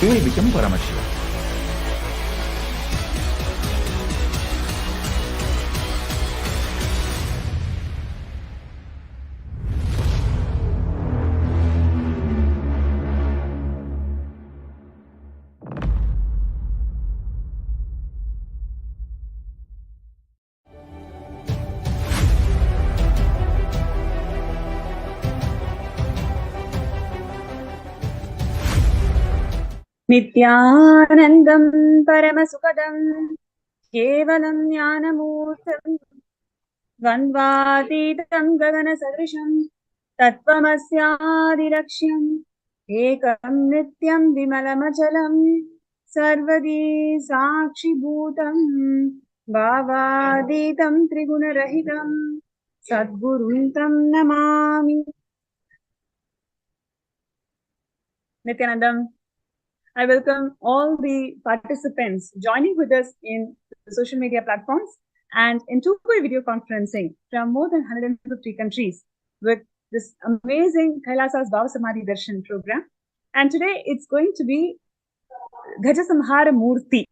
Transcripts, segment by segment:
he will become Paramashiva. Nityanandam Paramasukadam Kevalam Jnanamurtam Dvandvatitam Gagana Sadrisham Tattvamasyadiraksham Ekam Nityam Vimalamachalam Sarvadi Sakshi Bhutam Bhavaditam Trigunarahitam Sadguruntam Namami. Nityanandam, I welcome all the participants joining with us in the social media platforms and in two-way video conferencing from more than 150 countries with this amazing Kailasa's Bhava Samadhi Darshan program. And today it's going to be Gajasamhara Murthy.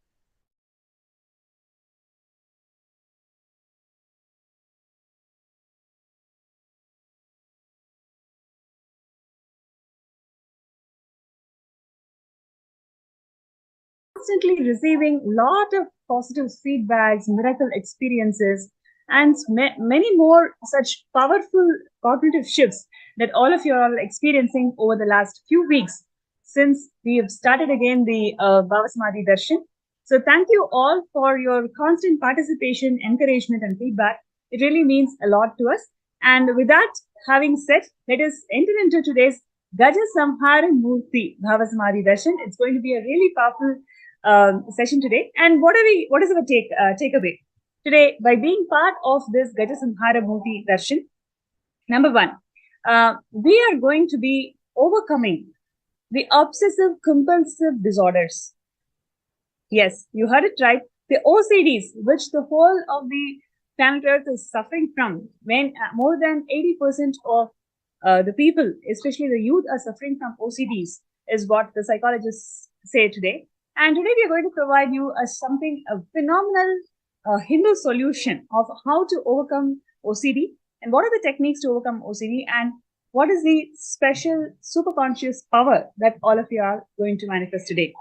Constantly receiving a lot of positive feedbacks, miracle experiences, and many more such powerful cognitive shifts that all of you are experiencing over the last few weeks since we have started again the Bhava Samadhi Darshan. So thank you all for your constant participation, encouragement, and feedback. It really means a lot to us. And with that having said, let us enter into today's Gajasamhara Murthy Bhava Samadhi Darshan. It's going to be a really powerful session today. And what is our takeaway today by being part of this Gajasamhara Murthy Darshan? Number one, we are going to be overcoming the obsessive compulsive disorders. Yes, you heard it right. The OCDs, which the whole of the planet Earth is suffering from, when more than 80% of the people, especially the youth, are suffering from OCDs, is what the psychologists say today. And today we are going to provide you a phenomenal Hindu solution of how to overcome OCD and what are the techniques to overcome OCD and what is the special superconscious power that all of you are going to manifest today.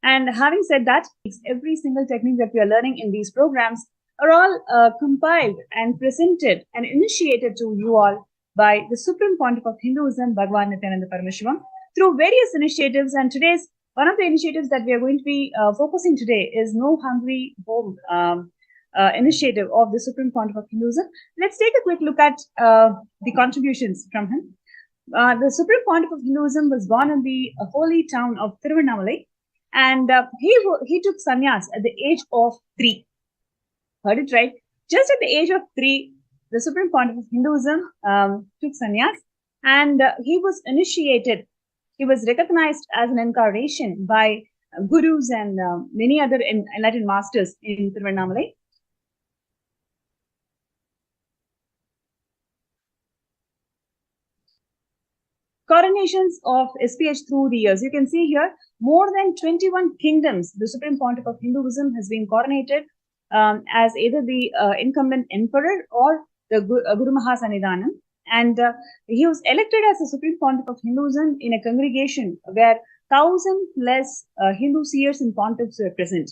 And having said that, every single technique that we are learning in these programs are all compiled and presented and initiated to you all by the Supreme Pontiff of Hinduism, Bhagavan Nityananda Paramashivam, through various initiatives. And today's one of the initiatives that we are going to be focusing today is No Hungry Home initiative of the Supreme Pontiff of Hinduism. Let's take a quick look at the contributions from him. The Supreme Pontiff of Hinduism was born in the holy town of Tiruvannamalai, and he took sannyas at the age of 3. Heard it right? Just at the age of 3, the Supreme Pontiff of Hinduism took sannyas, and he was initiated. He was recognized as an incarnation by gurus and many other enlightened masters in Tiruvannamalai. Coronations of SPH through the years. You can see here, more than 21 kingdoms, the Supreme Pontiff of Hinduism has been coronated as either the incumbent emperor or the Guru Mahasannidhanam. And he was elected as the Supreme Pontiff of Hinduism in a congregation where 1,000 plus Hindu seers and pontiffs were present.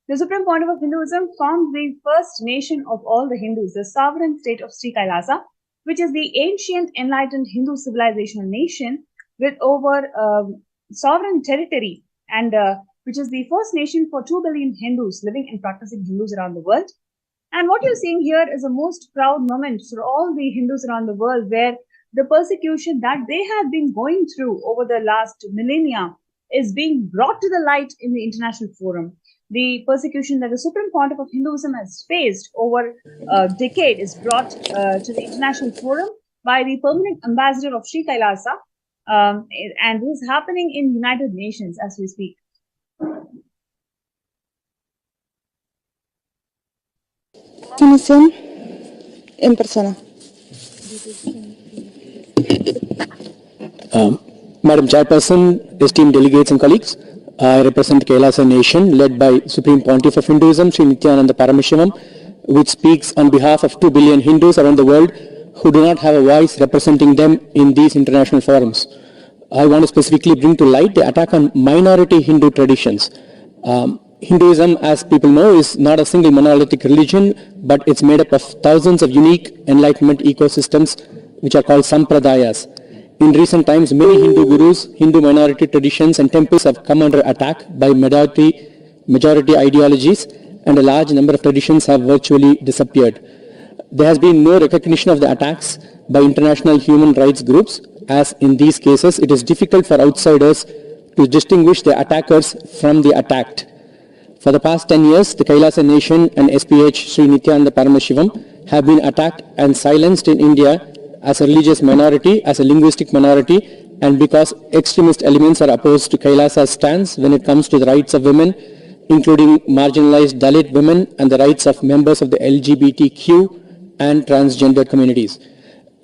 The Supreme Pontiff of Hinduism formed the first nation of all the Hindus, the sovereign state of Sri Kailasa, which is the ancient enlightened Hindu civilizational nation with over sovereign territory and which is the first nation for 2 billion Hindus living and practicing Hindus around the world. And what you're seeing here is a most proud moment for all the Hindus around the world, where the persecution that they have been going through over the last millennia is being brought to the light in the international forum. The persecution that the Supreme Pontiff of Hinduism has faced over a decade is brought to the international forum by the permanent ambassador of Sri Kailasa, and this is happening in United Nations as we speak. Transmisión en persona. Madam Chairperson, esteemed delegates and colleagues, I represent Kailasa Nation led by Supreme Pontiff of Hinduism, Sri Nityananda Paramashivam, which speaks on behalf of 2 billion Hindus around the world who do not have a voice representing them in these international forums. I want to specifically bring to light the attack on minority Hindu traditions. Hinduism, as people know, is not a single monolithic religion, but it's made up of thousands of unique enlightenment ecosystems, which are called sampradayas. In recent times, many Hindu gurus, Hindu minority traditions, and temples have come under attack by majority ideologies, and a large number of traditions have virtually disappeared. There has been no recognition of the attacks by international human rights groups, as in these cases it is difficult for outsiders to distinguish the attackers from the attacked. For the past 10 years, the Kailasa Nation and SPH Sri Nityananda Paramashivam have been attacked and silenced in India as a religious minority, as a linguistic minority, and because extremist elements are opposed to Kailasa's stance when it comes to the rights of women, including marginalized Dalit women and the rights of members of the LGBTQ and transgender communities.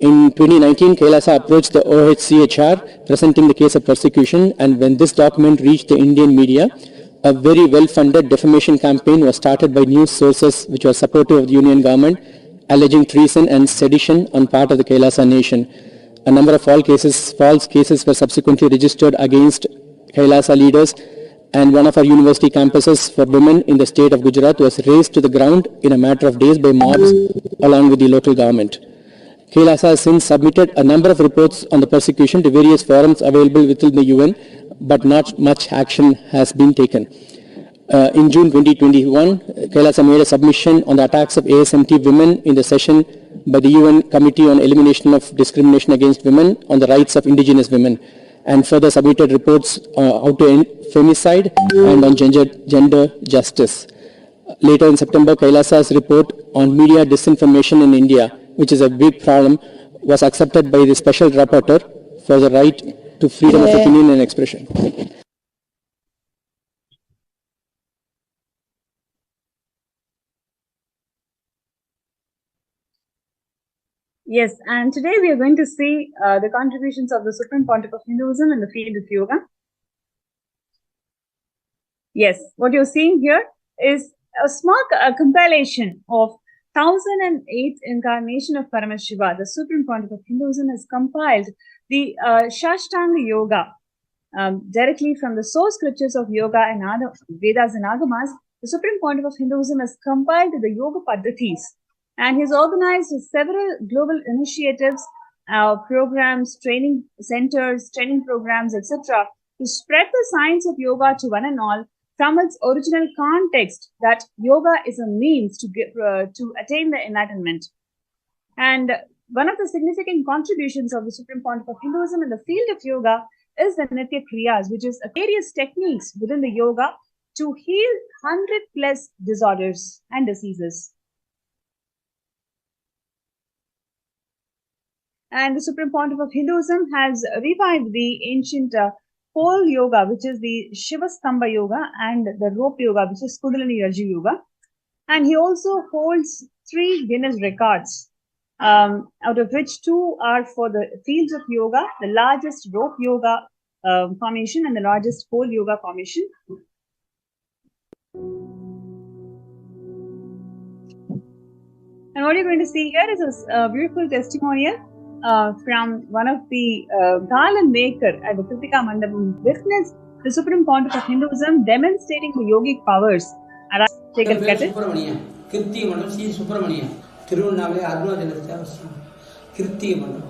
In 2019, Kailasa approached the OHCHR presenting the case of persecution, and when this document reached the Indian media, a very well-funded defamation campaign was started by news sources which were supportive of the Union government, alleging treason and sedition on part of the Kailasa Nation. A number of false cases were subsequently registered against Kailasa leaders, and one of our university campuses for women in the state of Gujarat was razed to the ground in a matter of days by mobs along with the local government. Kailasa has since submitted a number of reports on the persecution to various forums available within the UN, but not much action has been taken. In June 2021, Kailasa made a submission on the attacks of ASMT women in the session by the UN Committee on Elimination of Discrimination Against Women on the Rights of Indigenous Women, and further submitted reports how to end femicide and on gender justice. Later in September, Kailasa's report on media disinformation in India, which is a big problem, was accepted by the Special Rapporteur for the right to freedom of opinion and expression. Yes, and today we are going to see the contributions of the Supreme Pontiff of Hinduism in the field of yoga. Yes, what you're seeing here is a small compilation of 1008th incarnation of Paramashiva. The Supreme Pontiff of Hinduism has compiled the Shashtanga Yoga directly from the source scriptures of yoga and Vedas and Agamas. The Supreme Pontiff of Hinduism has compiled the Yoga Paddhatis, and he's organized several global initiatives, programs, training centers, training programs, etc., to spread the science of yoga to one and all from its original context, that yoga is a means to attain the enlightenment. And one of the significant contributions of the Supreme Pontiff of Hinduism in the field of yoga is the Nitya Kriyas, which is various techniques within the yoga to heal 100 plus disorders and diseases. And the Supreme Pontiff of Hinduism has revived the ancient pole yoga, which is the Shiva Stamba yoga, and the rope yoga, which is Kundalini Raju yoga. And he also holds 3 Guinness records, out of which 2 are for the fields of yoga, the largest rope yoga formation and the largest pole yoga formation. And what you're going to see here is a beautiful testimonial from one of the garland maker at the Kritika Mandapam witnessed the Supreme Pontiff of Hinduism demonstrating the yogic powers. And take a look at it. Kirti Mandam, C. Subramania, Tirunavale, Aruna Kirti Mandam,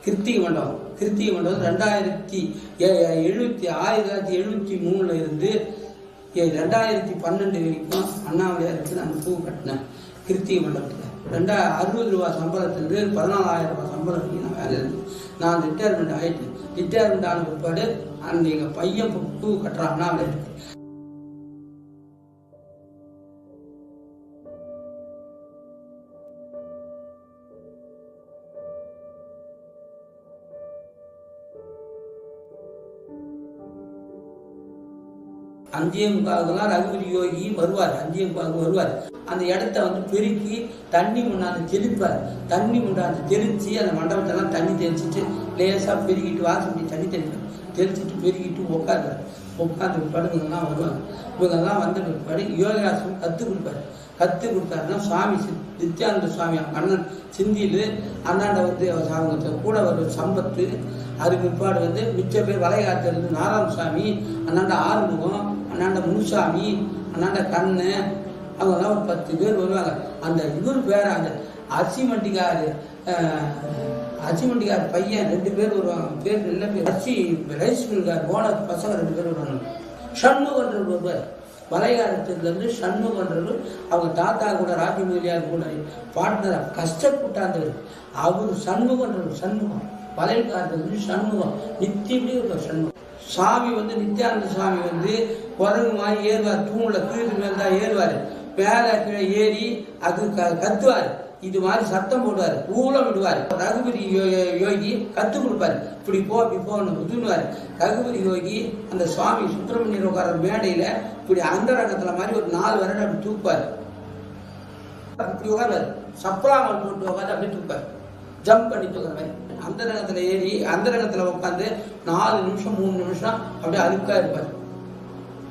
Kirti Mandam, Kirti Mandam, Randayati, Yeluti, Yeluti Moon, Randayati Pandan, Anna, and Poo Katna, Kirti Mandam. 60 ரூபா சம்பளத்திலிருந்து 14,000 ரூபாய் சம்பளம் நான் வேலை இருந்து நான் retirement ஆகிட்டு retirement ஆன பிற்பாடு அந்த எங்கள் பையன் பூ கட்டுறாங்கன்னா அவளை இருக்கு. 5:45 ரகுபதி யோகி வருவார். 5:45 வருவார். அந்த இடத்த வந்து பெருக்கி தண்ணி முன்னாடி தெளிப்பார். தண்ணி முன்னாடி தெளிச்சு அந்த மண்டபத்தெல்லாம் தண்ணி தெளிச்சுட்டு லேசாக பெருக்கிட்டு வாசப்படி தண்ணி தெளிப்பார். தெளிச்சுட்டு பெருக்கிட்டு உட்காந்து பிற்பாடுலாம் வருவாங்க. இவங்கெல்லாம் வந்த பிற்பாடு யோகாசனம் கற்றுக் கொடுப்பாரு. கற்றுக் கொடுத்தாருன்னா சுவாமி நித்யானந்த சுவாமி அண்ணன் சிந்தியில் அண்ணாண்ட வந்து அவங்க கூட ஒரு சம்பத்து. அதுக்கு பிற்பாடு வந்து மிச்ச பேர் வளைகாத்திலிருந்து நாராயணசாமி, அண்ணாண்ட ஆறுமுகம், அண்ணாண்ட முனுசாமி, அண்ணாண்ட கண்ணு, அவங்கெல்லாம் ஒரு 10 பேர் வருவாங்க. அந்த இவர் பேர் அந்த அரிசிமண்டிகார் பையன் 2 பேர் வருவாங்க. பேர் நல்ல பேர் ரைஸ் மில்கார் ஓனர் பசங்க 2 பேர் வருவாங்க. சண்முகன்றவர் வருவார். வளைகாலத்திலிருந்து சண்முகன்றவர் அவங்க தாத்தா கூட ராஜமௌலியார் கூட பார்ட்னர் கஷ்டப்பட்டாந்தவர். அவர் சண்முகம் வளைகாலத்திலிருந்து சண்முகம் நித்தியமே இருப்பார். சண்முகம் சாமி வந்து நித்யானந்த சாமி வந்து குரங்கு மாதிரி ஏறுவார். தூணில் கீழ் மேல் தான் ஏறுவார். மேலே கீழே ஏறி அது கத்துவார். இது மாதிரி சத்தம் போடுவார். ஊழம் விடுவார். ரகுபதி யோகி கற்றுக் கொடுப்பாரு. இப்படி போகணும் உதுவார். ரகுபதி யோகி அந்த சுவாமி சுப்பிரமணியர் உட்கார மேடையில் இப்படி அந்த ரகத்தில் மாதிரி ஒரு 4 வருடம் அப்படி தூக்குவார். இப்படி உட்காருவார். சப்பலாமல் போட்டு உட்காந்து அப்படி தூக்குவார். ஜம்ப் பண்ணி தூக்குற மாதிரி அந்த ரகத்தில் ஏறி அந்த ரகத்தில் உட்காந்து 4 நிமிஷம் 3 நிமிஷம் அப்படியே அழுக்கா இருப்பார்.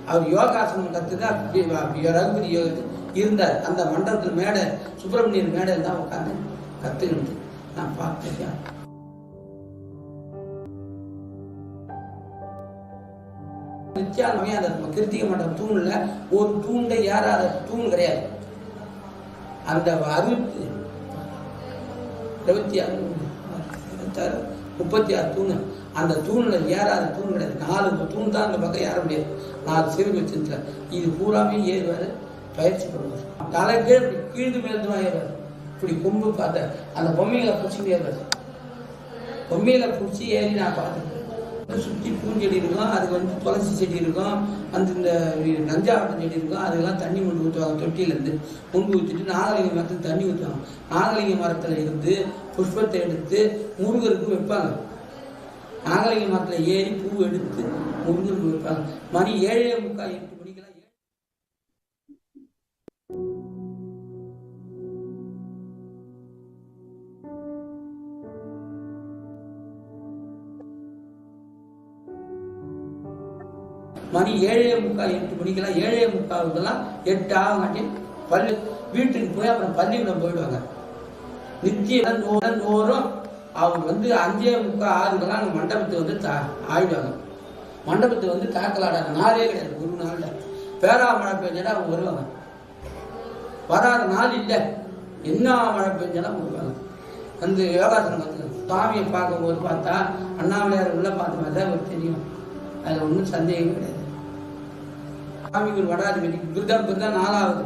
அவர் யோகாசனம் கற்றுதான் அப்படி ரகுபதி யோகத்து இருந்தார். அந்த மண்டபத்தில் மேடை சுப்பிரமணியர் மேடையில் தான் உட்காந்து கற்றுக்கிட்டு நான் பார்த்துருக்கேன். நித்யானமே அந்த கிருத்திகை மண்டபம் தூண்ல ஒரு தூண்டை ஏறாத தூண் கிடையாது. அந்த 36 தூண், அந்த தூண்ல ஏறாத தூண் கிடையாது. 4 தூண் தான் அந்த பக்கம் ஏற முடியாது. 4 சிறு வச்சு இது பூராமே ஏறுவாரு. பயிற்சி பண்ணுவார். தலைக்கே கீழ்ந்து மேல்தான் ஏறுவார். இப்படி கொம்பு பார்த்த அந்த பொம்மைகளை பிடிச்சிட்டு ஏறுவார். பொம்மையில பிடிச்சி ஏறி நான் பார்த்துருக்கேன். சுற்றி பூஞ்செடி இருக்கும். அதுக்கு வந்து துளசி செடி இருக்கும். அந்த இந்த நஞ்சாவட்டம் செடி இருக்கும். அதுக்கெல்லாம் தண்ணி கொண்டு ஊற்றுவாங்க. தொட்டியிலேருந்து கொண்டு ஊற்றிட்டு நாகலிங்க மரத்துக்கு தண்ணி ஊற்றுவாங்க. நாகலிங்க மரத்தில் இருந்து புஷ்பத்தை எடுத்து முருகருக்கு வைப்பாங்க. நாகலிங்க மரத்தில் ஏறி பூ எடுத்து முருகருக்கு வைப்பாங்க. மணி 7:45 8 மணிக்கெல்லாம் மணி 7:45 8 மணிக்கெல்லாம் 7:45 8 ஆக மாட்டேன் பள்ளி வீட்டுக்கு போய் அப்புறம் பள்ளிக்கூடம் போயிடுவாங்க. நித்தியம் ஓரும் அவங்க வந்து 5:45 6 மண்டபத்தை வந்து ஆயிடுவாங்க. மண்டபத்தை வந்து தாக்கலாடாத நாளே கிடையாது. ஒரு நாள்ல பேரா மழை பெஞ்சா அவங்க வருவாங்க. வராத நாள் இல்லை. என்ன மழை பெஞ்சாலும் வருவாங்க. அந்த யோகாசனம் வந்து சுவாமியை பார்க்கும்போது பார்த்தா அண்ணாமலையார் உள்ள பார்த்த மாதிரி தான் ஒரு தெரியும். அதில் ஒன்றும் சந்தேகம் கிடையாது. சுவாமிக்கு வடாதிபதி பிருதம் 4வது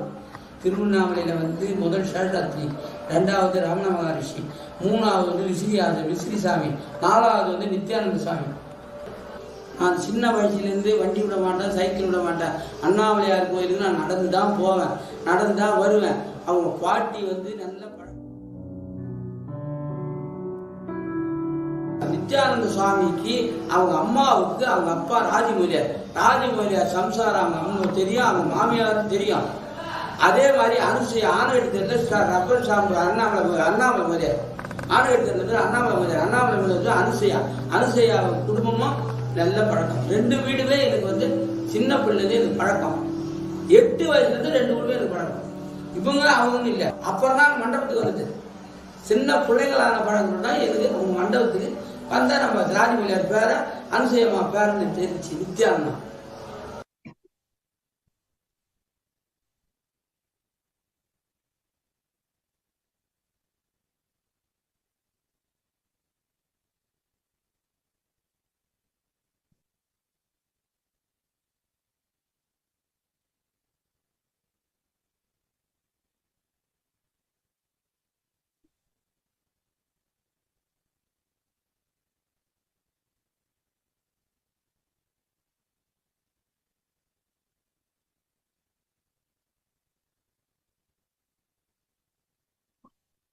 திருவண்ணாமலையில் வந்து முதல் சேஷாத்ரி, 2வது ரமண மகரிஷி, 3வது விசிறி சாமி, 4வது வந்து நித்யானந்த சாமி. நான் சின்ன வயசுலேருந்து வண்டி விட மாட்டேன், சைக்கிள் விட மாட்டேன். அண்ணாமலையார் கோயிலுக்கு நான் நடந்து தான் போவேன், நடந்து தான் வருவேன். அவங்க பாட்டி வந்து நல்ல நித்யானந்த சுவாமிக்கு அவங்க அம்மாவுக்கு அவங்க அப்பா ராஜமௌலியார் சம்சாரம் அவங்க தெரியும், அவங்க மாமியாரும் தெரியும். அதே மாதிரி அனுசூயா ஆணை எடுத்ததுல ரப்பர் சாமி அண்ணாமலை மரியார் ஆணை எடுத்தது அண்ணாமலை மரியார் அனுசூயா குடும்பமும் நல்ல பழக்கம். 2 வீடுமே எனக்கு வந்து சின்ன பிள்ளைங்க எனக்கு பழக்கம். 8 வயசுலேருந்து 2 வீடுமே எனக்கு பழக்கம். இவங்க அவங்க இல்லை. அப்புறம் தான் மண்டபத்துக்கு வருது. சின்ன பிள்ளைங்களான பழக்கம் தான் எனக்கு உங்க மண்டபத்துக்கு வந்தா நம்ம ராஜமௌலியார் பேர அனுசூயமா பேரன்னு தெரிஞ்சு Nithyanandam.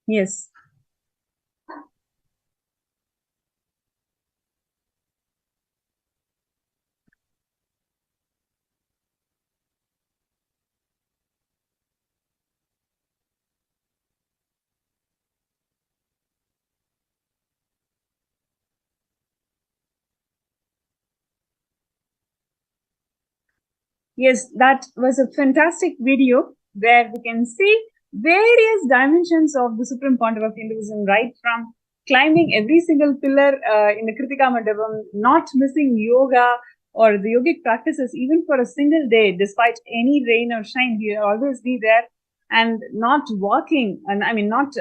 Yes. Yes, that was a fantastic video where we can see various dimensions of the Supreme Pontiff of Hinduism, right from climbing every single pillar in the Kritika Mandapam, not missing yoga or the yogic practices even for a single day, despite any rain or shine, he will always be there, and not walking, and I mean not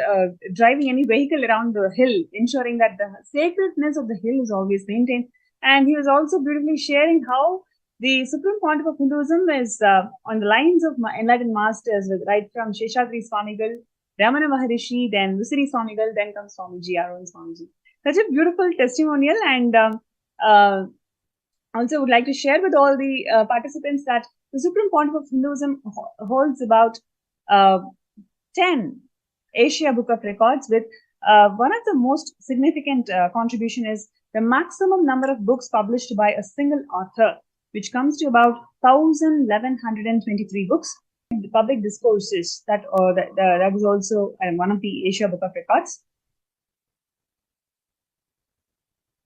driving any vehicle around the hill, ensuring that the sacredness of the hill is always maintained. And he was also beautifully sharing how the Supreme Pontiff of Hinduism is on the lines of enlightened masters, with right from Sheshadri Swamigal, Ramana Maharishi, then Visiri Swamigal, then comes Swamiji, our own Swamiji. Such a beautiful testimonial, and also would like to share with all the participants that the Supreme Pontiff of Hinduism holds about 10 Asia Book of Records, with one of the most significant contribution is the maximum number of books published by a single author, which comes to about 1,123 books. The public discourses, that is also one of the Asia Book of Records.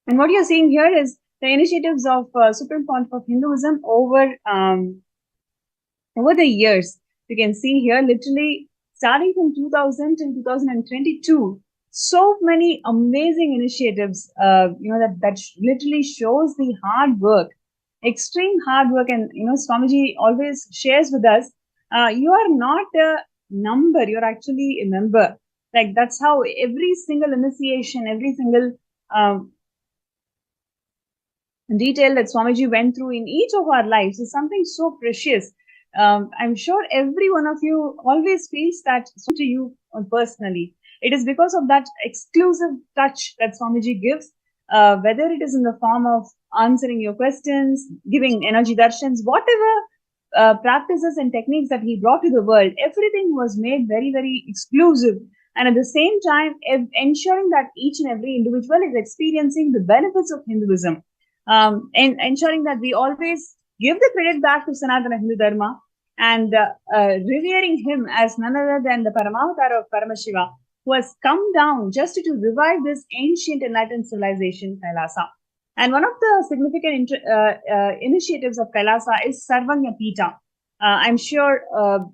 And what you're seeing here is the initiatives of Supreme Pontiff of Hinduism over the years. You can see here, literally starting from 2000 till 2022, so many amazing initiatives, that literally shows the hard work, extreme hard work. And, Swamiji always shares with us, you are not a number, you're actually a member. Like, that's how every single initiation, every single detail that Swamiji went through in each of our lives is something so precious. I'm sure every one of you always feels that to you personally. It is because of that exclusive touch that Swamiji gives, whether it is in the form of answering your questions, giving energy darshans, whatever practices and techniques that he brought to the world, everything was made very, very exclusive. And at the same time, ensuring that each and every individual is experiencing the benefits of Hinduism, and ensuring that we always give the credit back to Sanatana Hindu Dharma, and revering him as none other than the Paramavatara of Paramashiva, who has come down just to revive this ancient enlightened civilization, Kailasa. And one of the significant initiatives of Kailasa is Sarvanya Pita. I'm sure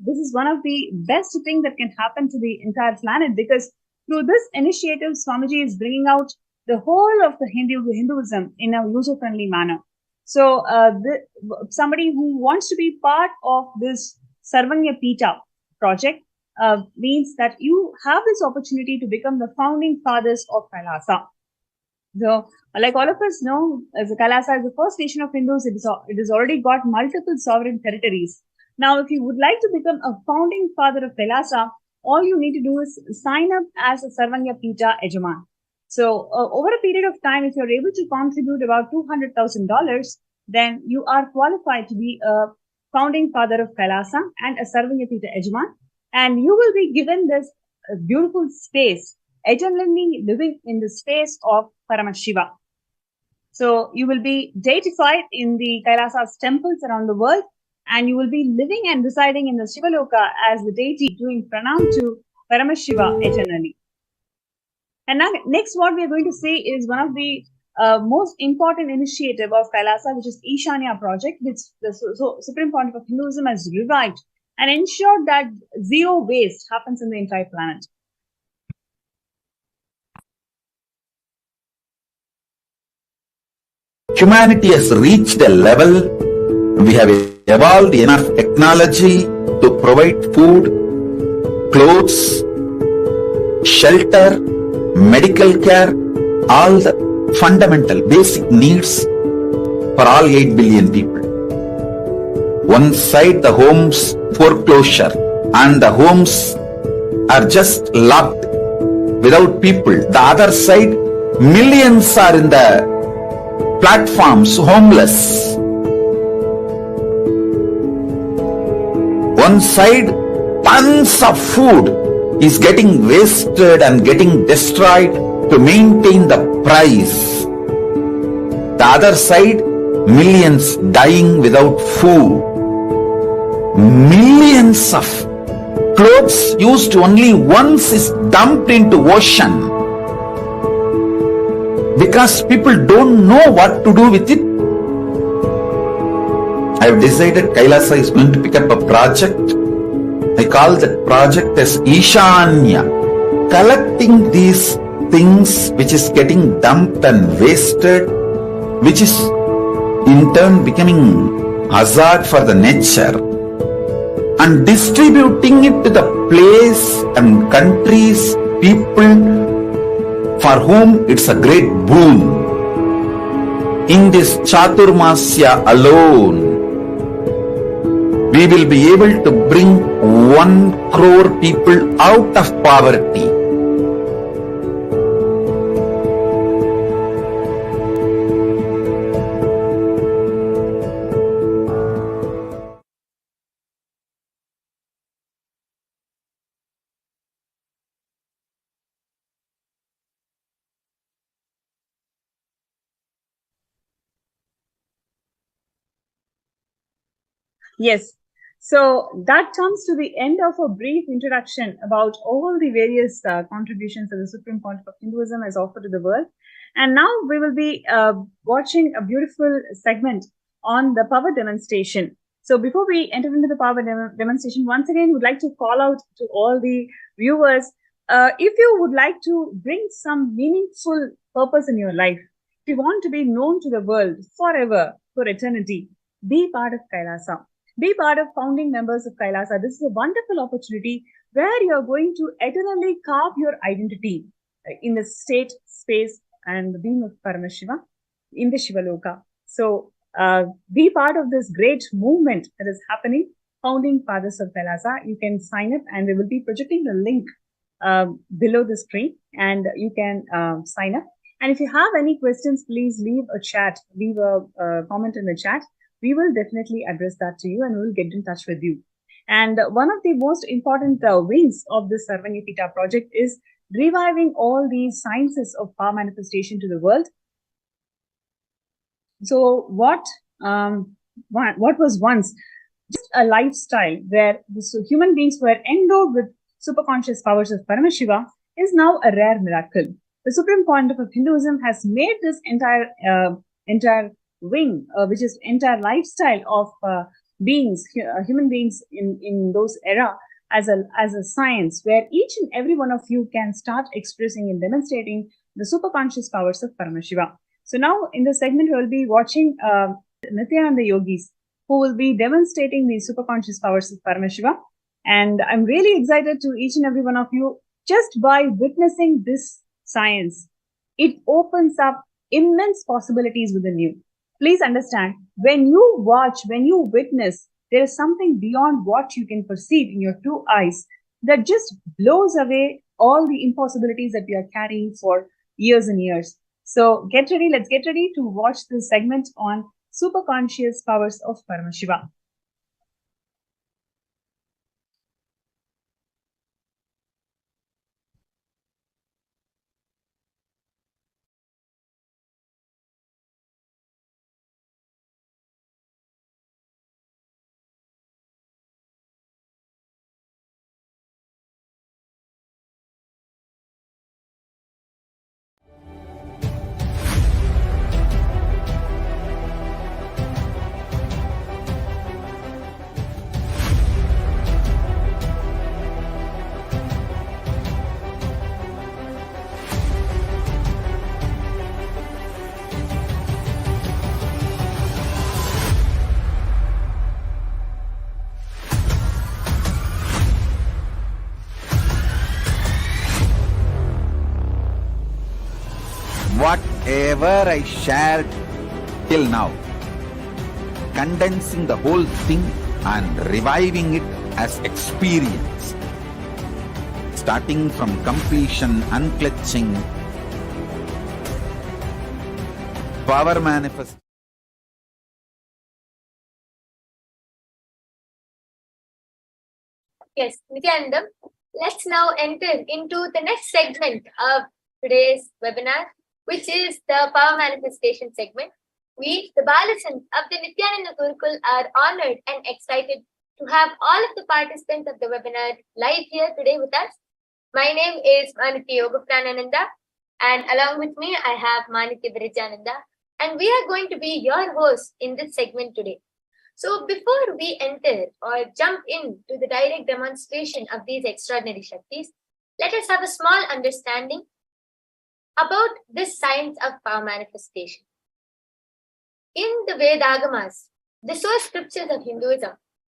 this is one of the best things that can happen to the entire planet, because through this initiative, Swamiji is bringing out the whole of the Hinduism in a user-friendly manner. So somebody who wants to be part of this Sarvanya Pita project means that you have this opportunity to become the founding fathers of Kailasa. So, like all of us know, as Kailasa is the first nation of Hindus, it has already got multiple sovereign territories. Now, if you would like to become a founding father of Kailasa, all you need to do is sign up as a Sarvanya Pita Ejaman. So, over a period of time, if you're able to contribute about $200,000, then you are qualified to be a founding father of Kailasa and a Sarvanya Pita Ejaman. And you will be given this beautiful space, eternally living in the space of Paramashiva. So you will be deified in the Kailasa's temples around the world, and you will be living and residing in the Shivaloka as the deity, doing pranam to Paramashiva eternally. And now, next, what we are going to see is one of the most important initiative of Kailasa, which is Ishanya project, which the Supreme Pontiff of Hinduism has revived and ensured that zero waste happens in the entire planet. Humanity has reached a level, we have evolved enough technology to provide food, clothes, shelter, medical care, all the fundamental basic needs for all 8 billion people. One side the homes foreclosure and the homes are just locked without people. The other side, millions are in the platforms, homeless. One side, tons of food is getting wasted and getting destroyed to maintain the price. The other side, millions dying without food. Millions of clothes used only once is dumped into ocean because people don't know what to do with it. I have decided Kailasa is going to pick up a project. I call that project as Ishanya. Collecting these things which is getting dumped and wasted, which is in turn becoming hazard for the nature, and distributing it to the place and countries, people for whom it's a great boon. In this Chaturmasya alone, we will be able to bring 1 crore people out of poverty. Yes. So that comes to the end of a brief introduction about all the various contributions that the Supreme Pontiff of Hinduism has offered to the world. And now we will be watching a beautiful segment on the power demonstration. So before we enter into the power demonstration, once again, would like to call out to all the viewers, if you would like to bring some meaningful purpose in your life, if you want to be known to the world forever, for eternity, be part of Kailasa. Be part of founding members of Kailasa. This is a wonderful opportunity where you are going to eternally carve your identity in the state, space, and the being of Paramashiva in the Shivaloka. So be part of this great movement that is happening, founding fathers of Kailasa. You can sign up, and we will be projecting the link below the screen, and you can sign up. And if you have any questions, please leave a comment in the chat. We will definitely address that to you, and we will get in touch with you. And one of the most important wings of this Sarvanyapita project is reviving all these sciences of power manifestation to the world. So what was once just a lifestyle where the human beings were endowed with superconscious powers of Paramashiva is now a rare miracle. The Supreme Pontiff of Hinduism has made this entire wing, which is entire lifestyle of human beings in those era, as a science where each and every one of you can start expressing and demonstrating the superconscious powers of Paramashiva. So now in this segment, we will be watching Nityananda yogis who will be demonstrating the superconscious powers of Paramashiva. And I'm really excited to each and every one of you, just by witnessing this science, it opens up immense possibilities within you. Please understand, when you watch, when you witness, there is something beyond what you can perceive in your 2 eyes that just blows away all the impossibilities that we are carrying for years and years. So get ready, let's get ready to watch this segment on superconscious powers of Paramashiva. Whatever I shared till now, condensing the whole thing and reviving it as experience, starting from completion, unclutching, power manifest. Yes, Nityanandam, let's now enter into the next segment of today's webinar, which is the Power Manifestation segment. We, the Balasans of the Nityananda Gurukul, are honored and excited to have all of the participants of the webinar live here today with us. My name is Maniti Yogapranananda, and along with me, I have Maniti Virijananda, and we are going to be your hosts in this segment today. So before we enter or jump into the direct demonstration of these extraordinary Shaktis, let us have a small understanding about this science of power manifestation. In the Vedagamas, the source scriptures of Hinduism,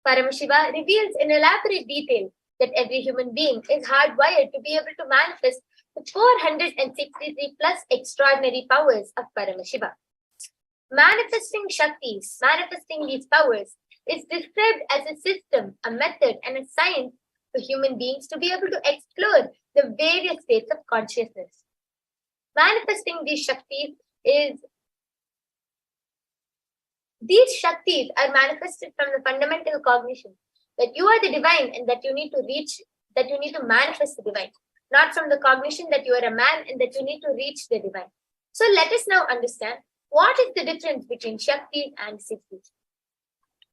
Paramashiva reveals in elaborate detail that every human being is hardwired to be able to manifest the 463 plus extraordinary powers of Paramashiva. Manifesting Shaktis, manifesting these powers, is described as a system, a method, and a science for human beings to be able to explore the various states of consciousness. Manifesting these Shaktis are manifested from the fundamental cognition that you are the divine and that you need to manifest the divine, not from the cognition that you are a man and that you need to reach the divine. So let us now understand what is the difference between Shaktis and Siddhis.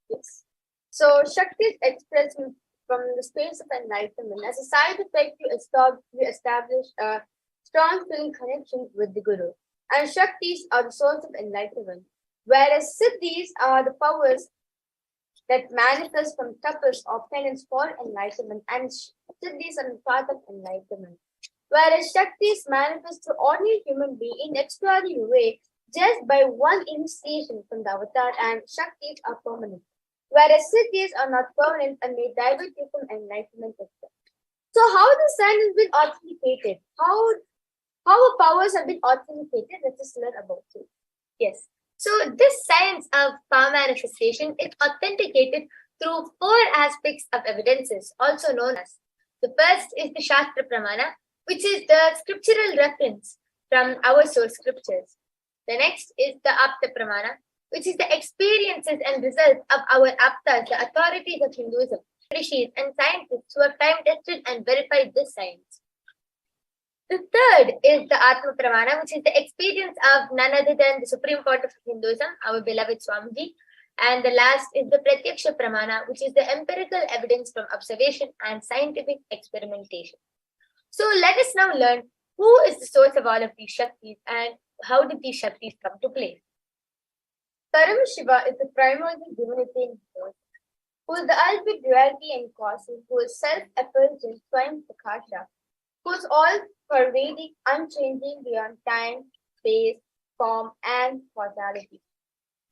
Yes. So Shaktis express from the space of enlightenment. As a side effect, you establish a strong feeling connection with the Guru. And Shaktis are the source of enlightenment, whereas Siddhis are the powers that manifest from tapas or penance for enlightenment, and Siddhis are the path of enlightenment. Whereas Shaktis manifest to ordinary human being in extraordinary way just by one initiation from the avatar, and Shaktis are permanent. Whereas Siddhis are not permanent and may divert you from enlightenment itself. So how the science has been authenticated? How our powers have been authenticated? Let us learn about it. Yes. So this science of power manifestation is authenticated through 4 aspects of evidences, also known as. The first is the Shastra Pramana, which is the scriptural reference from our source scriptures. The next is the Apta Pramana, which is the experiences and results of our Aptas, the authorities of Hinduism, rishis and scientists who have time-tested and verified this science. The third is the Atma Pramana, which is the experience of none other than the Supreme Court of Hinduism, our beloved Swamiji. And the last is the Pratyaksha Pramana, which is the empirical evidence from observation and scientific experimentation. So let us now learn who is the source of all of these Shaktis and how did these Shaktis come to play. Paramashiva is the primordial divinity in Hinduism, who is the ultimate duality and causes, who is self-effulgent, Swayam Prakasha, who is all-pervading, unchanging beyond time, space, form, and causality.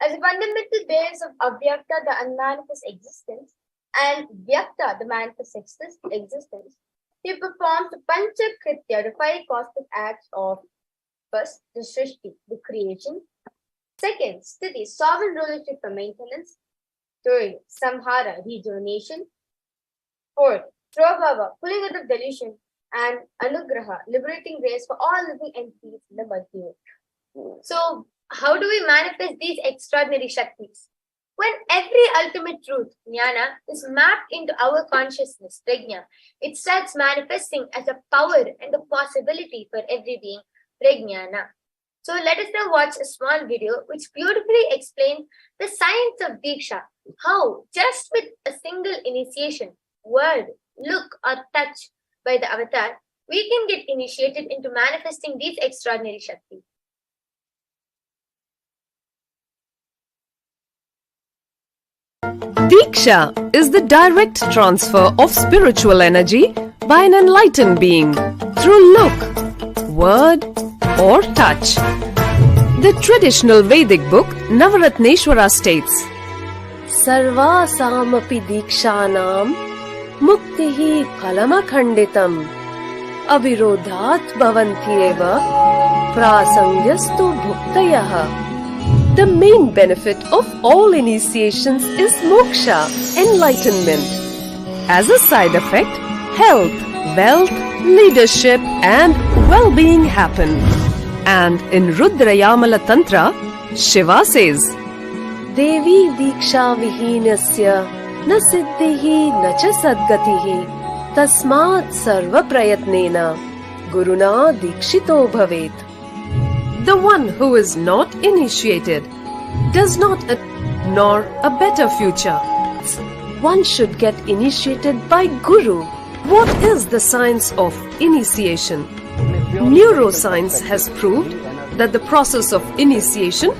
As a fundamental base of Avyakta, the unmanifest existence, and Vyakta, the manifest existence, he performs the Pancha Kritya, the 5 cosmic acts of first, the Srishti, the creation. Second, Sthiti, sovereign rulership for maintenance. Third, Samhara, rejuvenation. Fourth, Prabhava, pulling out of delusion. And Anugraha, liberating grace for all living entities in the multiverse. So, how do we manifest these extraordinary Shaktis? When every ultimate truth, Jnana, is mapped into our consciousness, Prajna, it starts manifesting as a power and a possibility for every being, Prajnana. So let us now watch a small video which beautifully explains the science of Diksha, how just with a single initiation, word, look or touch by the avatar, we can get initiated into manifesting these extraordinary Shaktis. Diksha is the direct transfer of spiritual energy by an enlightened being through look, word, or touch. The traditional Vedic book Navaratneshwara states, Sarvasamapi Dikshanam Muktihi Phalamakhanditam Avirodhat Bhavantyeva Prasangyastu Bhuktayah. The main benefit of all initiations is moksha, enlightenment. As a side effect, health, wealth, leadership and well-being happen. And in Rudrayamala Tantra, Shiva says, Devi Diksha Vihinasya Na Siddhihi Na Cha Sadgatihi Tasmat Sarva Prayatnena Guruna Dikshito Bhavet. The one who is not initiated does not nor a better future. One should get initiated by Guru. What is the science of initiation? Neuroscience has proved that the process of initiation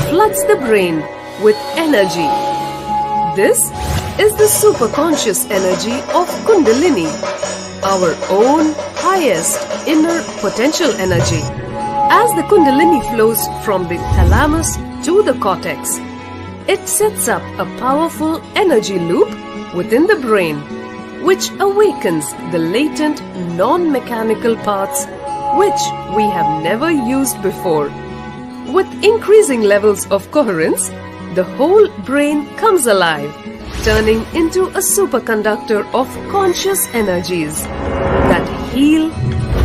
floods the brain with energy. This is the superconscious energy of Kundalini, our own highest inner potential energy. As the Kundalini flows from the thalamus to the cortex, it sets up a powerful energy loop within the brain, which awakens the latent non-mechanical parts which we have never used before. With increasing levels of coherence, the whole brain comes alive, turning into a superconductor of conscious energies that heal,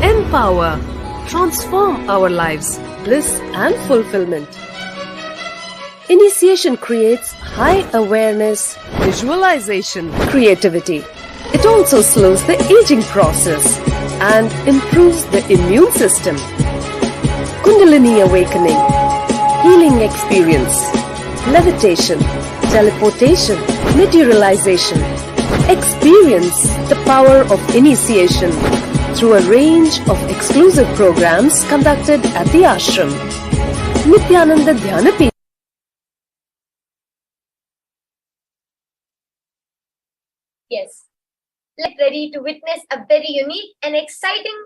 empower, transform our lives, bliss and fulfillment. Initiation creates high awareness, visualization, creativity. It also slows the aging process and improves the immune system. Kundalini awakening, healing experience, levitation, teleportation, materialization. Experience the power of initiation through a range of exclusive programs conducted at the ashram. Nityananda Dhyanapeeth. Yes. Get ready to witness a very unique and exciting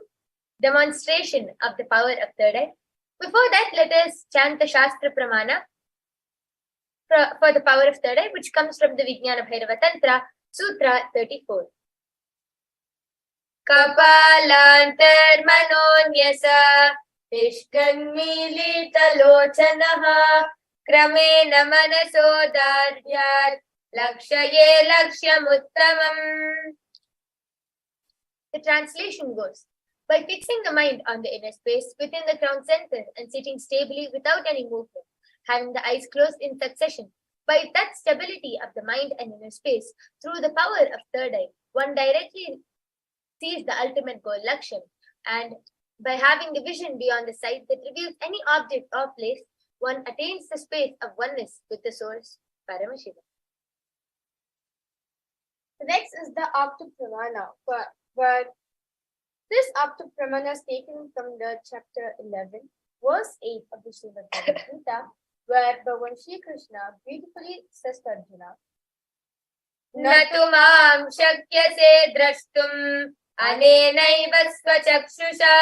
demonstration of the power of third eye. Before that, let us chant the Shastra Pramana for the power of third eye, which comes from the Vijnana Bhairava Tantra, Sutra 34. Kapalantarmanonyasa Tishkanmilitalochanaha Kramena Manasodaryat Lakshaye Lakshamuttamam. The translation goes, by fixing the mind on the inner space within the crown center and sitting stably without any movement, having the eyes closed in succession, by that stability of the mind and inner space, through the power of third eye, one directly sees the ultimate goal, Laksham, and by having the vision beyond the sight that reveals any object or place, one attains the space of oneness with the source, Paramashiva. The next is the Apta Pramana, but this Apta Pramana is taken from the chapter 11, verse 8 of the Srimad Bhagavad Gita, where Bhagavan Shri Krishna beautifully says to Arjuna, Natu mam shakyase drashtum anenaiva svachakshusha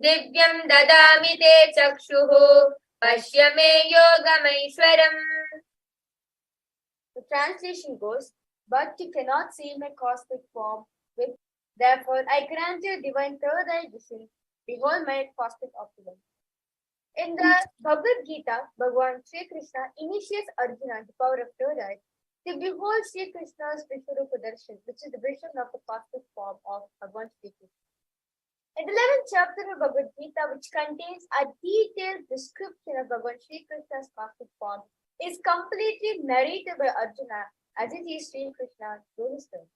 divyam dadami te chakshuhu pashya me yogamaishwaram. The translation goes, but you cannot see my cosmic form with, therefore I grant you divine third eye vision, behold my cosmic opulence. In the Bhagavad Gita, Bhagavan Shri Krishna initiates Arjuna the power of third eye to behold Shri Krishna's Vishwarupa Darshan, which is the vision of the cosmic form of Bhagavan Shri Krishna. In the 11th chapter of Bhagavad Gita, which contains a detailed description of Bhagavan Shri Krishna's cosmic form, is completely narrated by Arjuna as it is Shri Krishna through his tongue.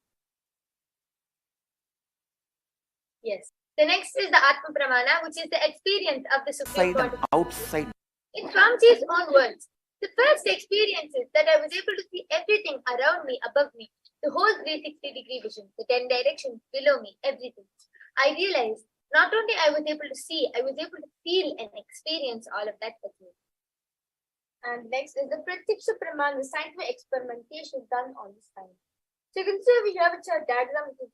Yes. The next is the Atma Pramana, which is the experience of the Supreme Lord. Outside. In Swamiji's own words, the first experience is that I was able to see everything around me, above me, the whole 360-degree vision, the 10 directions below me, everything. I realized not only I was able to see, I was able to feel and experience all of that with me. And next is the Pratyaksha Pramana, the scientific experimentation done on this time. So you can see we have a diagram which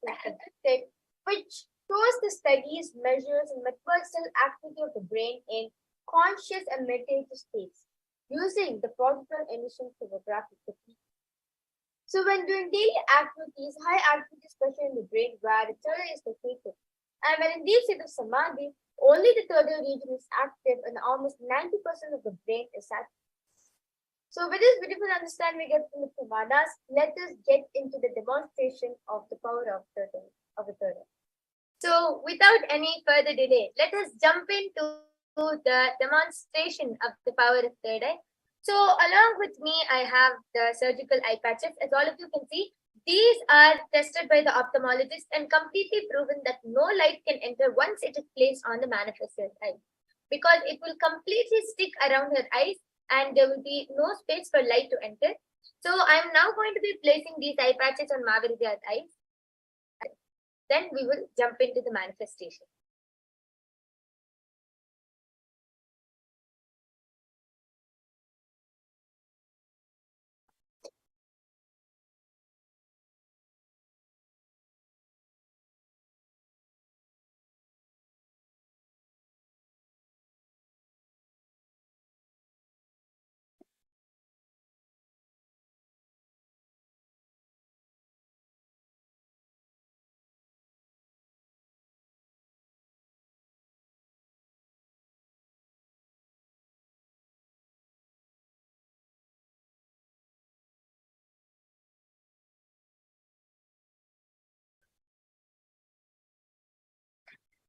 shows the studies, measures, and methodological activity of the brain in conscious and meditative states using the positron emission photographic technique. So when doing daily activities, high activity especially in the brain where the third eye is located, and when in deep state of Samadhi, only the third eye region is active and almost 90% of the brain is active. So with this beautiful understanding we get from the Pramanas, let us get into the demonstration of the power of the third eye. So without any further delay, let us jump into the demonstration of the power of third eye. So along with me, I have the surgical eye patches. As all of you can see, these are tested by the ophthalmologist and completely proven that no light can enter once it is placed on the manifested eye, because it will completely stick around her eyes and there will be no space for light to enter. So I'm now going to be placing these eye patches on Mahavidya's eyes. Then we will jump into the manifestation.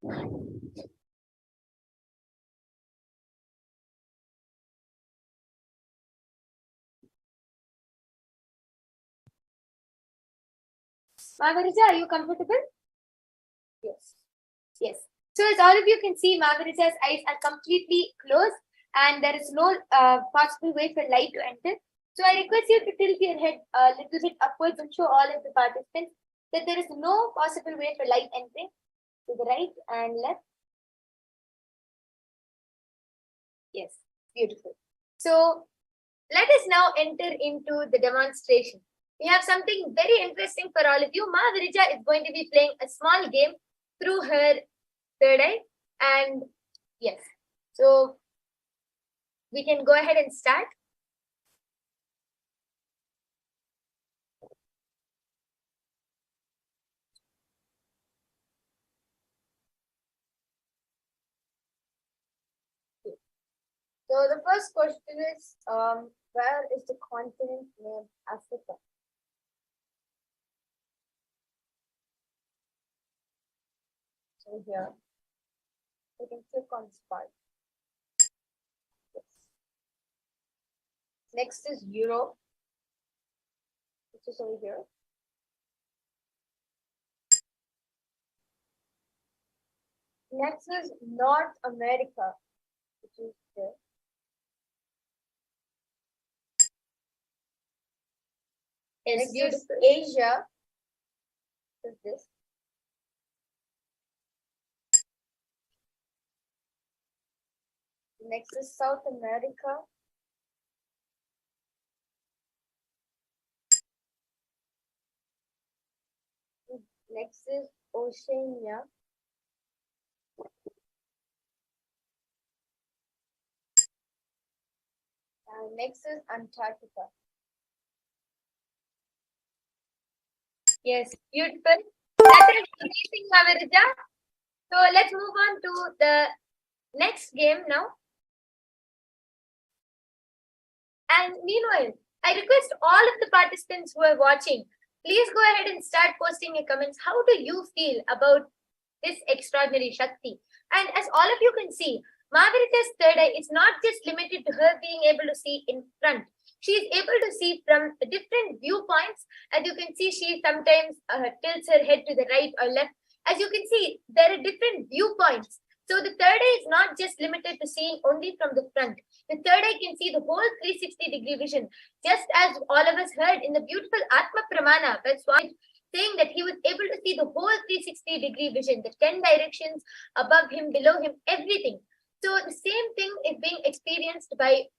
Margarita, are you comfortable? Yes. Yes. So as all of you can see, Margarita's eyes are completely closed and there is no possible way for light to enter. So I request you to tilt your head a little bit upwards and show all of the participants that there is no possible way for light entering to the right and left. Yes, beautiful. So let us now enter into the demonstration. We have something very interesting for all of you. Margarita is going to be playing a small game through her third eye. And yes, so we can go ahead and start. So the first question is, where is the continent named Africa? So here, you can click on spot. Yes. Next is Europe, which is over here. Next is North America, which is there. Next is Asia, which is this. Next is South America. Next is Oceania. And next is Antarctica. Yes, beautiful. That is amazing, Margarita. So let's move on to the next game now. And meanwhile, I request all of the participants who are watching, please go ahead and start posting your comments. How do you feel about this extraordinary Shakti? And as all of you can see, Margarita's third eye is not just limited to her being able to see in front. She is able to see from different viewpoints. As you can see, she sometimes tilts her head to the right or left. As you can see, there are different viewpoints. So the third eye is not just limited to seeing only from the front. The third eye can see the whole 360-degree vision. Just as all of us heard in the beautiful Atma Pramana, by Swami saying that he was able to see the whole 360-degree vision, the 10 directions above him, below him, everything. So the same thing is being experienced by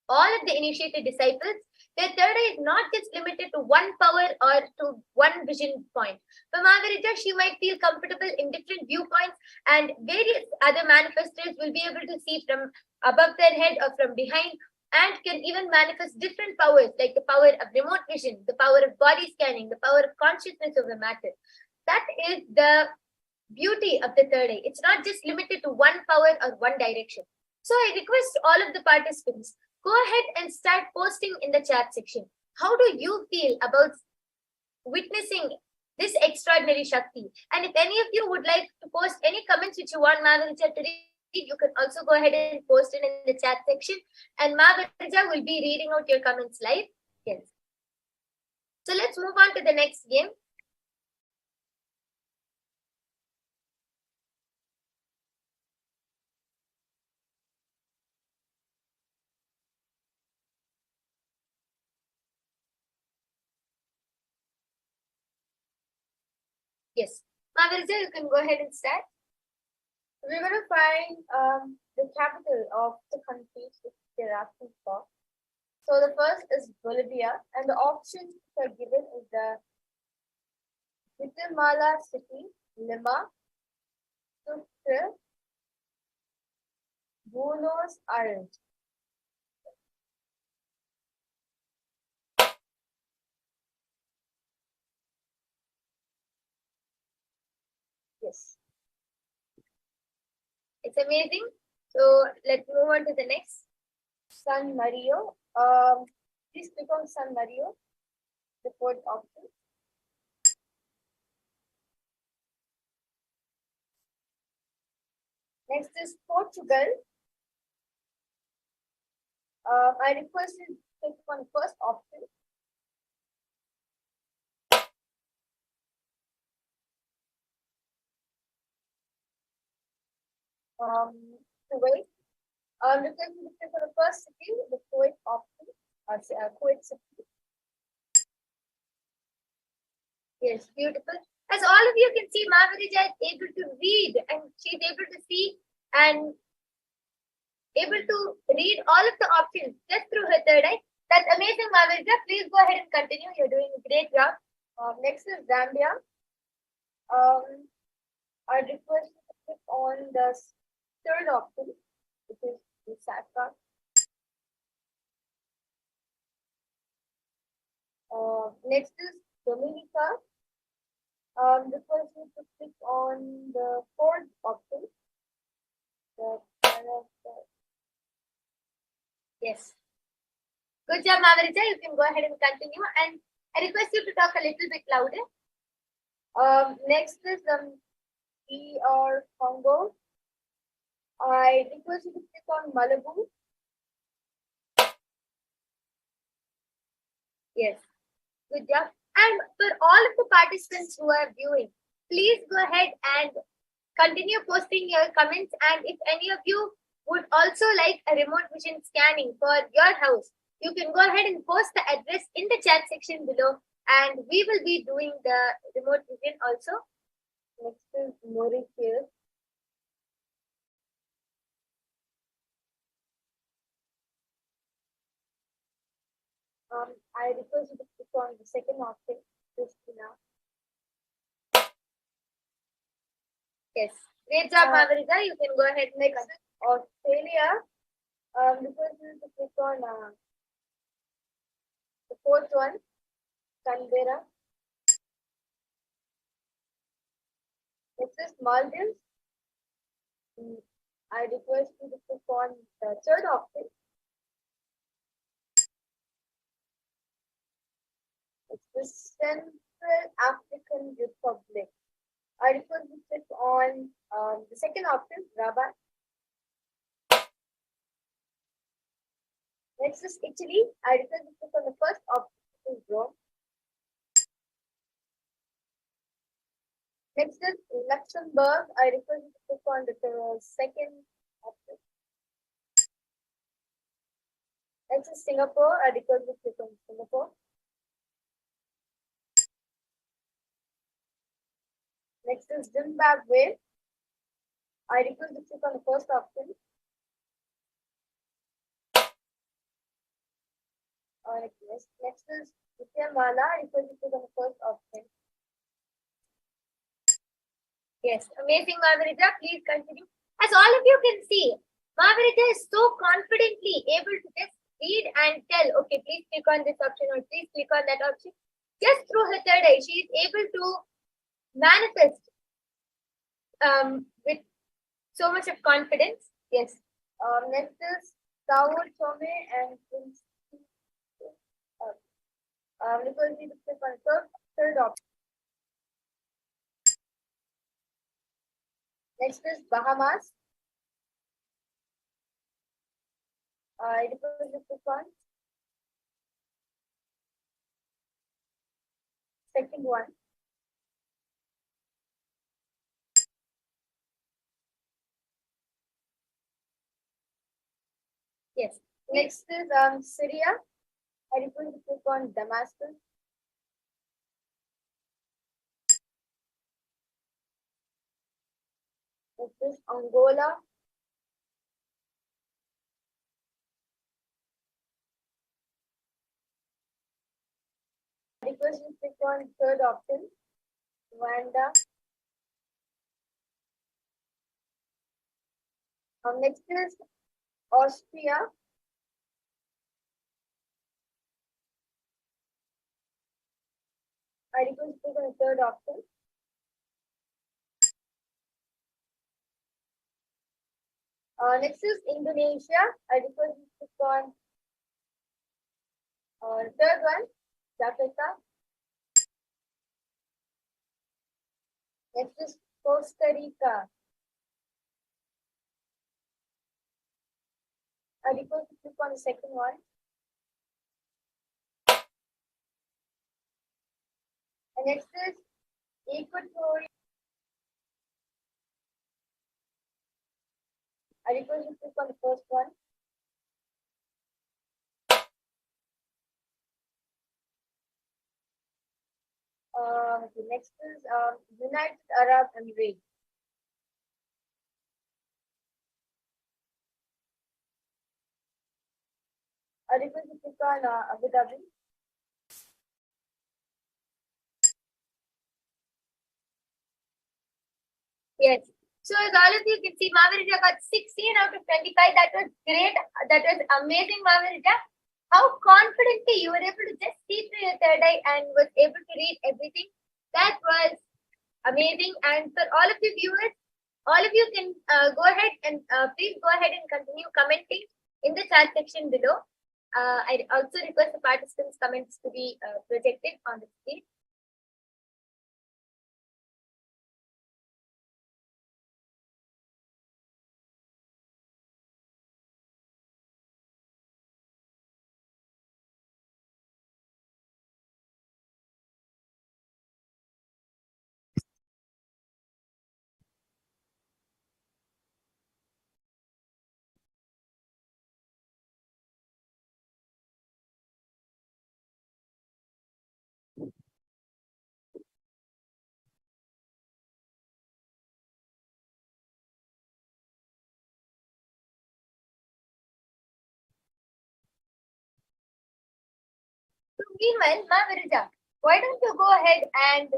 all of the initiated disciples. Their third eye is not just limited to one power or to one vision point. For Margarita, she might feel comfortable in different viewpoints, and various other manifestors will be able to see from above their head or from behind, and can even manifest different powers like the power of remote vision, the power of body scanning, the power of consciousness of the matter. That is the beauty of the third eye. It's not just limited to one power or one direction. So I request all of the participants, go ahead and start posting in the chat section. How do you feel about witnessing this extraordinary Shakti? And if any of you would like to post any comments which you want Margarita to read, you can also go ahead and post it in the chat section. And Margarita will be reading out your comments live. Yes. So let's move on to the next game. Yes, Margarita, you can go ahead and start. We're going to find the capital of the countries which they're asking for. So the first is Bolivia, and the options that are given is the Guatemala City, Lima, Sucre, Buenos Aires. Yes. It's amazing. So let's move on to the next. San Mario. Please click on San Mario, the fourth option. Next is Portugal. I request you to click on the first option. Kuwait. Request you to click on the first city, the Kuwait option. Kuwait city. Yes, beautiful. As all of you can see, Mahavirija is able to read and she's able to see and able to read all of the options just through her third eye. That's amazing, Mahavirija. Please go ahead and continue. You're doing a great job. Next is Zambia. I request you to click on the third option, which is the SATCA. Next is Dominica. Request you to click on the fourth option. Yes. Good job, Mahavirija. You can go ahead and continue. And I request you to talk a little bit louder. Next is ER Congo. I request you to click on Malibu. Yes. Good job. And for all of the participants who are viewing, please go ahead and continue posting your comments. And if any of you would also like a remote vision scanning for your house, you can go ahead and post the address in the chat section below, and we will be doing the remote vision also. Next is Mauritius. I request you to click on the second option, Christina. Yes, great job, Mahavirija. You can go ahead. Next, Australia. Request you to click on the fourth one, Canberra. Next is Maldives. I request you to click on the third option. It's the Central African Republic. I request you to click on the second option, Rabat. Next is Italy. I request you to click on the first option, which is Rome. Next is Luxembourg. I request you to click on the second option. Next is Singapore. I request you to click on Singapore. Next is Zimbabwe. I request you to click on the first option. Next is Guatemala. I request you to click on the first option. Yes, amazing, Mahavirija. Please continue. As all of you can see, Mahavirija is so confidently able to just read and tell, okay, please click on this option or please click on that option. Just through her third eye, she is able to manifest with so much of confidence. Yes. Next is Sao Tome and Principe. Because we click on third option. Next is Bahamas. I request you to click on second one. Yes. Next is Syria. I request you to click on Damascus. Next is Angola. I request you to click on third option, Rwanda. Next is Austria. I request you to click on the third option. Next is Indonesia. I request you to click on third one, Jakarta. Next is Costa Rica. Because you click on the second one. And next is equatorial. Because you click on the first one. The next is United Arab Emirates. Because you click on Abu Dhabi. Yes. So as all of you can see, Mavarija got 16 out of 25. That was great. That was amazing, Mavarija. How confidently you were able to just see through your third eye and was able to read everything. That was amazing. And for all of you viewers, all of you can go ahead and please go ahead and continue commenting in the chat section below. I also request the participants' comments to be projected on the screen. So meanwhile, Mavarija, why don't you go ahead and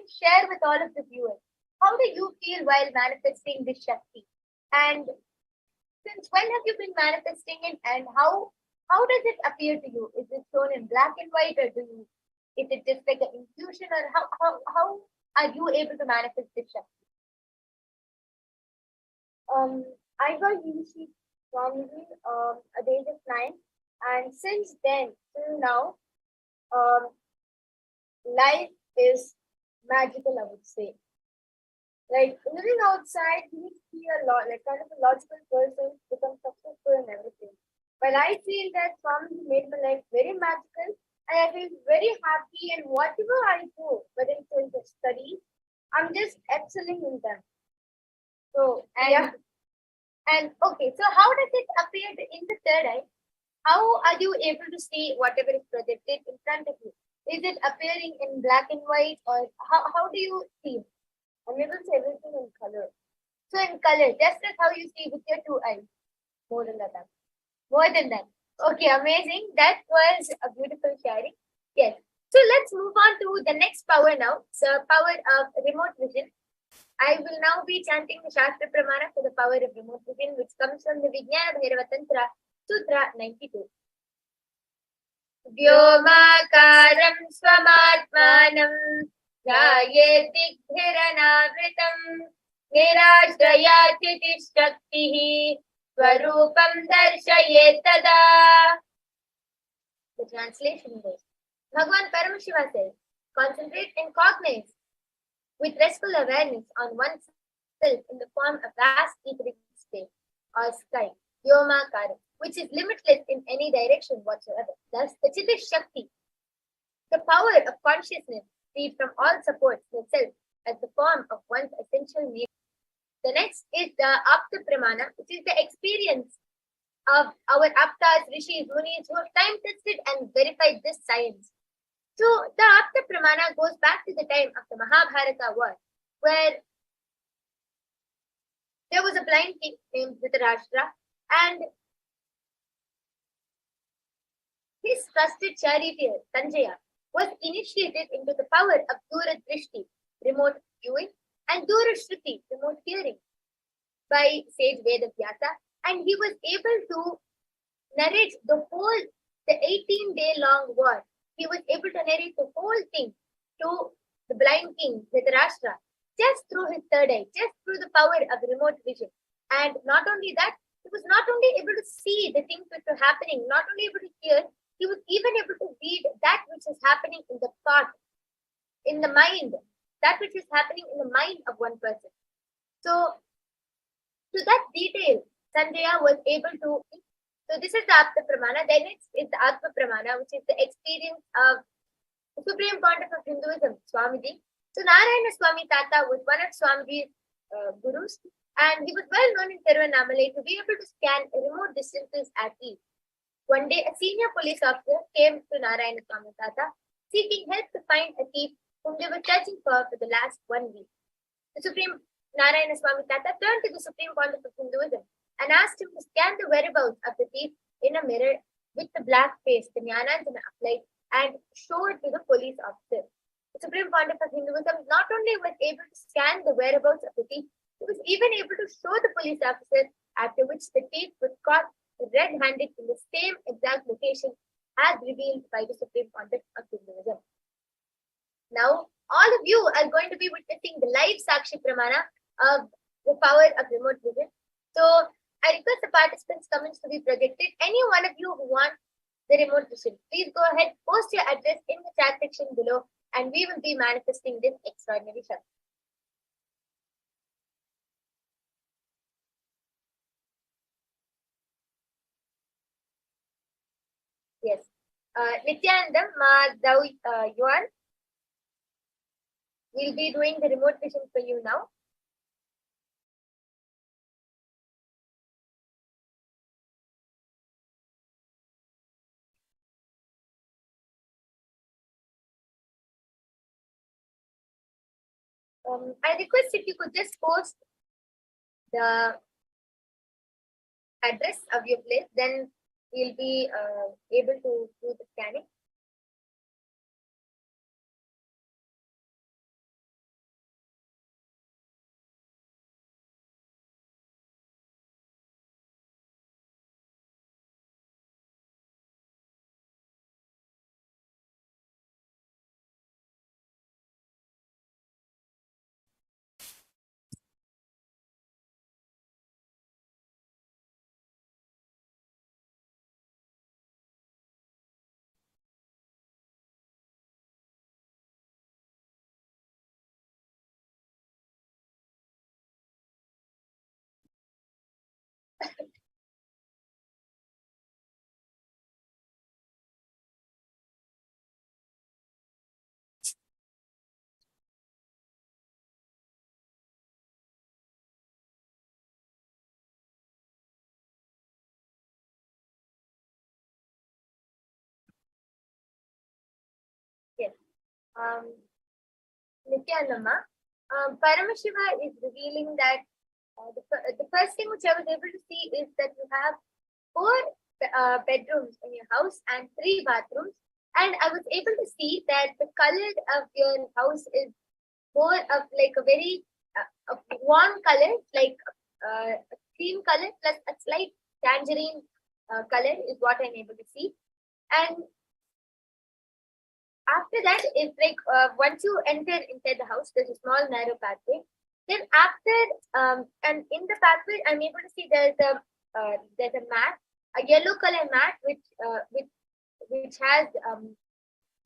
share with all of the viewers? How do you feel while manifesting this Shakti? And since when have you been manifesting it, and how does it appear to you? Is it shown in black and white, or is it just like an intuition, or how are you able to manifest this Shakti? I got Yushi from at the age of 9, and since then till now, life is magical, I would say. Like living outside, you see a lot, like kind of a logical person, become successful and everything. But I feel that Swami made my life very magical, and I feel very happy. And whatever I do, whether it's in the studies, I'm just excelling in them. So and okay, so how does it appear in the third eye? How are you able to see whatever is projected in front of you? Is it appearing in black and white, or how do you see? I'm able to see everything in color. So in color, just as how you see with your 2 eyes. More than that. More than that. Okay, amazing. That was a beautiful sharing. Yes. So let's move on to the next power now. The power of remote vision. I will now be chanting the Shastra Pramana for the power of remote vision, which comes from the Vijnana Bhairava Tantra, Sutra 92. Vyomakaram swamatmanam ध्यायेदिग्धिरनावृतं निराश्रयातिथि शक्तिः स्वरूपं दर्शयेत् तदा. The translation goes, Bhagavan Paramashiva says, concentrate and cognize with restful awareness on oneself in the form of vast etheric space or sky, Vyomakara, which is limitless in any direction whatsoever. Thus, the Chitta Shakti, the power of consciousness, freed from all supports the self as the form of one's essential nature. The next is the Apta Pramana, which is the experience of our Aptas, Rishis, Munis who have time tested and verified this science. So the Apta Pramana goes back to the time of the Mahabharata war, where there was a blind king named Dhritarashtra, and his trusted charioteer, Sanjaya, was initiated into the power of Dura Drishti, remote viewing, and Dura Shruti, remote hearing, by sage Vedavyasa, and he was able to narrate the 18-day long war. He was able to narrate the whole thing to the blind king, Dhritarashtra, just through his third eye, just through the power of remote vision. And not only that, he was not only able to see the things which were happening, not only able to hear, he was even able to read that which is happening in the thought, in the mind, that which is happening in the mind of one person. So, to that detail, Sanjaya was able to. So this is the Apta Pramana. Then it's the Atma Pramana, which is the experience of the Supreme Pontiff of Hinduism, Swamiji. So Narayana Swami Tata was one of Swamiji's gurus, and he was well known in Tiruvannamalai to be able to scan remote distances at ease. One day, a senior police officer came to Narayana Swami Tata seeking help to find a thief whom they were searching for the last 1 week. The Supreme Narayana Swami Tata turned to the Supreme Pontiff of Hinduism and asked him to scan the whereabouts of the thief in a mirror with the black face, the Jnananjana applied, and show it to the police officer. The Supreme Pontiff of Hinduism not only was able to scan the whereabouts of the thief, he was even able to show the police officer, after which the thief was caught red-handed in the same exact location as revealed by the Supreme Pontiff of Hinduism. Now, all of you are going to be witnessing the live Sakshi Pramana of the power of remote vision. So, I request the participants' comments to be projected. Any one of you who want the remote vision, please go ahead, post your address in the chat section below, and we will be manifesting this extraordinary Shakti. Yes. Nityanandam, Yuan will be doing the remote vision for you now. I request if you could just post the address of your place, then we'll be able to do the scanning. Yes. Nityanandama, Paramashiva is revealing that the first thing which I was able to see is that you have 4 bedrooms in your house and 3 bathrooms. And I was able to see that the color of your house is more of like a very a warm color, like a cream color plus a slight tangerine color is what I'm able to see. And after that, it's like once you enter inside the house, there's a small narrow pathway. Then after and in the pathway, I'm able to see there's a mat, a yellow color mat, which has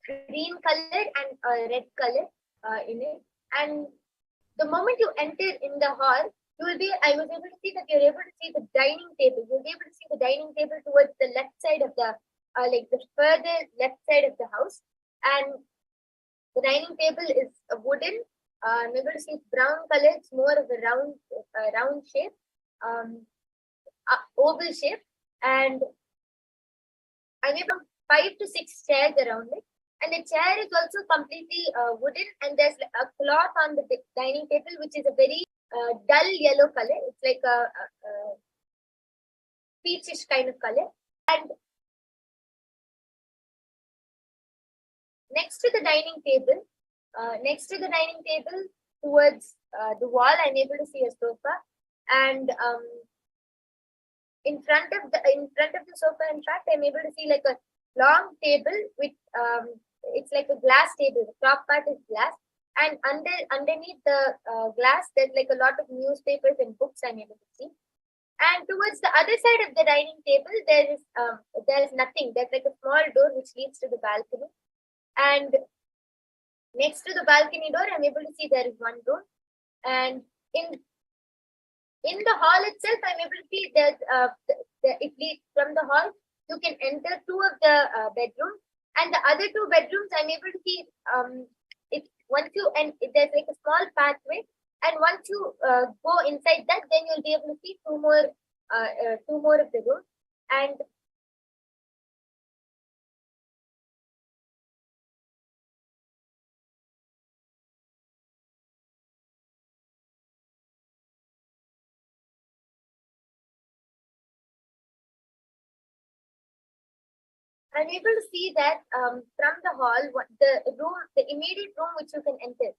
green color and red color in it. And the moment you enter in the hall, I was able to see that you're able to see the dining table. You'll be able to see the dining table towards the left side of the like the further left side of the house. And the dining table is wooden. I'm able to see it's brown color. It's more of a round shape, oval shape, and I'm able to 5 to 6 chairs around it. And the chair is also completely wooden, and there's a cloth on the dining table, which is a very dull yellow color. It's like a peachish kind of color. And next to the dining table, towards the wall, I'm able to see a sofa, and in front of the sofa, in fact, I'm able to see like a long table with it's like a glass table. The top part is glass, and underneath the glass, there's like a lot of newspapers and books I'm able to see. And towards the other side of the dining table, there is nothing. There's like a small door which leads to the balcony. And next to the balcony door, I'm able to see there is one door. And in In the hall itself, I'm able to see there's it leads from the hall. You can enter two of the bedrooms, and the other two bedrooms I'm able to see. It once you and there's like a small pathway, and once you go inside that, then you'll be able to see two more of the rooms. And I'm able to see that from the hall, the immediate room which you can enter,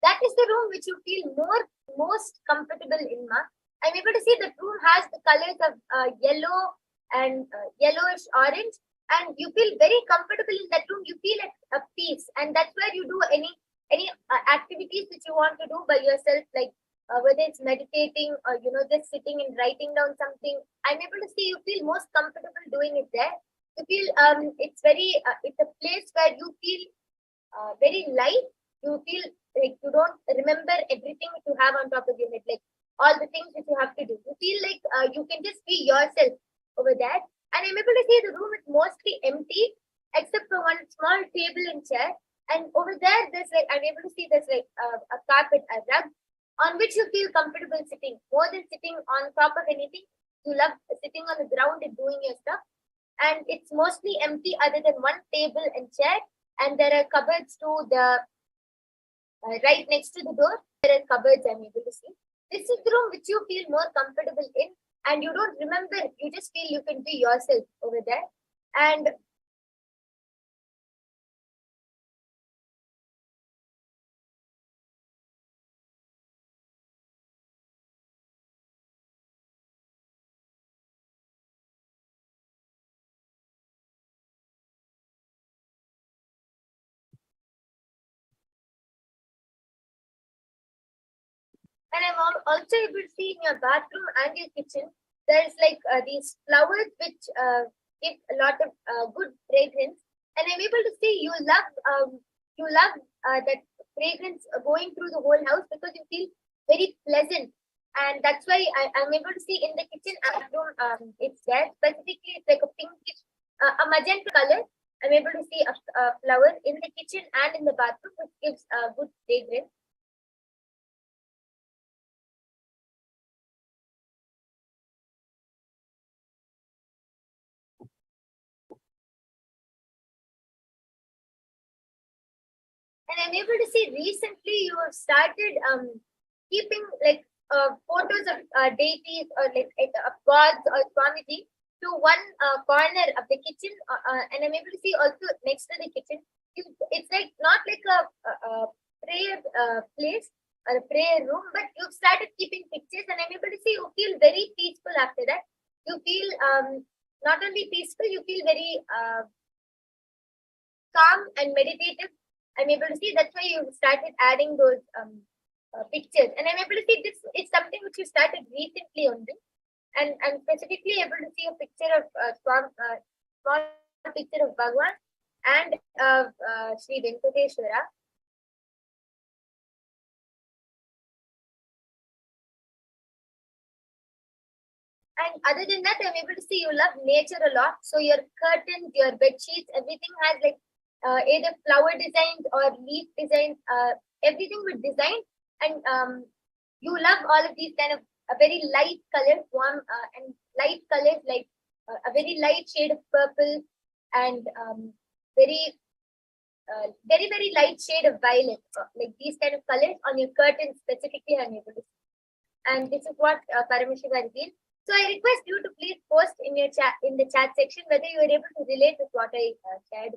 that is the room which you feel most comfortable in, ma. I'm able to see the room has the colors of yellow and yellowish orange, and you feel very comfortable in that room. You feel at peace, and that's where you do any activities which you want to do by yourself, like whether it's meditating or just sitting and writing down something. I'm able to see you feel most comfortable doing it there. You feel it's a place where you feel very light. You feel like you don't remember everything that you have on top of your head, like all the things that you have to do. You feel like you can just be yourself over there. And I'm able to see the room is mostly empty except for one small table and chair. And over there, I'm able to see there's like a carpet, a rug on which you feel comfortable sitting. More than sitting on top of anything, you love sitting on the ground and doing your stuff. And it's mostly empty other than one table and chair, and there are cupboards to the right next to the door. There are cupboards I'm able to see. This is the room which you feel more comfortable in, and you don't remember, you just feel you can be yourself over there. And I'm also able to see in your bathroom and your kitchen, there's like these flowers which give a lot of good fragrance. And I'm able to see you love that fragrance going through the whole house because you feel very pleasant. And that's why I'm able to see in the kitchen and bathroom, it's there. Specifically, it's like a pinkish, a magenta color. I'm able to see a flower in the kitchen and in the bathroom, which gives a good fragrance. And I'm able to see recently you have started keeping like photos of deities or like of gods or Swamiji to one corner of the kitchen. And I'm able to see also next to the kitchen. It's like not like a prayer place or a prayer room, but you've started keeping pictures. And I'm able to see you feel very peaceful after that. You feel not only peaceful, you feel very calm and meditative. I'm able to see that's why you started adding those pictures. And I'm able to see this is something which you started recently only. And I'm specifically able to see a picture of small picture of Bhagwan and of Sri Venkateshwara. And other than that, I'm able to see you love nature a lot. So your curtains, your bed sheets, everything has like either flower designs or leaf designs, everything with design. And you love all of these kind of a very light colors, warm and light colors like a very light shade of purple and very very light shade of violet, like these kind of colors on your curtains specifically. I'm able to see. And this is what Parameshiva revealed. So I request you to please post in your chat in the chat section whether you are able to relate with what I shared.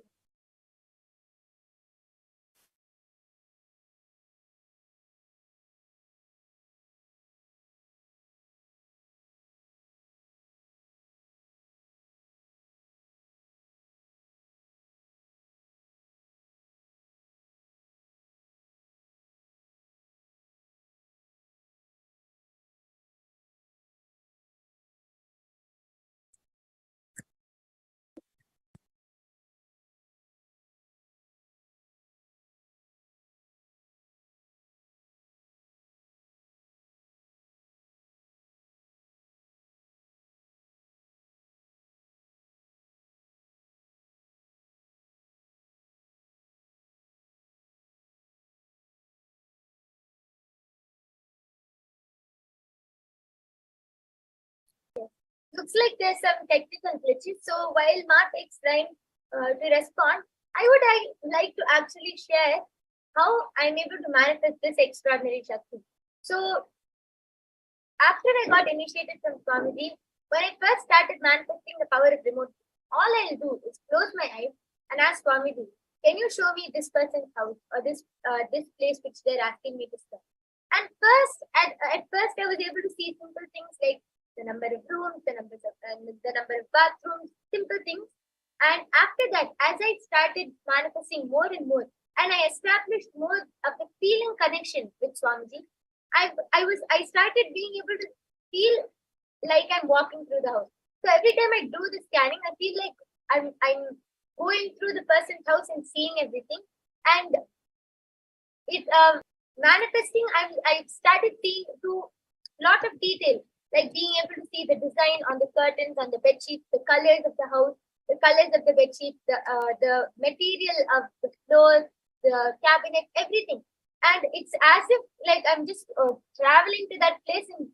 Looks like there's some technical glitches. So while Ma takes time to respond, I like to actually share how I'm able to manifest this extraordinary Shakti. So after I got initiated from Swamiji, when I first started manifesting the power of remote, all I'll do is close my eyes and ask Swamiji, can you show me this person's house or this place which they're asking me to start? And at first I was able to see simple things like the number of rooms, the number of bathrooms, simple things. And after that, as I started manifesting more and more, and I established more of the feeling connection with Swamiji, I started being able to feel like I'm walking through the house. So every time I do the scanning, I feel like I'm going through the person's house and seeing everything. And it's manifesting. I started seeing through a lot of detail, like being able to see the design on the curtains, on the bed sheets, the colors of the house, the colors of the bed sheets, the material of the floor, the cabinet, everything. And it's as if like I'm just traveling to that place and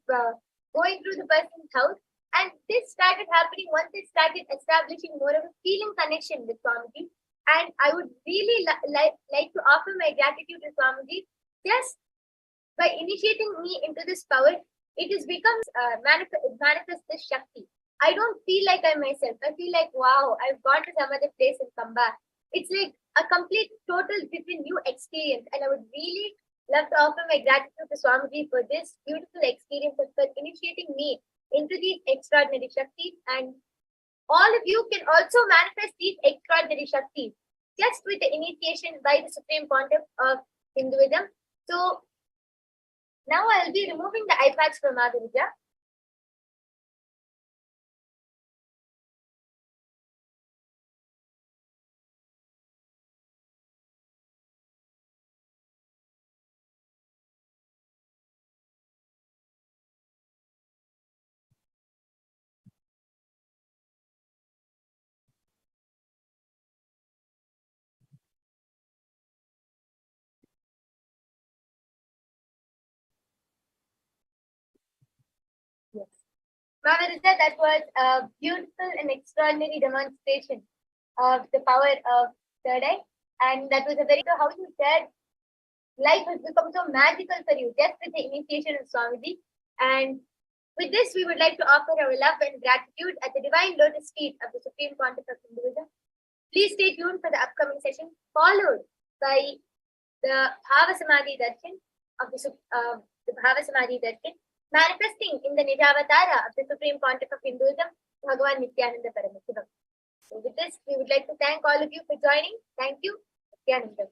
going through the person's house. And this started happening once I started establishing more of a feeling connection with Swamiji. And I would really like to offer my gratitude to Swamiji just by initiating me into this power. It has become manifest this Shakti. I don't feel like I'm myself. I feel like, wow, I've gone to some other place and come back. It's like a complete, total, different new experience. And I would really love to offer my gratitude to Swamiji for this beautiful experience and for initiating me into these extraordinary Shaktis. And all of you can also manifest these extraordinary Shaktis just with the initiation by the Supreme Pontiff of Hinduism. So now I'll be removing the iPads from Adhirija. Yes. Maharija, that was a beautiful and extraordinary demonstration of the power of third eye. And that was a very, how you said, life has become so magical for you just with the initiation of Swamiji. And with this, we would like to offer our love and gratitude at the divine lotus feet of the Supreme Pontiff of Hinduism. Please stay tuned for the upcoming session, followed by the Bhava Samadhi Darshan of the Bhava Samadhi Darshan, manifesting in the Nijavatara of the Supreme Pontiff of Hinduism, Bhagavan Nityananda Paramasivam. So with this, we would like to thank all of you for joining. Thank you. Nityananda.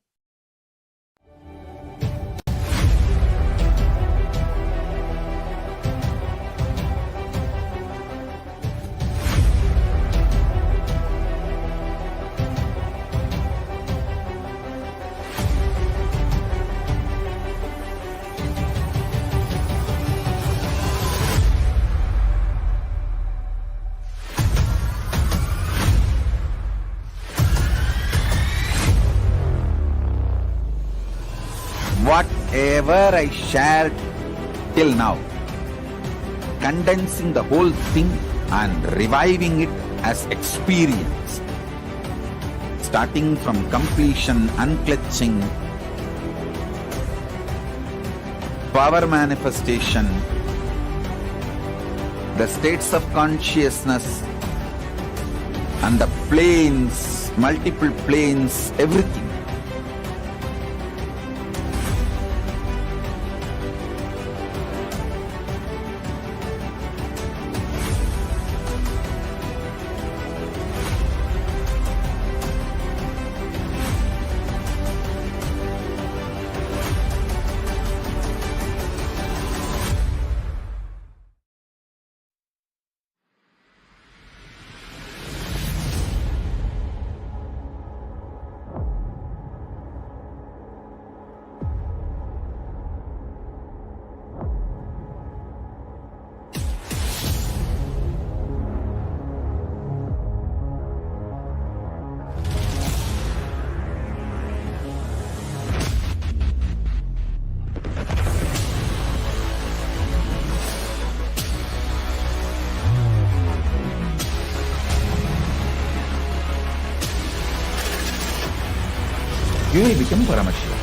Whatever I shared till now, condensing the whole thing and reviving it as experience, starting from completion, unclutching, power manifestation, the states of consciousness, and the planes, multiple planes, everything. You will become Paramashiva.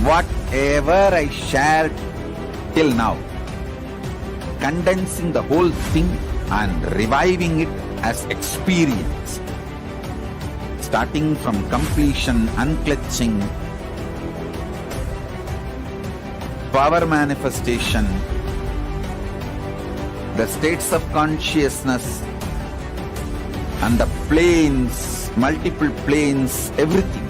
Whatever I shared till now, condensing the whole thing and reviving it as experience, starting from completion, unclutching, power manifestation, the states of consciousness and the planes, multiple planes, everything.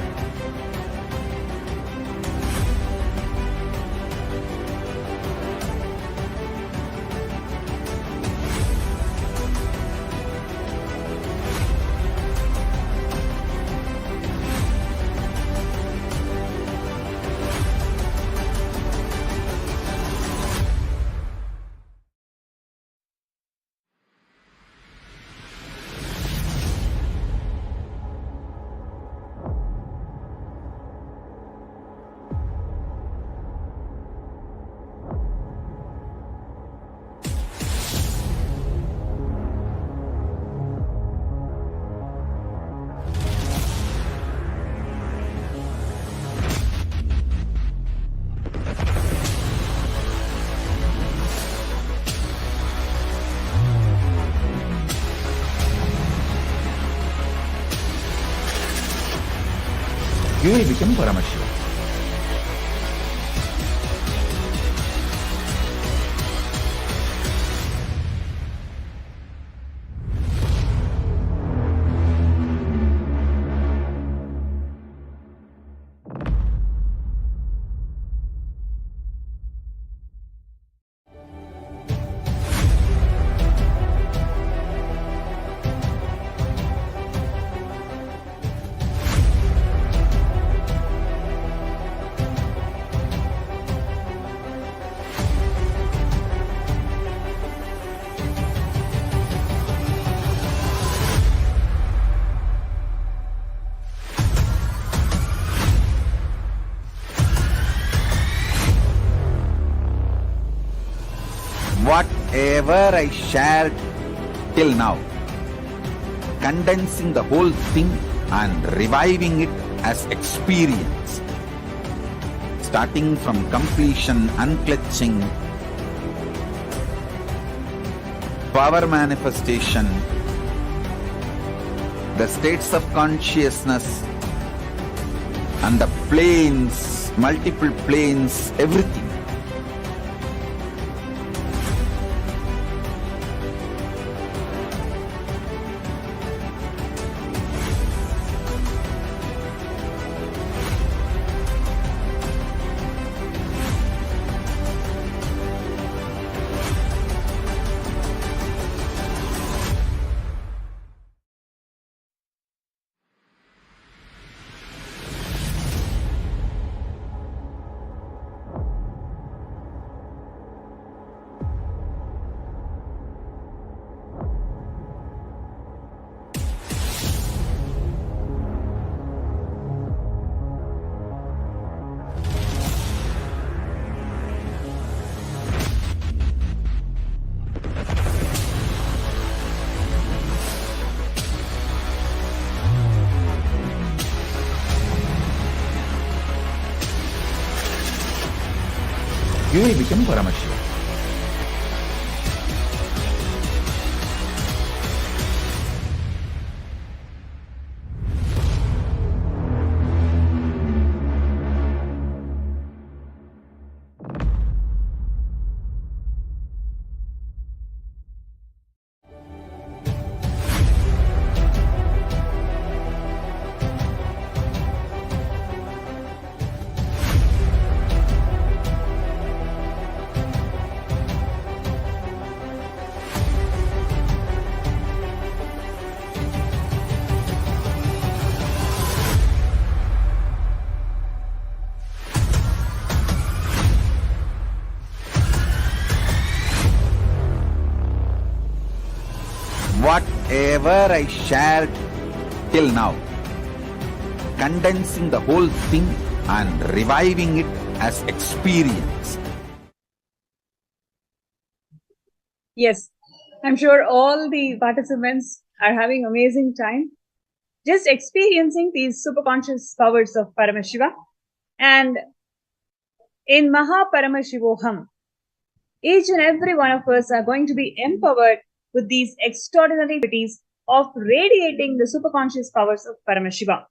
You will become Paramashiva. Whatever I shared till now, condensing the whole thing and reviving it as experience, starting from completion, unclutching, power manifestation, the states of consciousness and the planes, multiple planes, everything. You will become Paramashiva. whatever I shared till now, condensing the whole thing and reviving it as experience. Yes, I'm sure all the participants are having amazing time just experiencing these superconscious powers of Paramashiva. And in Maha Paramashivoham, each and every one of us are going to be empowered with these extraordinary abilities of radiating the superconscious powers of Paramashiva.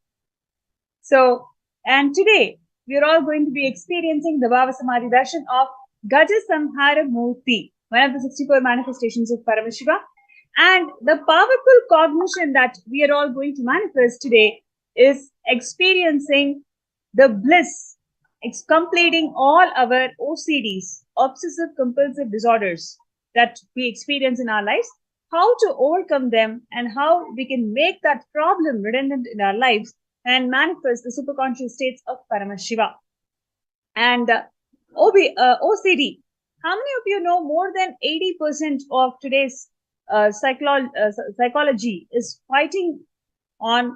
So, and today we are all going to be experiencing the Bhava Samadhi Darshan of Gajasamhara Murthy, one of the 64 manifestations of Paramashiva. And the powerful cognition that we are all going to manifest today is experiencing the bliss, it's completing all our OCDs, obsessive compulsive disorders that we experience in our lives, how to overcome them and how we can make that problem redundant in our lives and manifest the superconscious states of Paramashiva. And OCD, how many of you know more than 80% of today's psychology is fighting on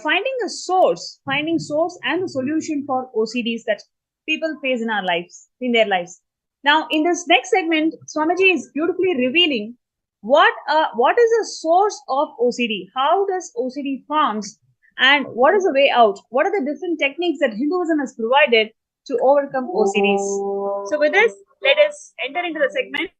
finding source and the solution for OCDs that people face in their lives. Now, in this next segment, Swamiji is beautifully revealing what is the source of OCD, how does OCD forms, and what is the way out? What are the different techniques that Hinduism has provided to overcome OCDs? So with this, let us enter into the segment.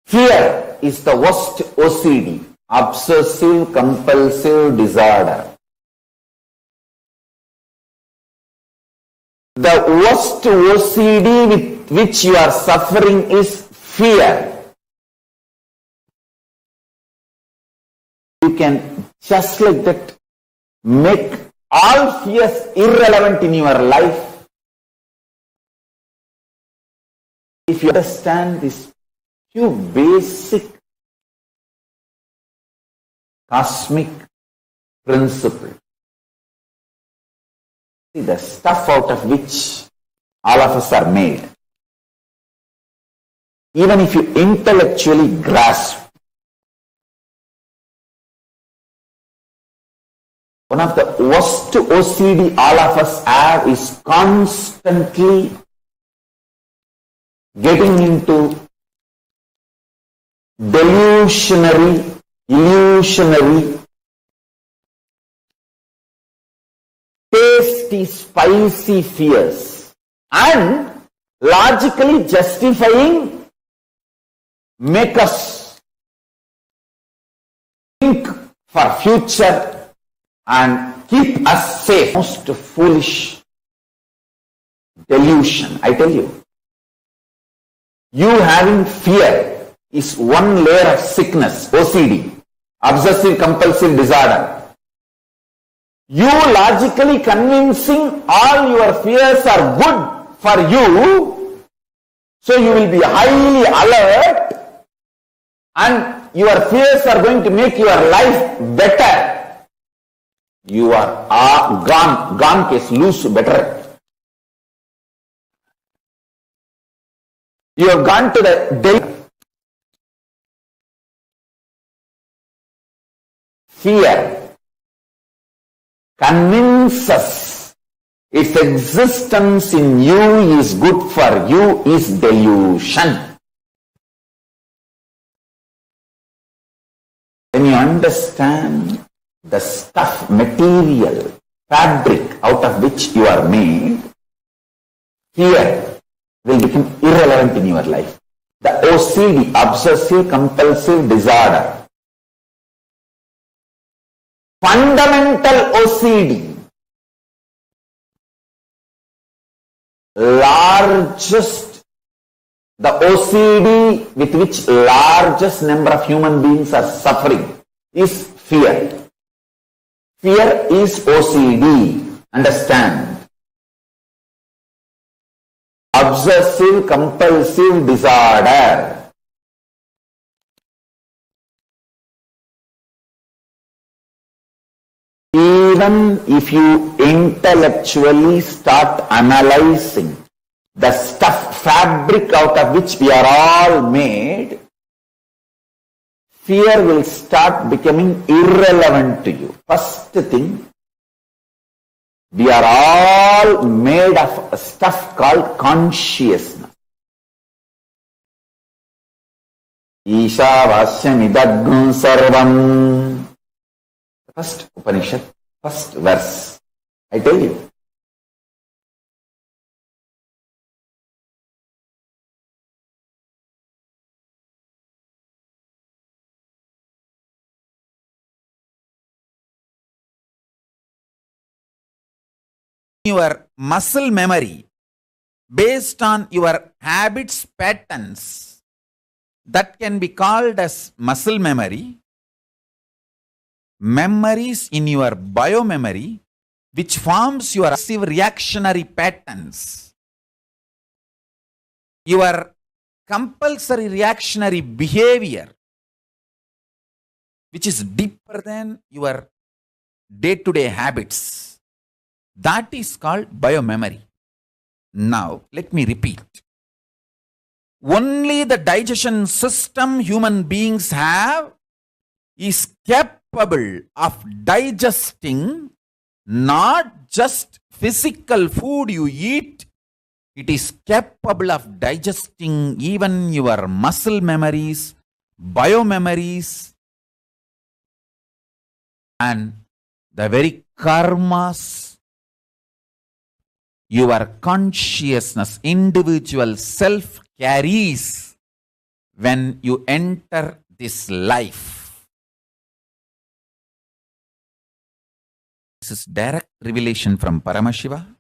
Fear is the worst OCD, obsessive compulsive disorder. The worst OCD with which you are suffering is fear. You can just like that make all fears irrelevant in your life if you understand this few basic cosmic principle. See, the stuff out of which all of us are made. Even if you intellectually grasp, one of the worst OCD all of us have is constantly getting into delusionary, illusionary, tasty, spicy fears and logically justifying make us think for future and keep us safe. Most foolish delusion, I tell you. You having fear is one layer of sickness, OCD, obsessive compulsive disorder. You logically convincing all your fears are good for you, so you will be highly alert and your fears are going to make your life better. You are gone case, lose better. You have gone to the day. Fear convinces its existence in you is good for you is delusion. When you understand the stuff, material, fabric out of which you are made, fear will become irrelevant in your life. The OCD, obsessive compulsive disorder, fundamental OCD, the OCD with which largest number of human beings are suffering is fear. Fear is OCD, understand. Obsessive compulsive disorder. even if you intellectually start analyzing the stuff, fabric out of which we are all made, fear will start becoming irrelevant to you. First thing, we are all made of a stuff called consciousness. Ishavashyamidagum sarvam. First Upanishad, first verse. I tell you. Your muscle memory based on your habits patterns that can be called as muscle memory, memories in your biomemory which forms your reactionary patterns, your compulsory reactionary behavior which is deeper than your day-to-day habits. That is called biomemory. Now, let me repeat. Only the digestion system human beings have is capable of digesting not just physical food you eat, it is capable of digesting even your muscle memories, biomemories, and the very karmas your consciousness, individual self carries when you enter this life. This is direct revelation from Paramashiva.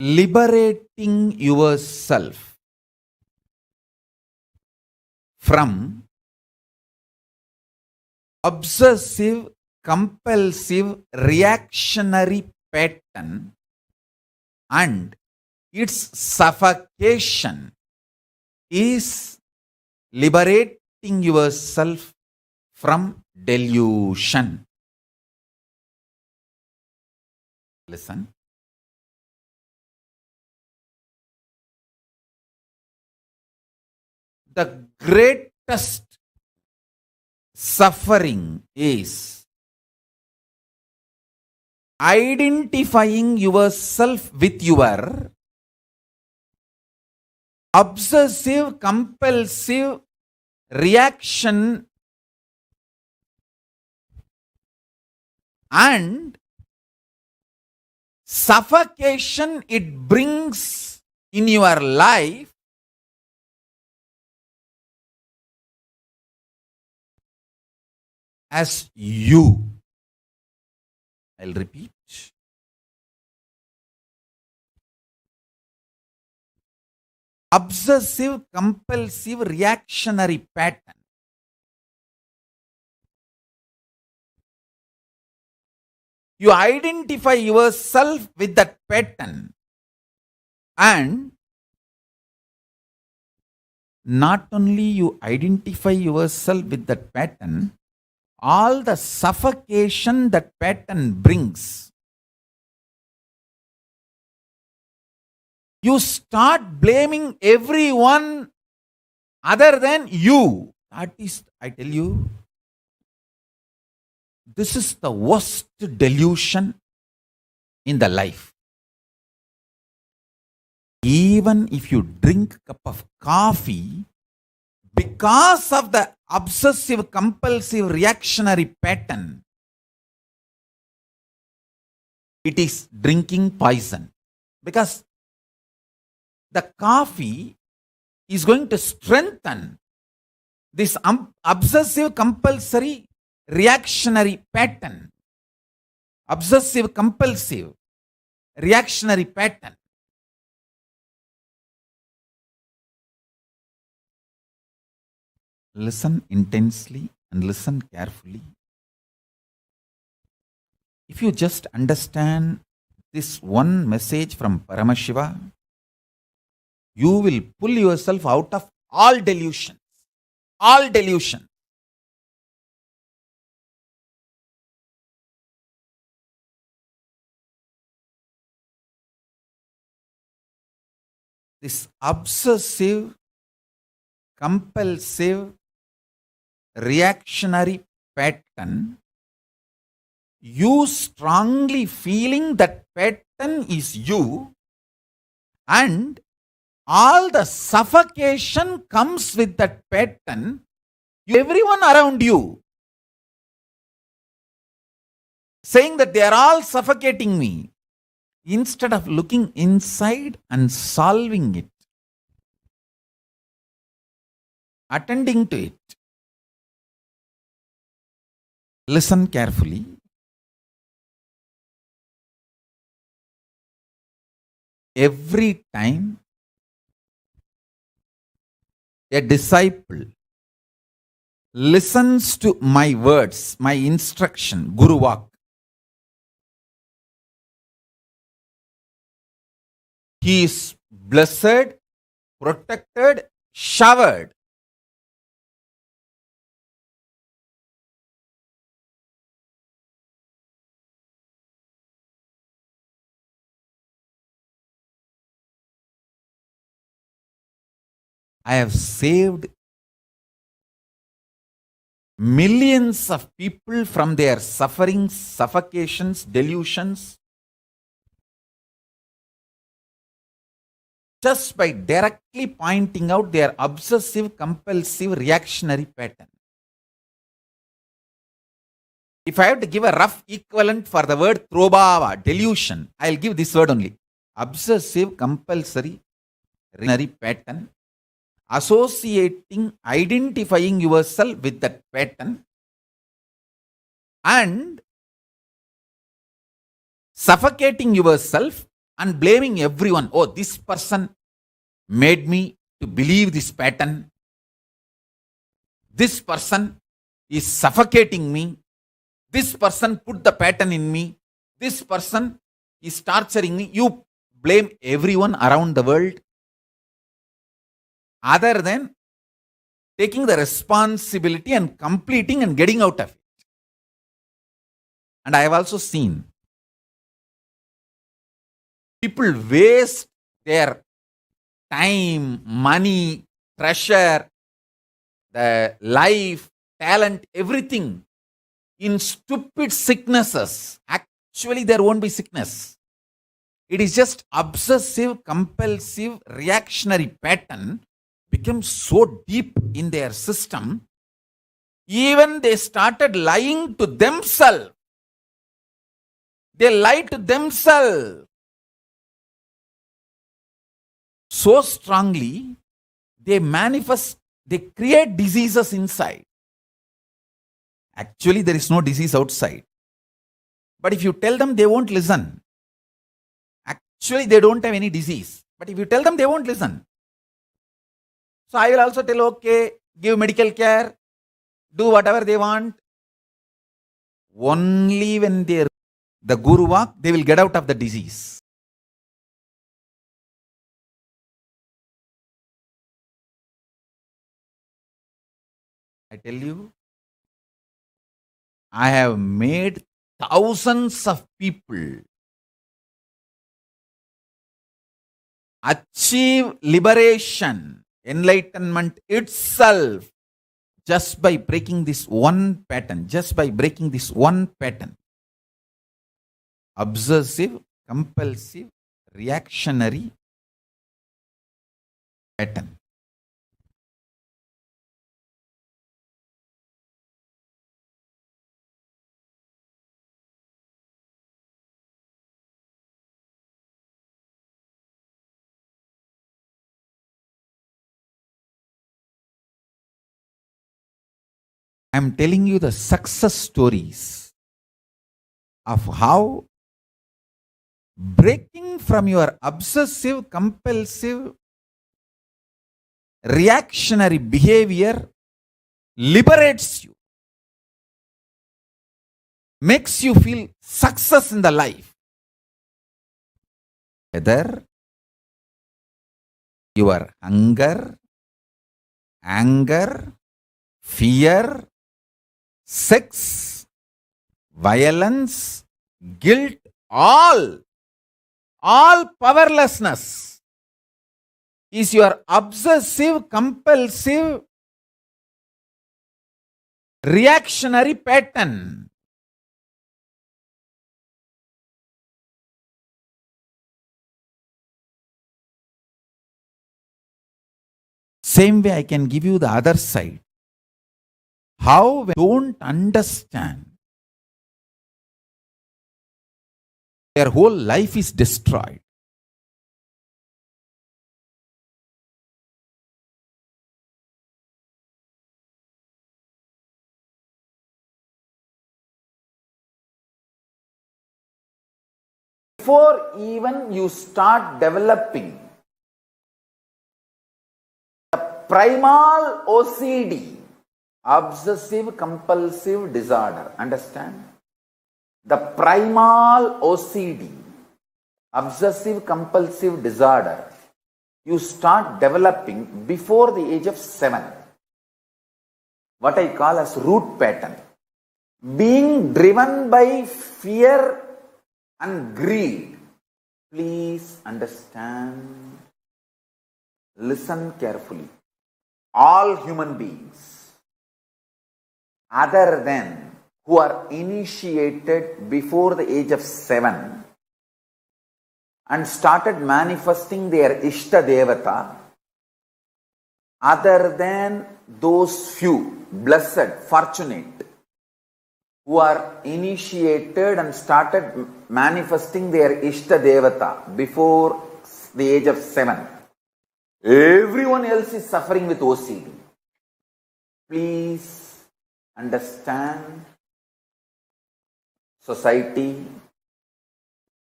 Liberating yourself from obsessive, compulsive, reactionary pattern and its suffocation is liberating yourself from delusion. Listen. The greatest suffering is identifying yourself with your obsessive, compulsive reaction and suffocation it brings in your life as you. I'll repeat. Obsessive, compulsive, reactionary pattern. You identify yourself with that pattern and not only you identify yourself with that pattern, all the suffocation that pattern brings. You start blaming everyone other than you. That is, I tell you, this is the worst delusion in the life. Even if you drink a cup of coffee, because of the obsessive, compulsive, reactionary pattern, it is drinking poison. Because the coffee is going to strengthen this obsessive, compulsory, reactionary pattern. Obsessive compulsive reactionary pattern. Listen intensely and listen carefully. If you just understand this one message from Paramashiva, you will pull yourself out of all delusions. All delusion. This obsessive, compulsive, reactionary pattern, you strongly feeling that pattern is you, and all the suffocation comes with that pattern, everyone around you, saying that they are all suffocating me, instead of looking inside and solving it, attending to it. Listen carefully. Every time a disciple listens to my words, my instruction, Guru Vak, he is blessed, protected, showered. I have saved millions of people from their sufferings, suffocations, delusions, just by directly pointing out their obsessive, compulsive, reactionary pattern. If I have to give a rough equivalent for the word Trobhava, delusion, I'll give this word only. Obsessive, compulsory, reactionary pattern. Associating, identifying yourself with that pattern and suffocating yourself and blaming everyone. Oh, this person made me to believe this pattern. This person is suffocating me. This person put the pattern in me. This person is torturing me. You blame everyone around the world, other than taking the responsibility and completing and getting out of it. And I have also seen people waste their time, money, treasure, the life, talent, everything in stupid sicknesses. Actually, there won't be sickness. It is just obsessive, compulsive, reactionary pattern became so deep in their system, even they started lying to themselves. They lie to themselves so strongly, they manifest, they create diseases inside. Actually, there is no disease outside. But if you tell them, they won't listen. Actually, they don't have any disease. But if you tell them, they won't listen. So I will also tell, okay, give medical care, do whatever they want. Only when they the Guru Vak, they will get out of the disease. I tell you, I have made thousands of people achieve liberation, enlightenment itself, just by breaking this one pattern, just by breaking this one pattern. Obsessive, compulsive, reactionary pattern. I I'm telling you the success stories of how breaking from your obsessive, compulsive, reactionary behavior liberates you, makes you feel success in the life. Whether your hunger, anger, fear, sex, violence, guilt, all powerlessness is your obsessive, compulsive, reactionary pattern. Same way I can give you the other side. How when don't understand, their whole life is destroyed. Before even you start developing the primal OCD, obsessive compulsive disorder, understand? The primal OCD, obsessive compulsive disorder, you start developing before the age of 7. What I call as root pattern. Being driven by fear and greed. Please understand. Listen carefully. All human beings, other than who are initiated before the age of 7 and started manifesting their Ishta Devata, other than those few, blessed, fortunate, who are initiated and started manifesting their Ishta Devata before the age of 7, everyone else is suffering with OCD. Please understand. Society,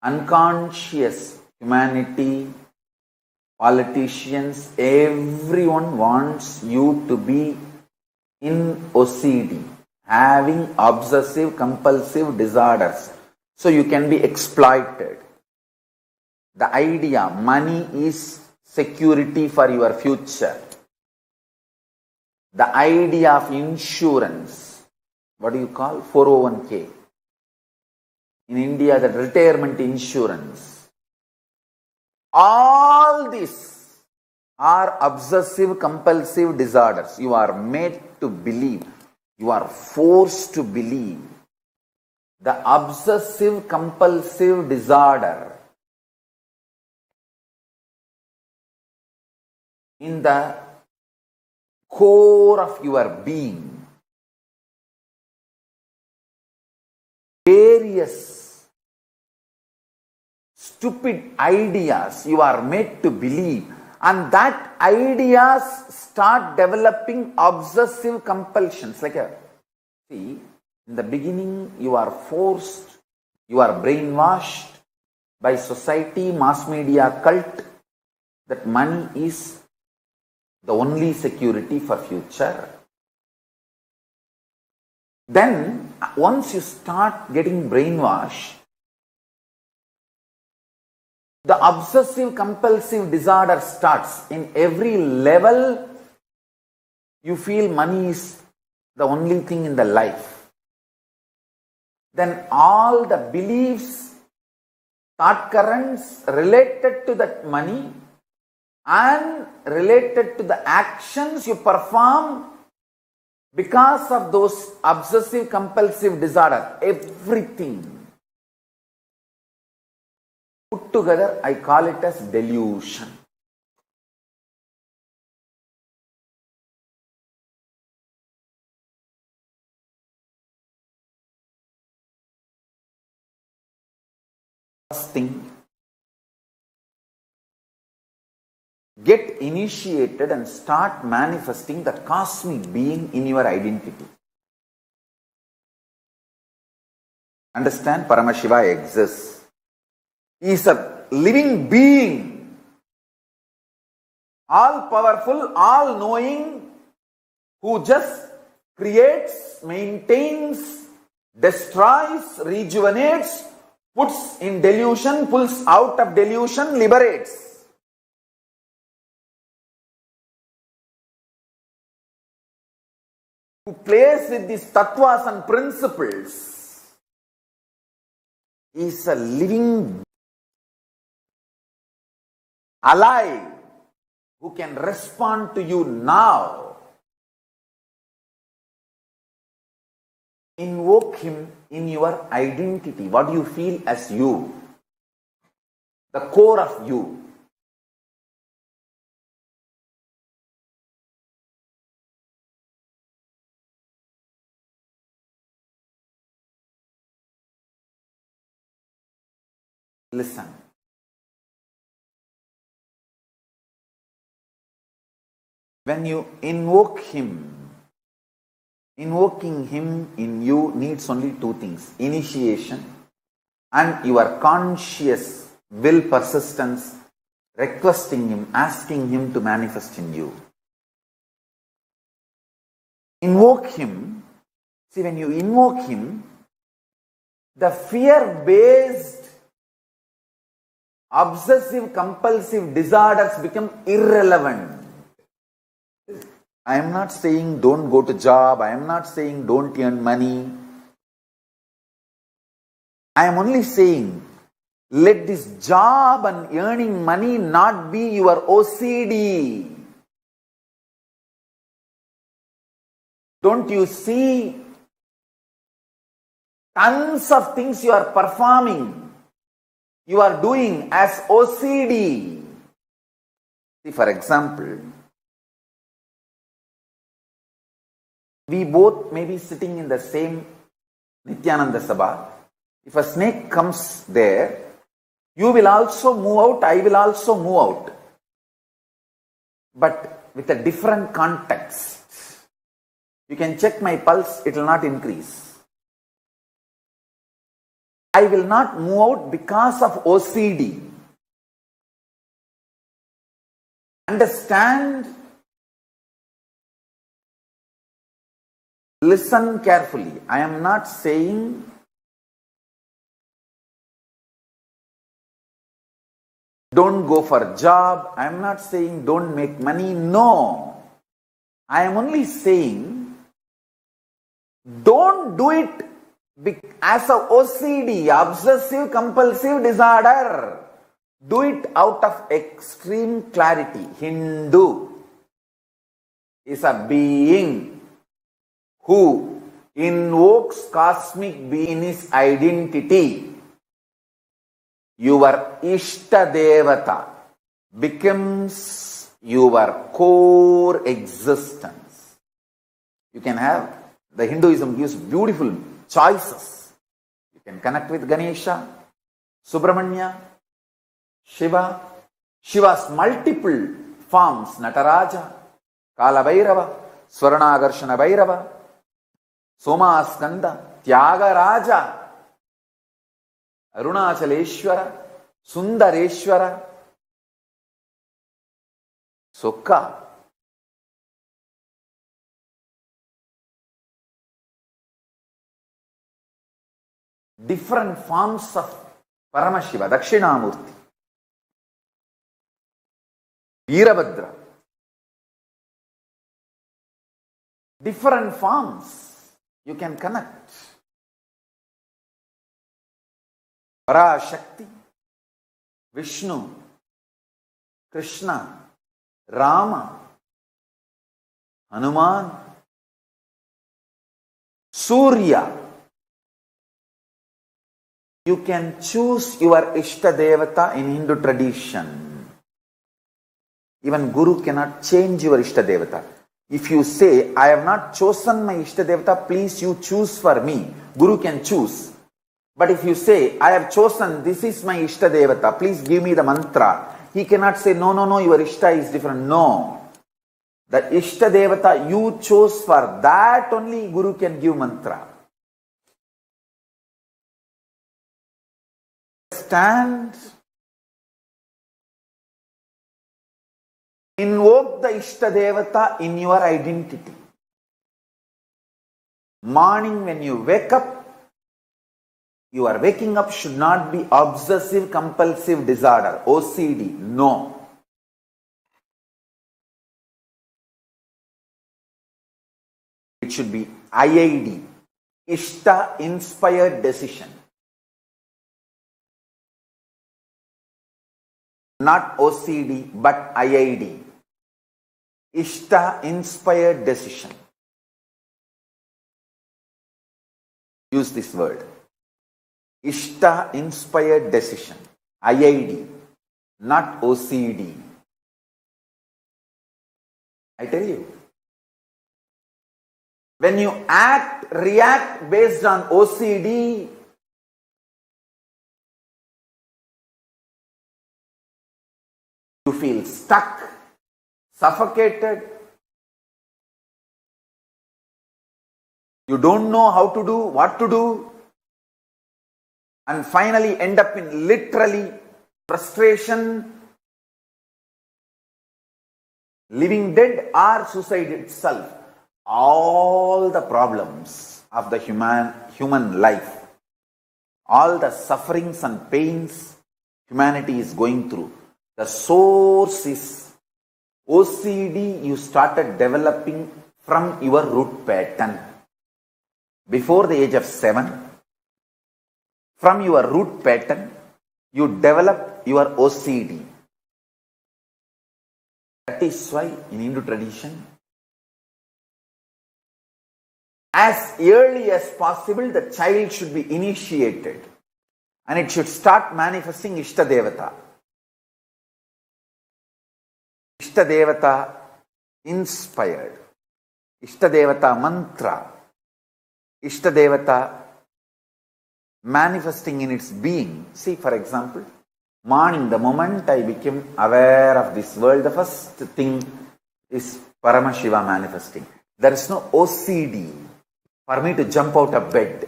unconscious humanity, politicians, everyone wants you to be in OCD, having obsessive compulsive disorders, so you can be exploited. The idea money is security for your future. The idea of insurance, what do you call? 401k. In India, the retirement insurance. All these are obsessive compulsive disorders. You are made to believe. You are forced to believe. The obsessive compulsive disorder in the core of your being, various stupid ideas you are made to believe, and that ideas start developing obsessive compulsions. See, in the beginning you are forced, you are brainwashed by society, mass media, cult, that money is the only security for future. Then once you start getting brainwashed, the obsessive compulsive disorder starts. In every level, you feel money is the only thing in the life. Then all the beliefs, thought currents related to that money and related to the actions you perform because of those obsessive compulsive disorder, everything put together, I call it as delusion. First thing, get initiated and start manifesting the cosmic being in your identity. Understand? Paramashiva exists. He is a living being, all powerful, all knowing, who just creates, maintains, destroys, rejuvenates, puts in delusion, pulls out of delusion, liberates. Who plays with these tattvas and principles, is a living, alive, who can respond to you now. Invoke him in your identity. What do you feel as you? The core of you. Listen. When you invoke him, invoking him in you needs only two things: initiation and your conscious will persistence, requesting him, asking him to manifest in you. Invoke him. See, when you invoke him, the fear-based, obsessive, compulsive disorders become irrelevant. I am not saying don't go to job. I am not saying don't earn money. I am only saying let this job and earning money not be your OCD. Don't you see tons of things you are performing, you are doing as OCD? See, for example, we both may be sitting in the same Nityananda Sabha. If a snake comes there, you will also move out, I will also move out. But with a different context. You can check my pulse, it will not increase. I will not move out because of OCD. Understand? Listen carefully. I am not saying don't go for a job. I am not saying don't make money. No. I am only saying don't do it as a OCD, obsessive compulsive disorder. Do it out of extreme clarity. Hindu is a being who invokes cosmic being in his identity. Your Ishta Devata becomes your core existence. You can have, the Hinduism gives beautiful choices. You can connect with Ganesha, Subramanya, Shiva, Shiva's multiple forms, Nataraja, Kala Bhairava, Swaranagarshana Bhairava, Somaskanda, Tyagaraja, Arunachaleshwara, Sundareshwara, Sukha. Different forms of Paramashiva, Dakshinamurti, Veerabhadra. Different forms you can connect. Parashakti, Vishnu, Krishna, Rama, Hanuman, Surya. You can choose your Ishta Devata in Hindu tradition. Even Guru cannot change your Ishta Devata. If you say, I have not chosen my Ishta Devata, please you choose for me. Guru can choose. But if you say, I have chosen, this is my Ishta Devata, please give me the mantra. He cannot say, no, your Ishta is different. No. The Ishta Devata you chose, for that only Guru can give mantra. understand? Invoke the Ishtadevata in your identity. Morning when you wake up, your waking up should not be obsessive compulsive disorder, OCD. No. It should be IID, Ishta inspired decision. Not OCD, but IID. Ishta inspired decision. Use this word. Ishta inspired decision. IID, not OCD. I tell you. When you react based on OCD, you feel stuck, suffocated. You don't know how to do, what to do, and finally end up in literally frustration, living dead, or suicide itself. All the problems of the human life, all the sufferings and pains humanity is going through, the source is OCD you started developing from your root pattern. Before the age of 7, from your root pattern, you develop your OCD. That is why in Hindu tradition, as early as possible, the child should be initiated and it should start manifesting Ishtadevata. Ishtadevata inspired, Ishtadevata mantra, Ishtadevata manifesting in its being. See, for example, morning, the moment I became aware of this world, the first thing is Paramashiva manifesting. There is no OCD for me to jump out of bed.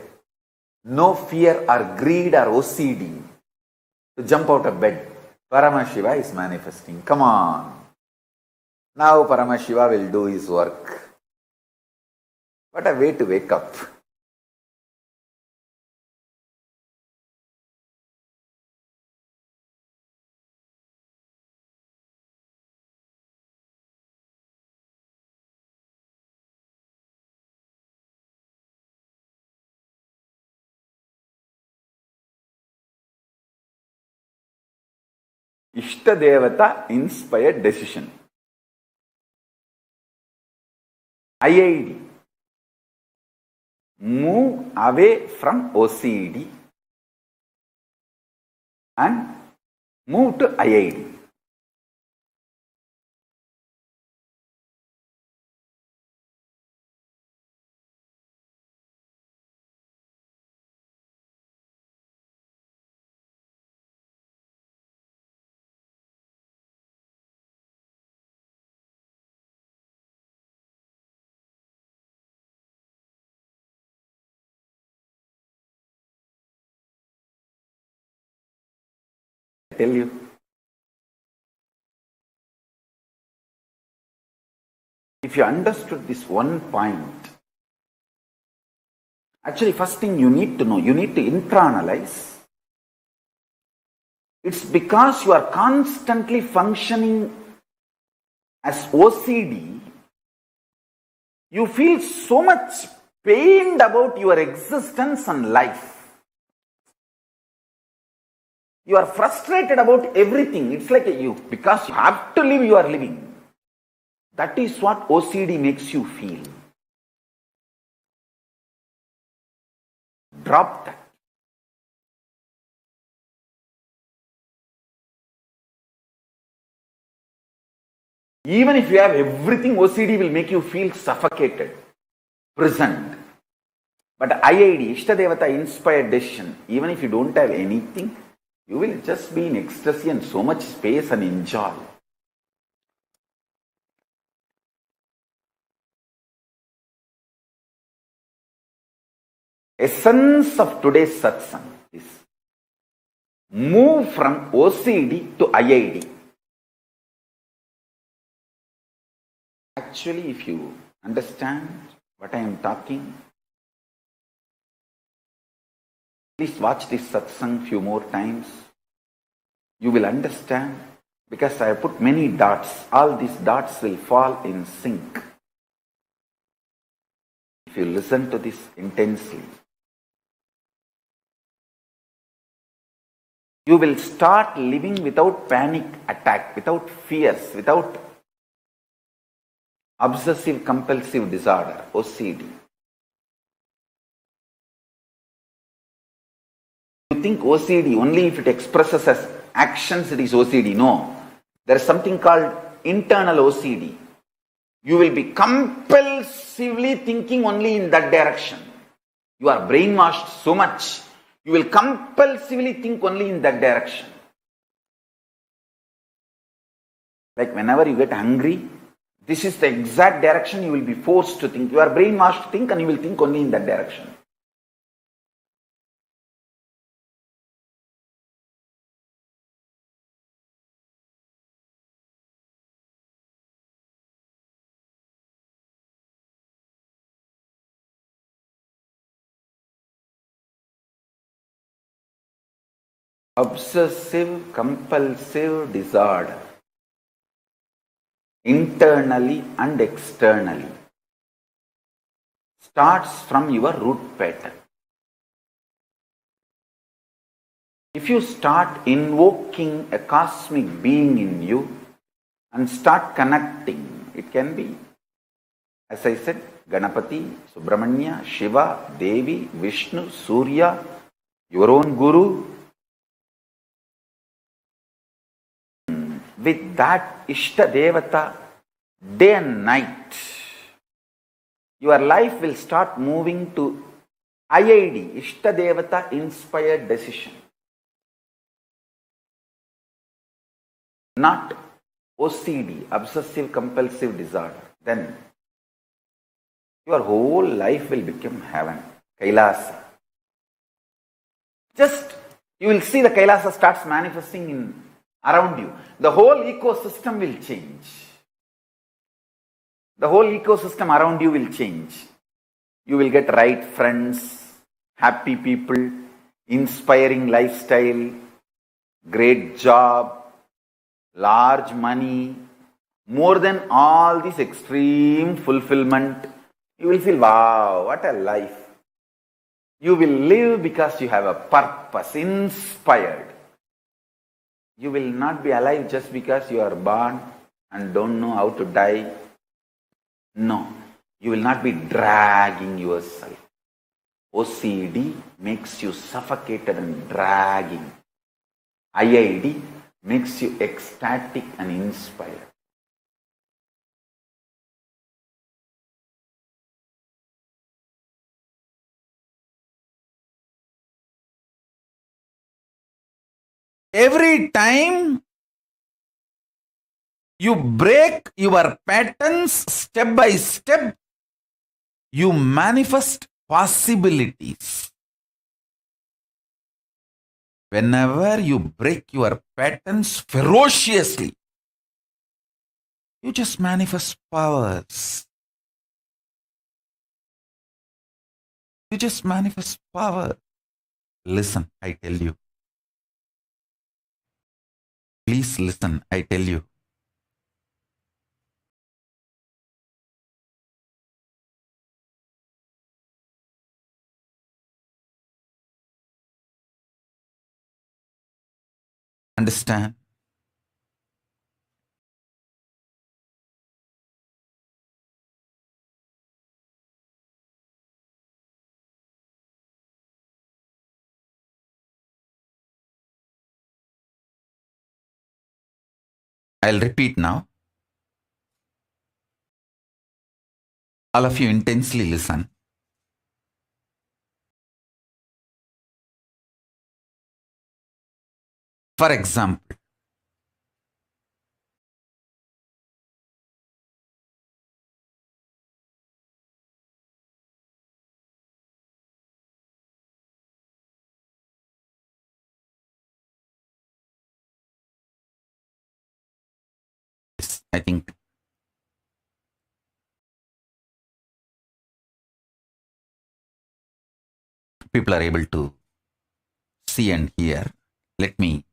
No fear or greed or OCD to jump out of bed. Paramashiva is manifesting. Come on. Now Paramashiva will do his work. What a way to wake up. Ishtadevata inspired decision. IID. Move away from OCD and move to IID. Tell you, if you understood this one point, actually first thing you need to know, you need to internalize. It's because you are constantly functioning as OCD, you feel so much pained about your existence and life. You are frustrated about everything. It's like because you have to live, you are living. That is what OCD makes you feel. Drop that. Even if you have everything, OCD will make you feel suffocated, prisoned. But IID, Ishtadevata inspired decision, even if you don't have anything, you will just be in ecstasy and so much space and enjoy. Essence of today's satsang is move from OCD to IID. Actually, if you understand what I am talking, please watch this satsang few more times. You will understand, because I have put many dots. All these dots will fall in sync if you listen to this intensely. You will start living without panic attack, without fears, without obsessive compulsive disorder, OCD. You think OCD only if it expresses as actions it is OCD. No. There is something called internal OCD. You will be compulsively thinking only in that direction. You are brainwashed so much. You will compulsively think only in that direction. Like whenever you get hungry, this is the exact direction you will be forced to think. You are brainwashed to think and you will think only in that direction. Obsessive compulsive disorder, internally and externally, starts from your root pattern. If you start invoking a cosmic being in you and start connecting, it can be, as I said, Ganapati, Subramanya, Shiva, Devi, Vishnu, Surya, your own Guru. With that Ishta Devata, day and night, your life will start moving to IID, Ishta Devata inspired decision. Not OCD, obsessive compulsive disorder. Then your whole life will become heaven, Kailasa. Just, you will see the Kailasa starts manifesting in around you. The whole ecosystem will change. The whole ecosystem around you will change. You will get right friends, happy people, inspiring lifestyle, great job, large money, more than all this extreme fulfillment. You will feel, wow, what a life. You will live because you have a purpose, inspired. You will not be alive just because you are born and don't know how to die. No, you will not be dragging yourself. OCD makes you suffocated and dragging. IID makes you ecstatic and inspired. Every time you break your patterns step by step, you manifest possibilities. Whenever you break your patterns ferociously, you just manifest powers. You just manifest power. Listen, I tell you. Please listen, I tell you. Understand? I'll repeat now. All of you intensely listen. For example, I think people are able to see and hear. Let me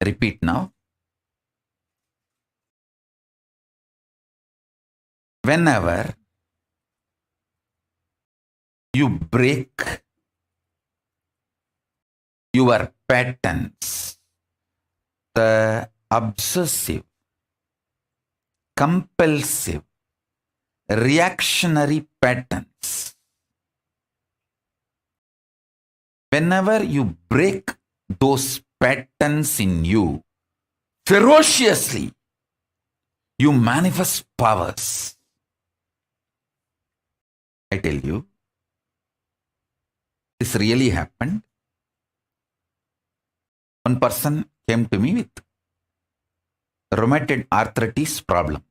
repeat now. Whenever you break your patterns, the obsessive, compulsive, reactionary patterns, whenever you break those patterns in you ferociously, you manifest powers. I tell you, this really happened. One person came to me with rheumatoid arthritis problem.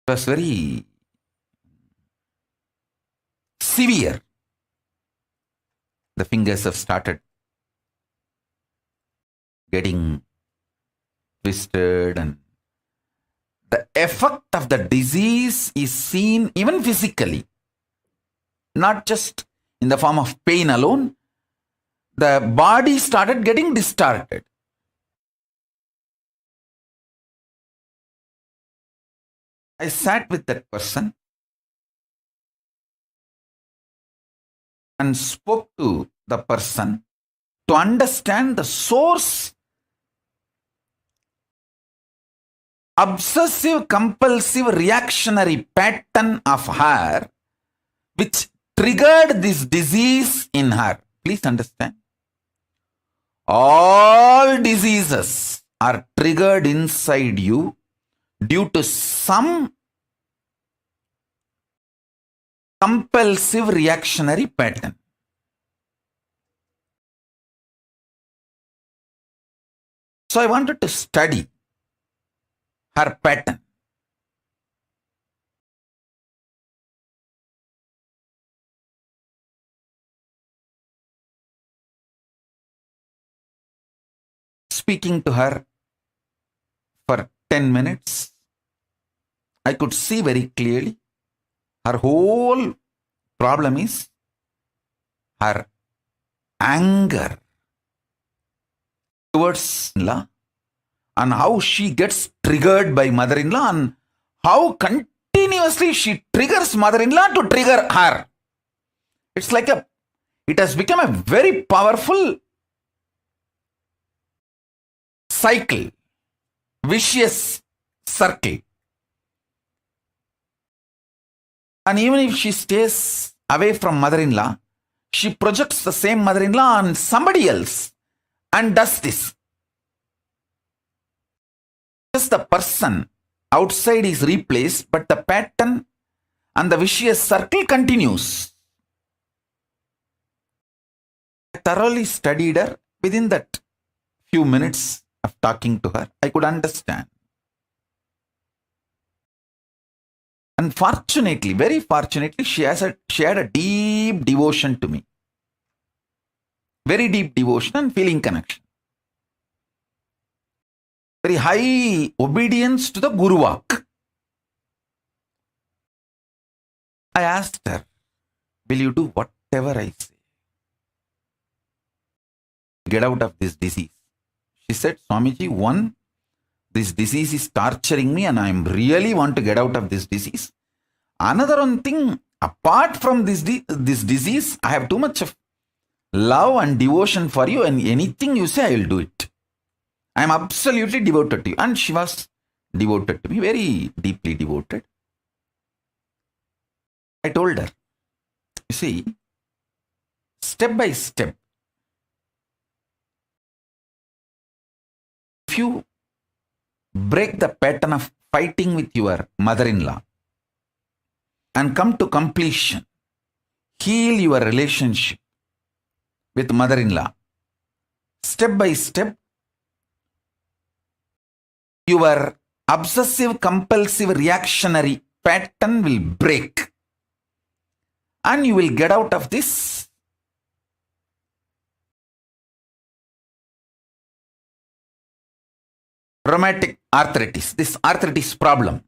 It was very severe. The fingers have started getting twisted, and the effect of the disease is seen even physically, not just in the form of pain alone. The body started getting distorted. I sat with that person and spoke to the person to understand the source. Obsessive compulsive reactionary pattern of her which triggered this disease in her. Please understand. All diseases are triggered inside you due to some compulsive reactionary pattern. So I wanted to study her pattern. Speaking to her for 10 minutes, I could see very clearly her whole problem is her anger towards in-law, and how she gets triggered by mother-in-law, and how continuously she triggers mother-in-law to trigger her. It's like it has become a very powerful cycle, vicious circle. And even if she stays away from mother-in-law, she projects the same mother-in-law on somebody else and does this. Just the person outside is replaced, but the pattern and the vicious circle continues. I thoroughly studied her. Within that few minutes of talking to her, I could understand. Unfortunately, very fortunately, she had a deep devotion to me. Very deep devotion and feeling connection. Very high obedience to the Guru Vak. I asked her, will you do whatever I say? Get out of this disease. She said, Swamiji, one, this disease is torturing me and I really want to get out of this disease. Another one thing, apart from this disease, I have too much of love and devotion for you, and anything you say, I will do it. I am absolutely devoted to you. And she was devoted to me, very deeply devoted. I told her, you see, step by step, if you break the pattern of fighting with your mother-in-law and come to completion, heal your relationship with mother-in-law, step by step, your obsessive compulsive reactionary pattern will break and you will get out of this rheumatic arthritis, this arthritis problem.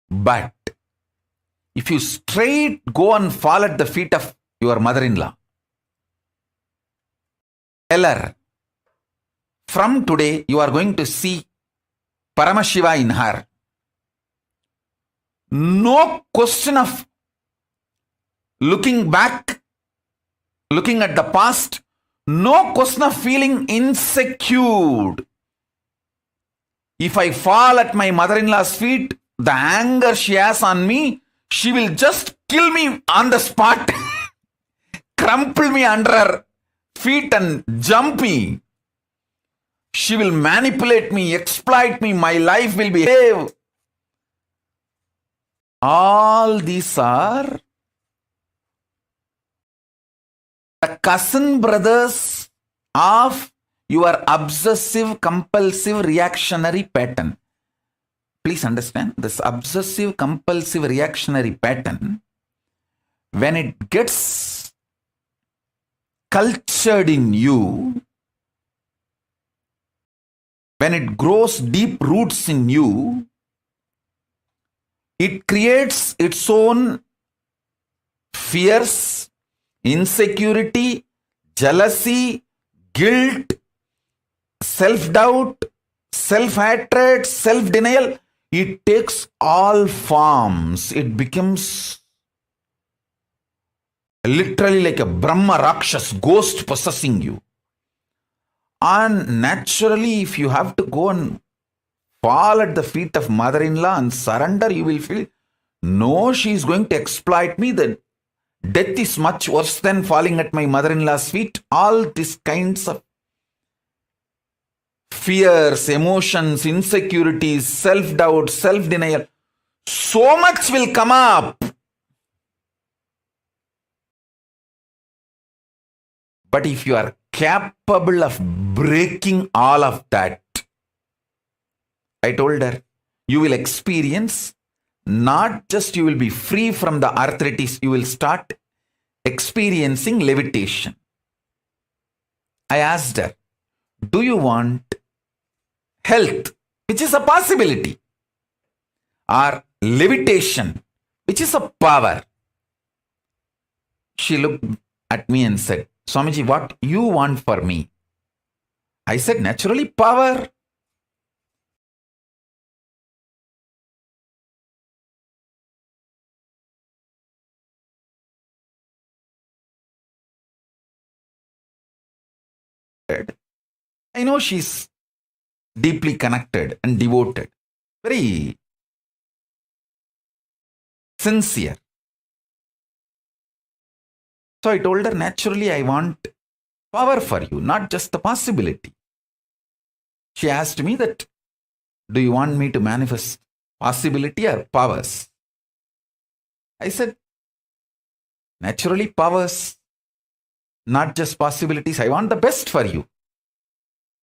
But if you straight go and fall at the feet of your mother-in-law, tell her, from today you are going to see Paramashiva in her. No question of looking back, looking at the past, no question of feeling insecure. If I fall at my mother-in-law's feet, the anger she has on me, she will just kill me on the spot, crumple me under her feet and jump me. She will manipulate me, exploit me, my life will be hell. All these are the cousin brothers of your obsessive compulsive reactionary pattern. Please understand, this obsessive compulsive reactionary pattern, when it gets cultured in you, when it grows deep roots in you, it creates its own fears, insecurity, jealousy, guilt, self-doubt, self-hatred, self-denial. It takes all forms. It becomes literally like a Brahma Rakshas, ghost possessing you. And naturally, if you have to go and fall at the feet of mother-in-law and surrender, you will feel, no, she is going to exploit me. The death is much worse than falling at my mother-in-law's feet. All these kinds of fears, emotions, insecurities, self-doubt, self-denial, so much will come up. But if you are capable of breaking all of that, I told her, you will experience, not just you will be free from the arthritis, you will start experiencing levitation. I asked her, do you want health, which is a possibility, or levitation, which is a power? She looked at me and said, Swamiji, what you want for me? I said, naturally, power. I know she's deeply connected and devoted, very sincere. So I told her, naturally, I want power for you, not just the possibility. She asked me that, do you want me to manifest possibility or powers? I said, naturally, powers, not just possibilities. I want the best for you.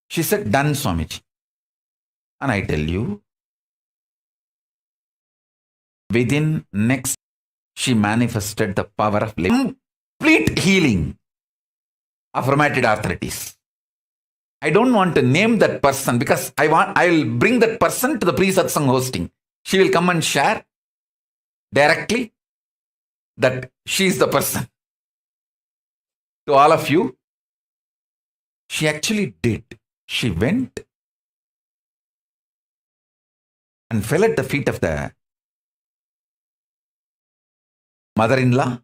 She said, done, Swamiji. And I tell you, within next, she manifested the power of complete healing of rheumatoid arthritis. I don't want to name that person because I will bring that person to the pre-satsang hosting. She will come and share directly that she is the person. To all of you, she actually did. She went and fell at the feet of the mother-in-law,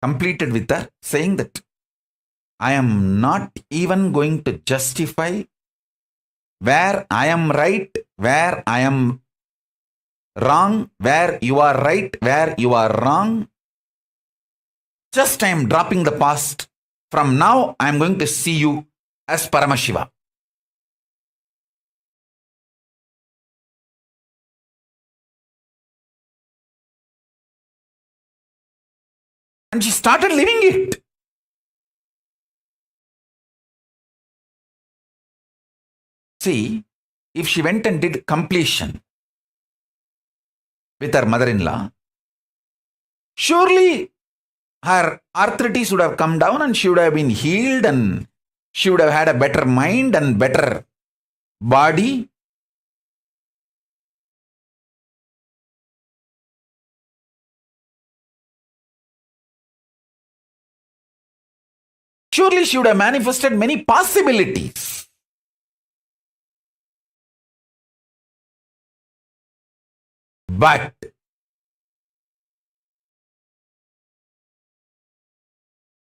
completed with her, saying that I am not even going to justify where I am right, where I am wrong, where you are right, where you are wrong. Just I am dropping the past. From now, I am going to see you as Paramashiva. And she started living it. See, if she went and did completion with her mother-in-law, surely her arthritis would have come down and she would have been healed and she would have had a better mind and better body. Surely she would have manifested many possibilities. But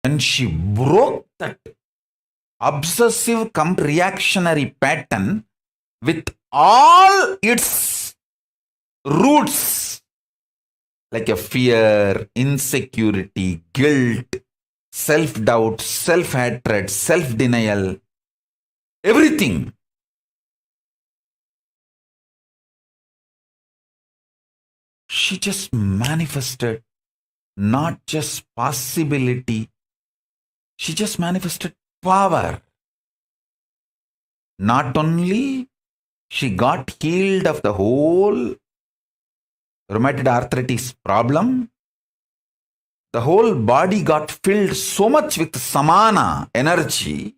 when she broke that obsessive reactionary pattern with all its roots, like a fear, insecurity, guilt, self-doubt, self-hatred, self-denial, everything. She just manifested not just possibility, she just manifested power. Not only she got healed of the whole rheumatoid arthritis problem, the whole body got filled so much with samana energy.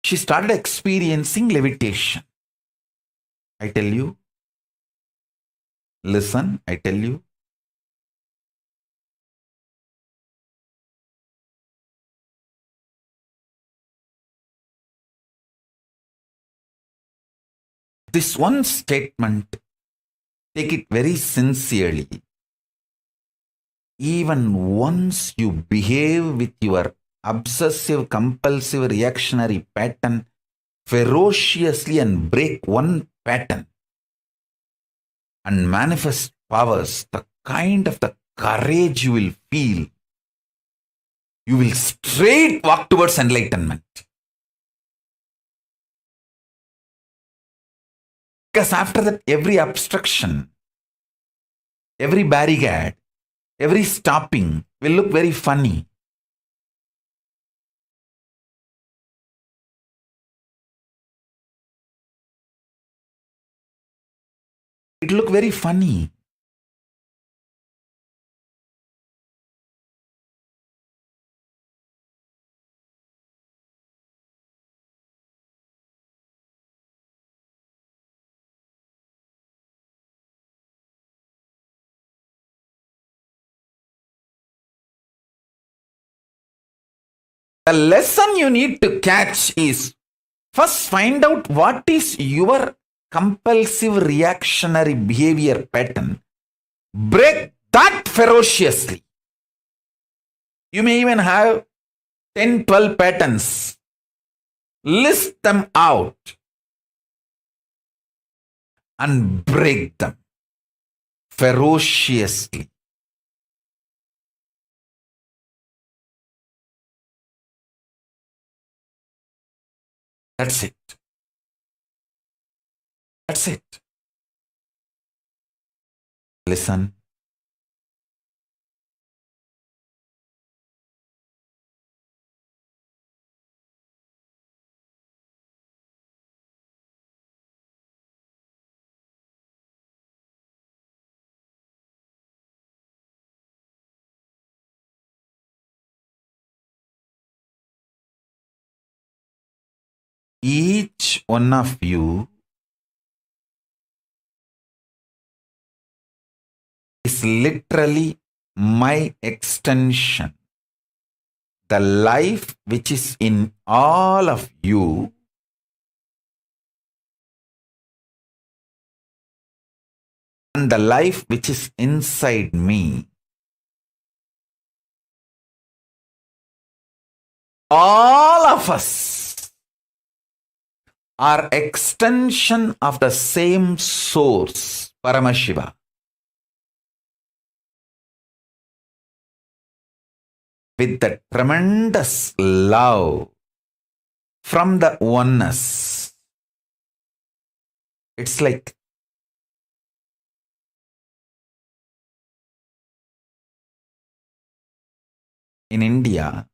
She started experiencing levitation. I tell you, listen, I tell you, this one statement, take it very sincerely. Even once you behave with your obsessive, compulsive, reactionary pattern ferociously and break one pattern and manifest powers, the kind of the courage you will feel, you will straight walk towards enlightenment. Because after that, every obstruction, every barricade, every stopping will look very funny. It will look very funny. The lesson you need to catch is first find out what is your compulsive reactionary behavior pattern. Break that ferociously. You may even have 10, 12 patterns. List them out and break them ferociously. That's it. That's it. Listen. Each one of you is literally my extension. The life which is in all of you and the life which is inside me, all of us are extension of the same source, Paramashiva. With the tremendous love from the oneness. It's like in India,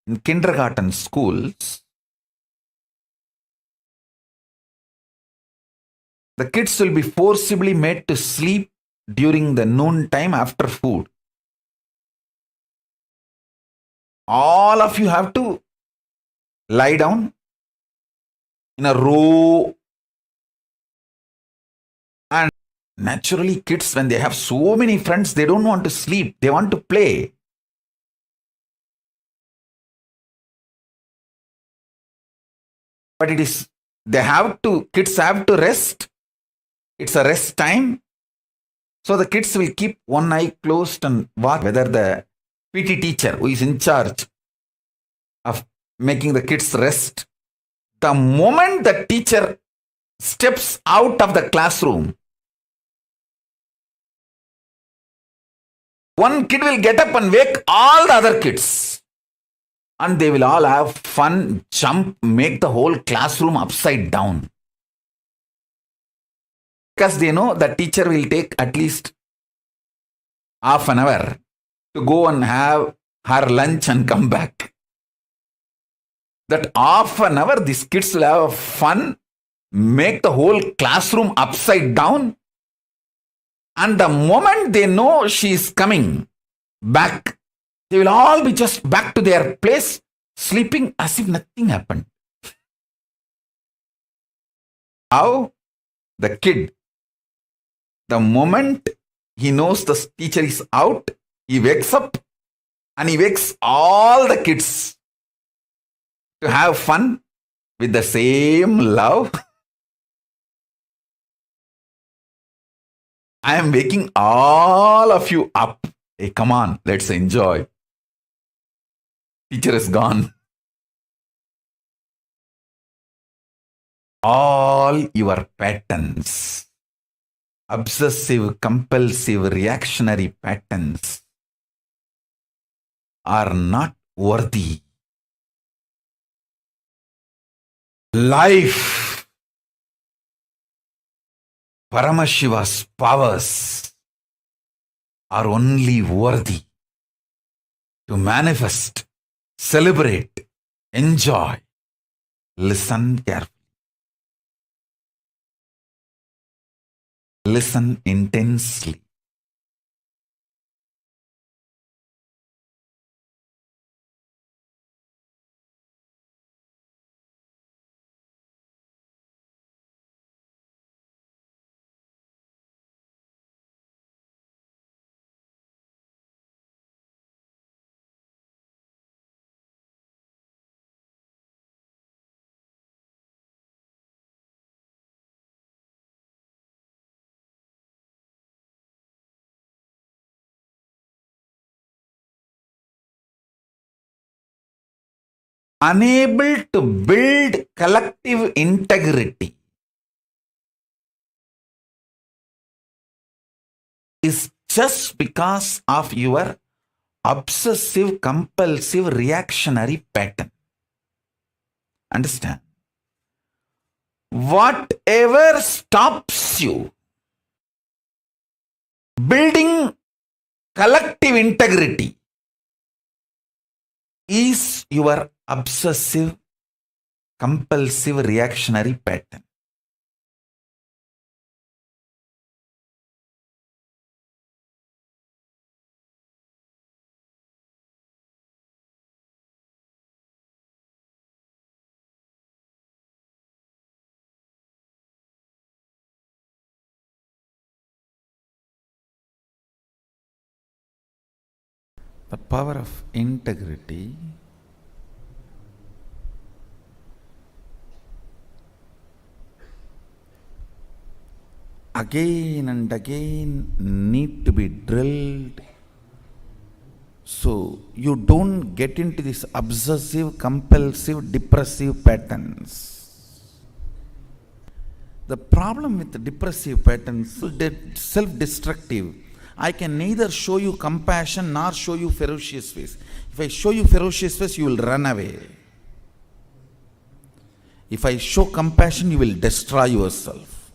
in kindergarten schools, the kids will be forcibly made to sleep during the noon time after food. All of you have to lie down in a row. And naturally, kids, when they have so many friends, they don't want to sleep. They want to play. But kids have to rest. It's a rest time. So the kids will keep one eye closed and watch whether the PT teacher who is in charge of making the kids rest, the moment the teacher steps out of the classroom, one kid will get up and wake all the other kids. And they will all have fun, jump, make the whole classroom upside down. Because they know the teacher will take at least half an hour to go and have her lunch and come back. That half an hour, these kids will have fun, make the whole classroom upside down. And the moment they know she is coming back, they will all be just back to their place, sleeping as if nothing happened. How? The kid, the moment he knows the teacher is out, he wakes up and he wakes all the kids to have fun with the same love. I am waking all of you up. Hey, come on, let's enjoy. Teacher is gone. All your patterns, obsessive, compulsive, reactionary patterns, are not worthy. Life, Paramashiva's powers are only worthy to manifest, celebrate, enjoy. Listen carefully. Listen intensely. Unable to build collective integrity is just because of your obsessive, compulsive, reactionary pattern. Understand? Whatever stops you building collective integrity is your obsessive, compulsive, reactionary pattern. The power of integrity again and again need to be drilled so you don't get into these obsessive, compulsive, depressive patterns. The problem with the depressive patterns is self-destructive. I can neither show you compassion nor show you ferocious face. If I show you ferocious face, you will run away. If I show compassion, you will destroy yourself.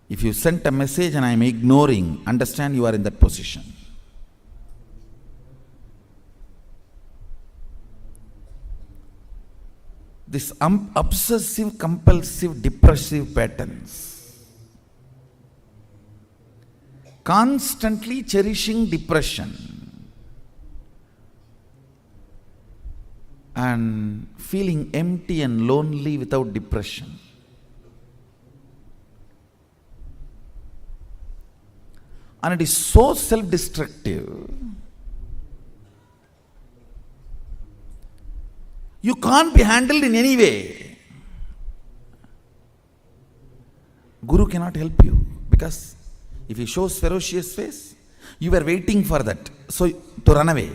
If you sent a message and I am ignoring, understand you are in that position. This obsessive, compulsive, depressive patterns constantly cherishing depression and feeling empty and lonely without depression. And it is so self-destructive. You can't be handled in any way. Guru cannot help you, because if he shows ferocious face, you were waiting for that, so to run away.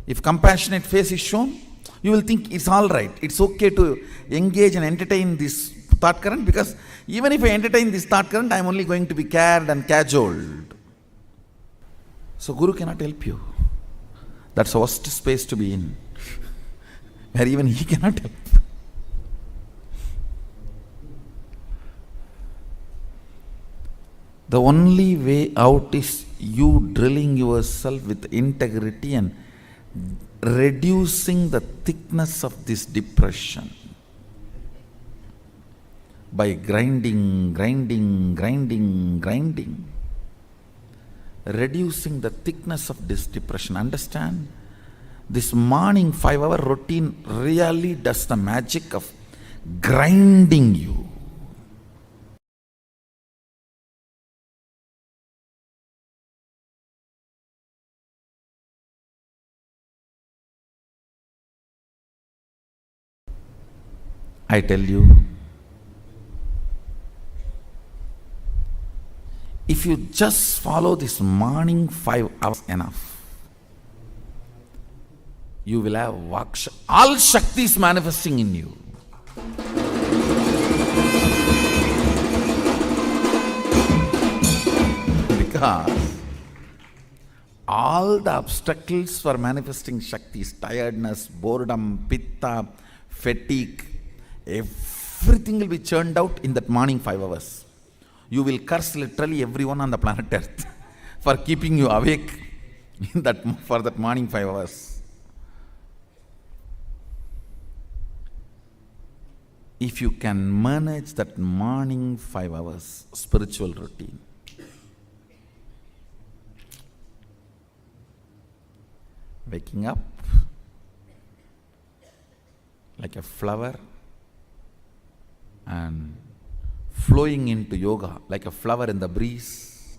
If compassionate face is shown, you will think it's all right. It's okay to engage and entertain this thought current, because even if I entertain this thought current, I am only going to be cared and cajoled. So Guru cannot help you. That's the worst space to be in, where even he cannot help. The only way out is you drilling yourself with integrity and reducing the thickness of this depression by grinding. Reducing the thickness of this depression. Understand? This morning 5-hour routine really does the magic of grinding you. I tell you, if you just follow this morning 5 hours enough, you will have all Shakti is manifesting in you. Because all the obstacles for manifesting Shakti is tiredness, boredom, pitta, fatigue, everything will be churned out in that morning 5 hours. You will curse literally everyone on the planet Earth for keeping you awake for that morning 5 hours. If you can manage that morning 5 hours spiritual routine, waking up like a flower and flowing into yoga like a flower in the breeze,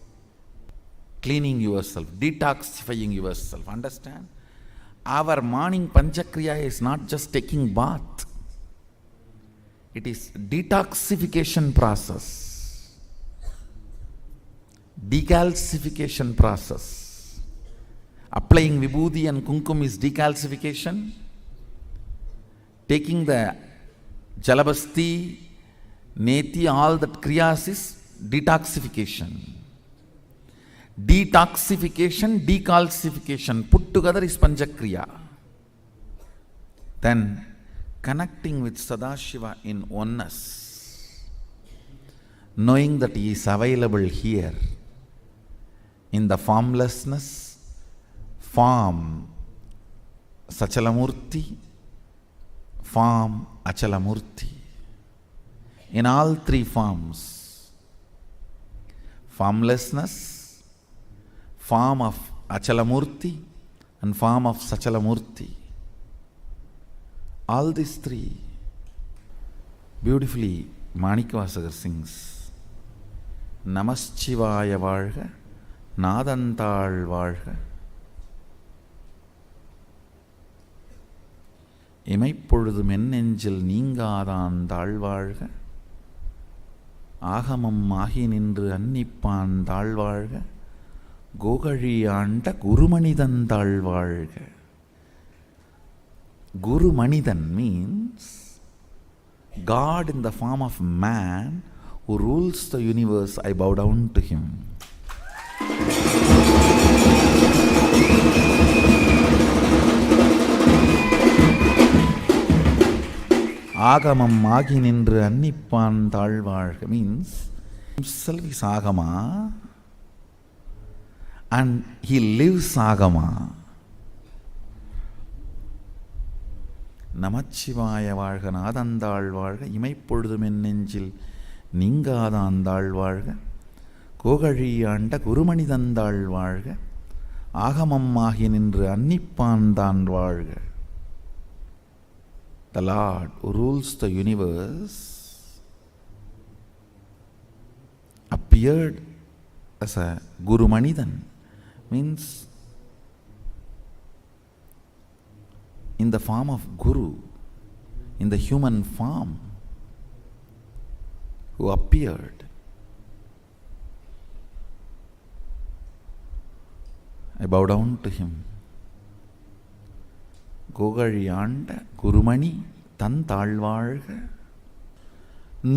cleaning yourself, detoxifying yourself. Understand? Our morning Panchakriya is not just taking bath. It is detoxification process, decalcification process. Applying vibhuti and kumkum is decalcification. Taking the jalabasti, neti, all that kriyas is detoxification. Detoxification, decalcification, put together is Panchakriya. Then connecting with Sadashiva in oneness, knowing that he is available here in the formlessness, form Sachalamurti, form Achalamurti. In all three forms, formlessness, form of Achalamurti and form of Sachalamurti. All these three, beautifully Manikavasagar sings, Namaschivaya Valga, Nadantal Valga, இமைப்பொழுதும் என்னெஞ்சில் நீங்காதான் தாழ்வாழ்க, ஆகமம் ஆகி நின்று அன்னிப்பான் தாழ்வாழ்க, கோகழி ஆண்ட குருமனிதன் தாழ்வாழ்க. Guru Manidan means God in the form of man who rules the universe. I bow down to him. Agamam agi nindru annippan thalvazhga means himself is Agama and he lives Agama. நமச்சிவாய வாழ்க, நாதந்தாள் வாழ்க, இமைப்பொழுதும் என் நெஞ்சில் நீங்காதாந்தாள் வாழ்க, கோகழி ஆண்ட குருமணி தந்தாள் வாழ்க, ஆகமம் ஆகி நின்று அன்னிப்பான் தான் வாழ்க. The Lord who rules the universe appeared as a Guru Manidan, means in the form of Guru, in the human form, who appeared. I bow down to him. Gogaliyanda Gurumani Tantalvarga.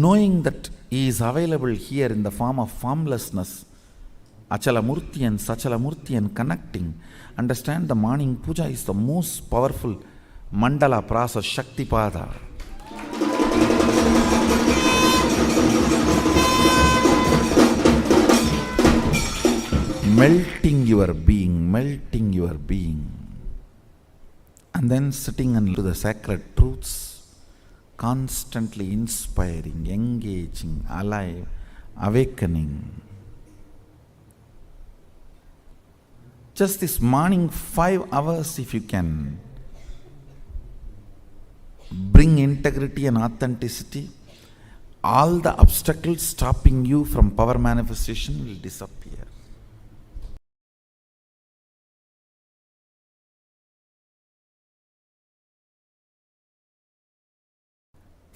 Knowing that he is available here in the form of formlessness, Achalamurti and Sachalamurti and connecting, understand the morning puja is the most powerful mandala prasa Shaktipada. Melting your being. And then sitting into the sacred truths, constantly inspiring, engaging, alive, awakening. Just this morning 5 hours, if you can bring integrity and authenticity, all the obstacles stopping you from power manifestation will disappear.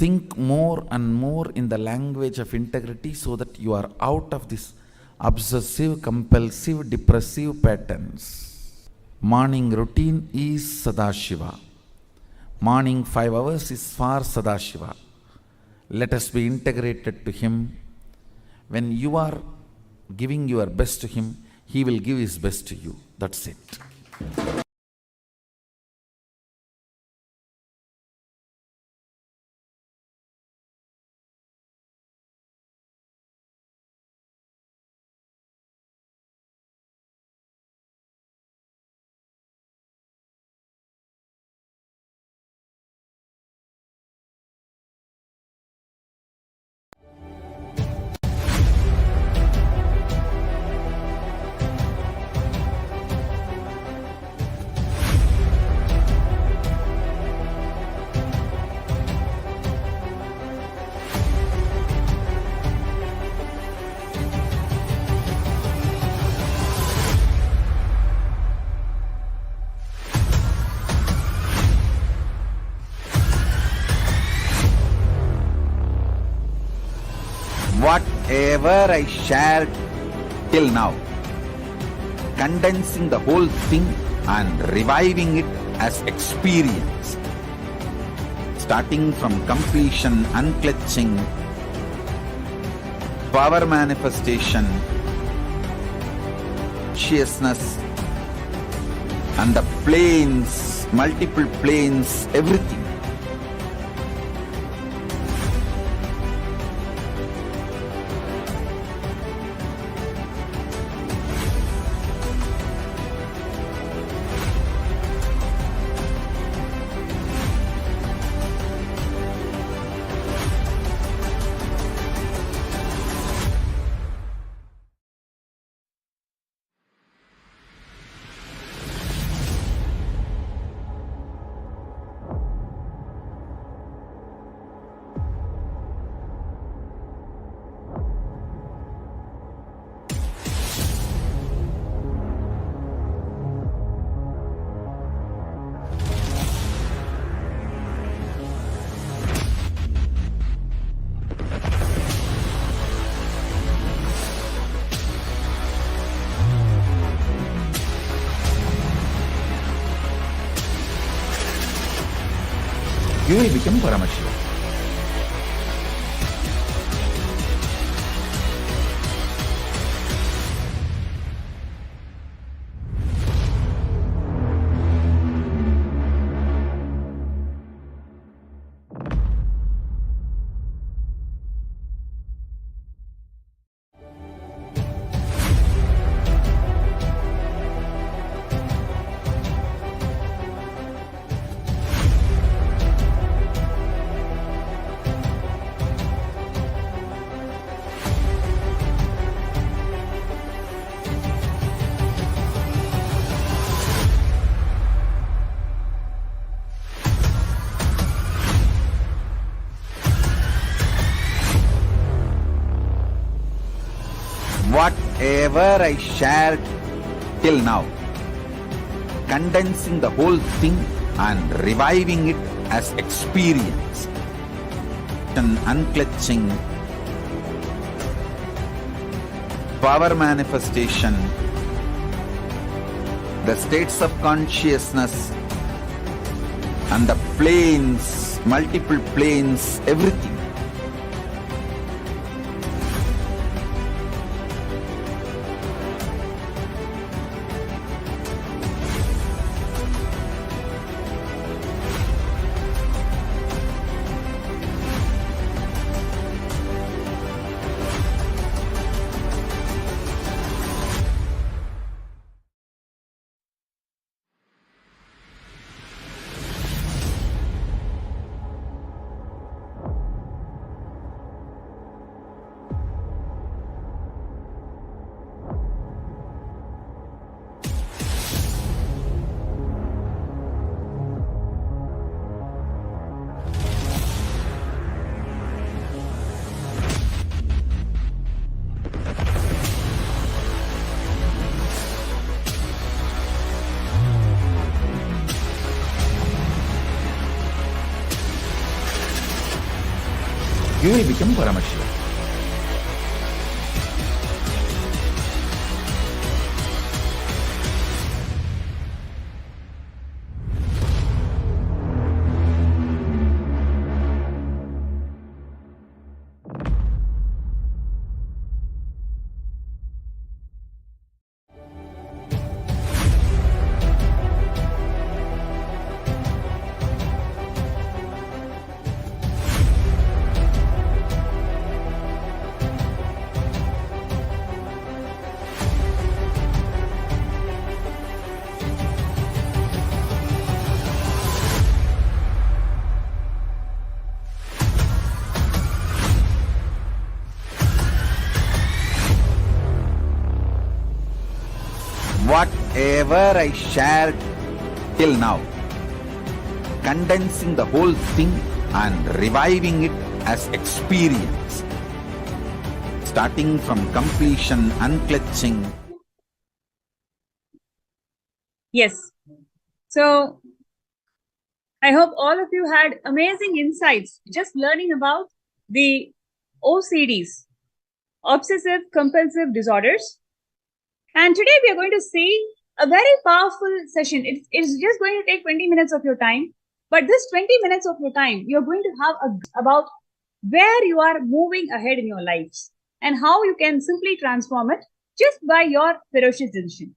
Think more and more in the language of integrity so that you are out of this obsessive, compulsive, depressive patterns. Morning routine is Sadashiva. Morning 5 hours is for Sadashiva. Let us be integrated to him. When you are giving your best to him, he will give his best to you. That's it. Whatever I shared till now, condensing the whole thing and reviving it as experience, starting from completion, unclutching, power manifestation, consciousness, and the planes, multiple planes, everything. You will become Paramashiva. whatever I shared till now, condensing the whole thing and reviving it as experience, and unclutching power manifestation, the states of consciousness and the planes, multiple planes, everything. You will become Paramashiva. Whatever I shared till now, condensing the whole thing and reviving it as experience, starting from completion, unclutching. Yes. So I hope all of you had amazing insights just learning about the OCDs, obsessive compulsive disorders. And today we are going to see a very powerful session. It's just going to take 20 minutes of your time. But this 20 minutes of your time, you're going to have about where you are moving ahead in your lives and how you can simply transform it just by your ferocious decision.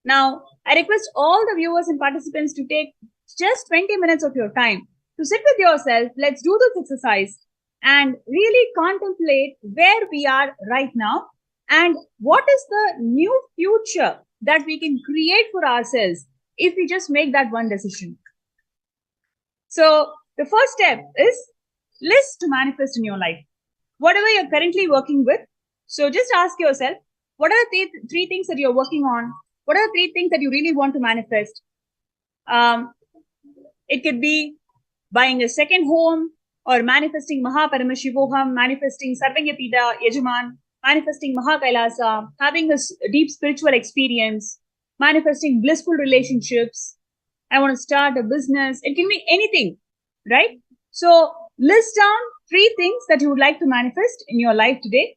Now, I request all the viewers and participants to take just 20 minutes of your time to sit with yourself. Let's do this exercise and really contemplate where we are right now and what is the new future that we can create for ourselves if we just make that one decision. So the first step is list to manifest in your life. Whatever you're currently working with, so just ask yourself, what are the three things that you're working on? What are the three things that you really want to manifest? It could be buying a second home or manifesting Mahaparamashivoham, manifesting Sarvanyapida Yajaman, manifesting Kailasa, having a deep spiritual experience, manifesting blissful relationships. I want to start a business. It can be anything, right? So list down 3 things that you would like to manifest in your life today.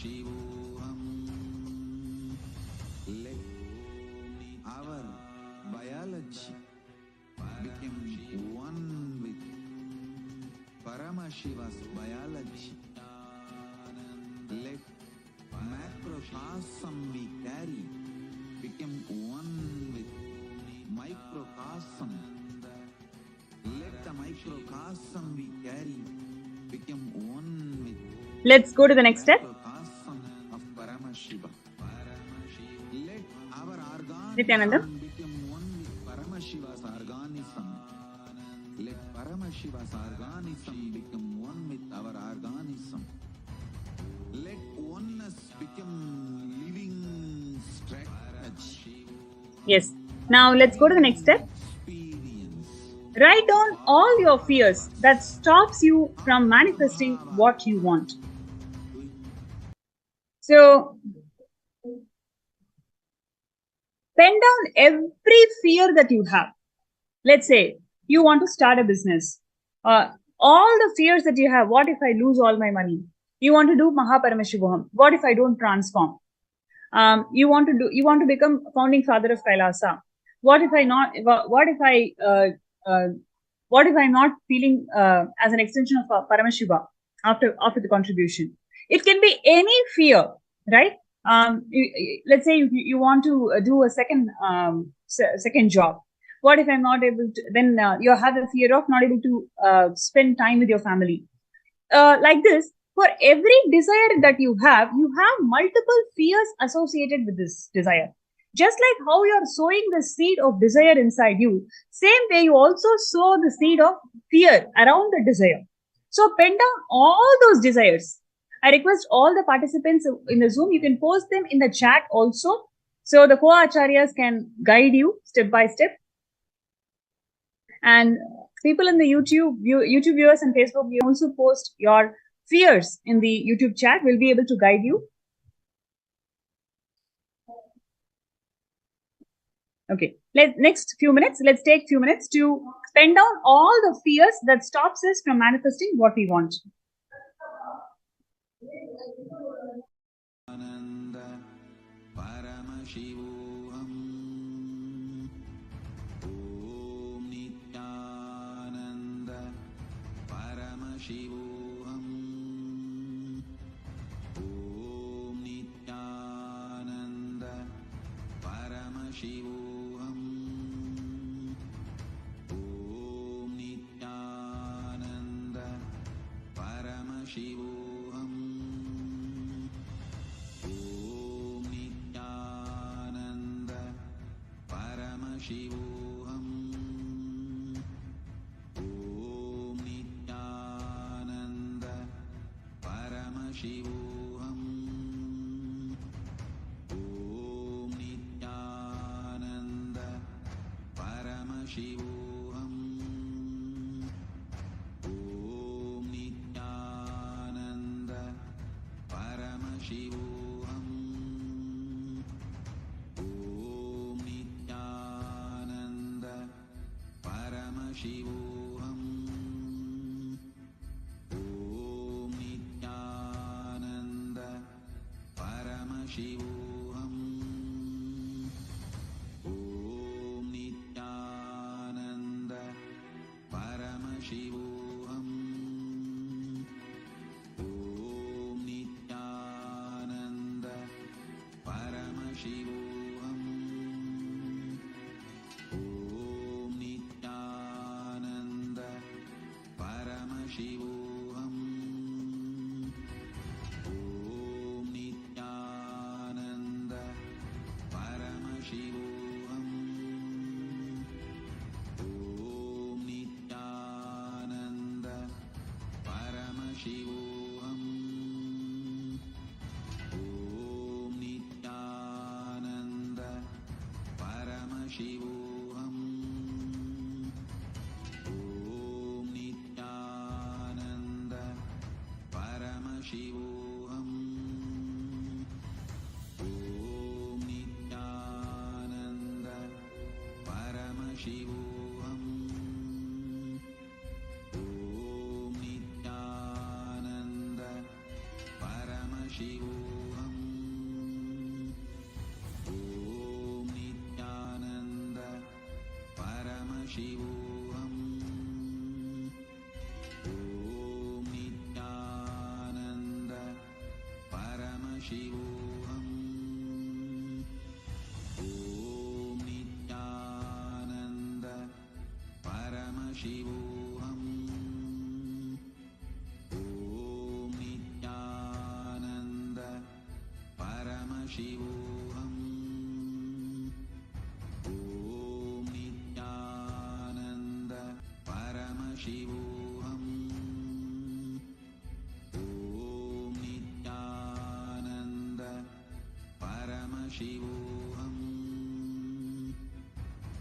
Let our biology become one with Paramashiva's biology. Let macrocosm we carry become one with microcosm. Let the microcosm we carry become one with Let's go to the next step. microcosm of Paramashiva. Let our Nityananda. organism become one with Paramashiva's organism. Let Paramashiva's organism become one with our organism. Let oneness become living strategy. Yes. Now let's go to the next step. Experience. Write down all your fears that stops you from manifesting what you want. So, pen down every fear that you have. Let's say you want to start a business. All the fears that you have. What if I lose all my money? You want to do Mahaparamashivaham. What if I don't transform? You want to become founding father of Kailasa. What if I'm not feeling as an extension of Paramashiva after the contribution? It can be any fear, right? Let's say you want to do a second job. What if I'm not able to? Then you have the fear of not able to spend time with your family. Like this, for every desire that you have multiple fears associated with this desire. Just like how you are sowing the seed of desire inside you, same way you also sow the seed of fear around the desire. So pen down all those desires. I request all the participants in the Zoom, you can post them in the chat also. So the co-acharyas can guide you step by step. And people in the YouTube viewers and Facebook, you also post your fears in the YouTube chat. We'll be able to guide you. Okay, let's take few minutes to pen down all the fears that stops us from manifesting what we want. Ananda Paramashivoham Om Nityananda Paramashivoham Om Nityananda Paramashivoham Om Nityananda Paramashivoham Om Nityananda Paramashivoham Om Nityananda Paramashivoham Om Nityananda Paramashivoham Om Nityananda Paramashivoham Om Nityananda Paramashivoham Om Nityananda Paramashivoham Om Nityananda Paramashivoham Om Nityananda Paramashivoham Om Nityananda Paramashivoham Om Nityananda Paramashivoham Om Nityananda Paramashivoham Om Nityananda Paramashivoham Om Nityananda Paramashivoham Om Nityananda Paramashivoham Om Nityananda Paramashivoham Shivoham. Om Nityananda Paramashivoham. Om Nityananda Paramashivoham. Om Nityananda Paramashivoham. Om Nityananda Paramashivoham. Om Nityananda Paramashivoham.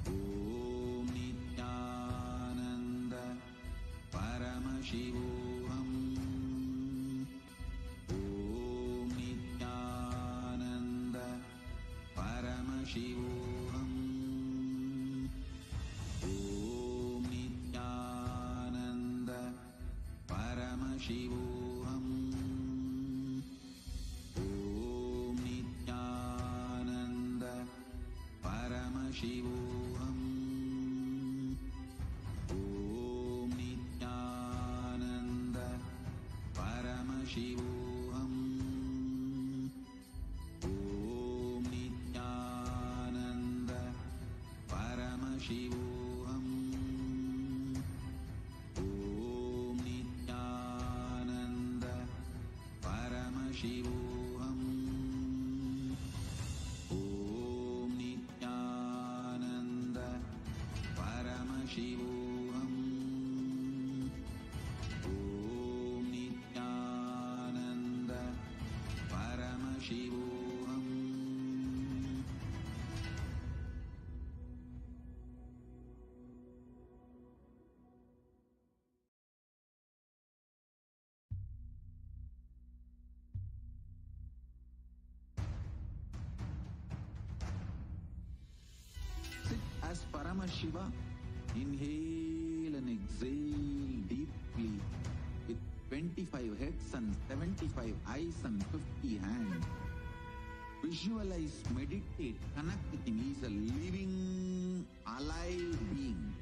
Om Nityananda Paramashivoham. Om Nityananda Paramashivoham. Om Nityananda Paramashivoham. Om Nityananda Paramashivoham. Om Nityananda Paramashivoham. Om Nityananda Paramashivoham. Om Nityananda Paramashivoham. Om Nityananda Paramashivoham. Om Nityananda Paramashivoham. Sit as Paramashiva. Inhale and exhale deeply with 25 heads and 75 eyes and 50 hands. Visualize, meditate, connect with him. He is a living, alive being.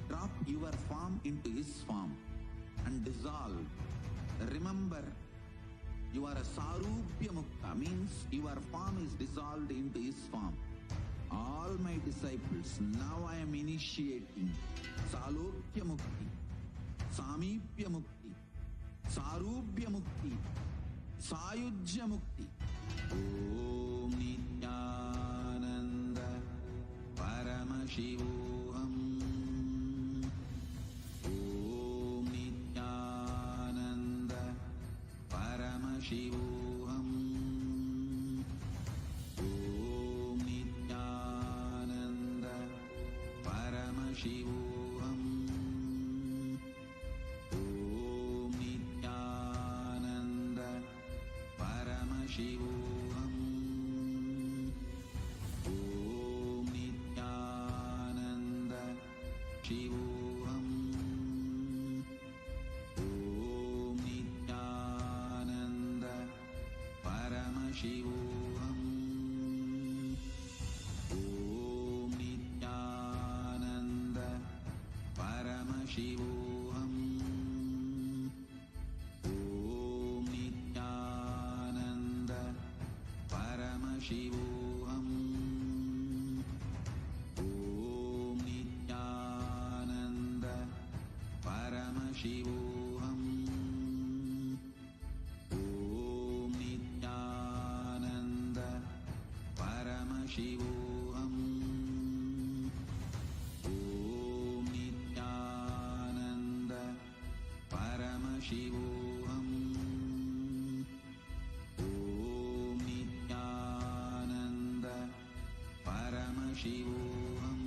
Drop your form into his form and dissolve. Remember, you are a Sarupya Mukta, means your form is dissolved into his form. All my disciples, now I am initiating Salokya Mukti, Samipya Mukti, Sarupya Mukti, Sayujya Mukti. Om Nityananda Paramashivoham. Om Nityananda Paramashivoham. Om Nityananda Paramashivoham. Om Nityananda Paramashivoham. Om Nityananda Shivoham. Om Nityananda Paramashivoham. Om Nityananda Paramashivoham. Om Nityananda Paramashivoham. Om Nityananda Paramashivoham. Om Nityananda Paramashivoham. Om Nityananda Paramashivoham. Om Nityananda Paramashivoham. Om Nityananda Paramashivoham.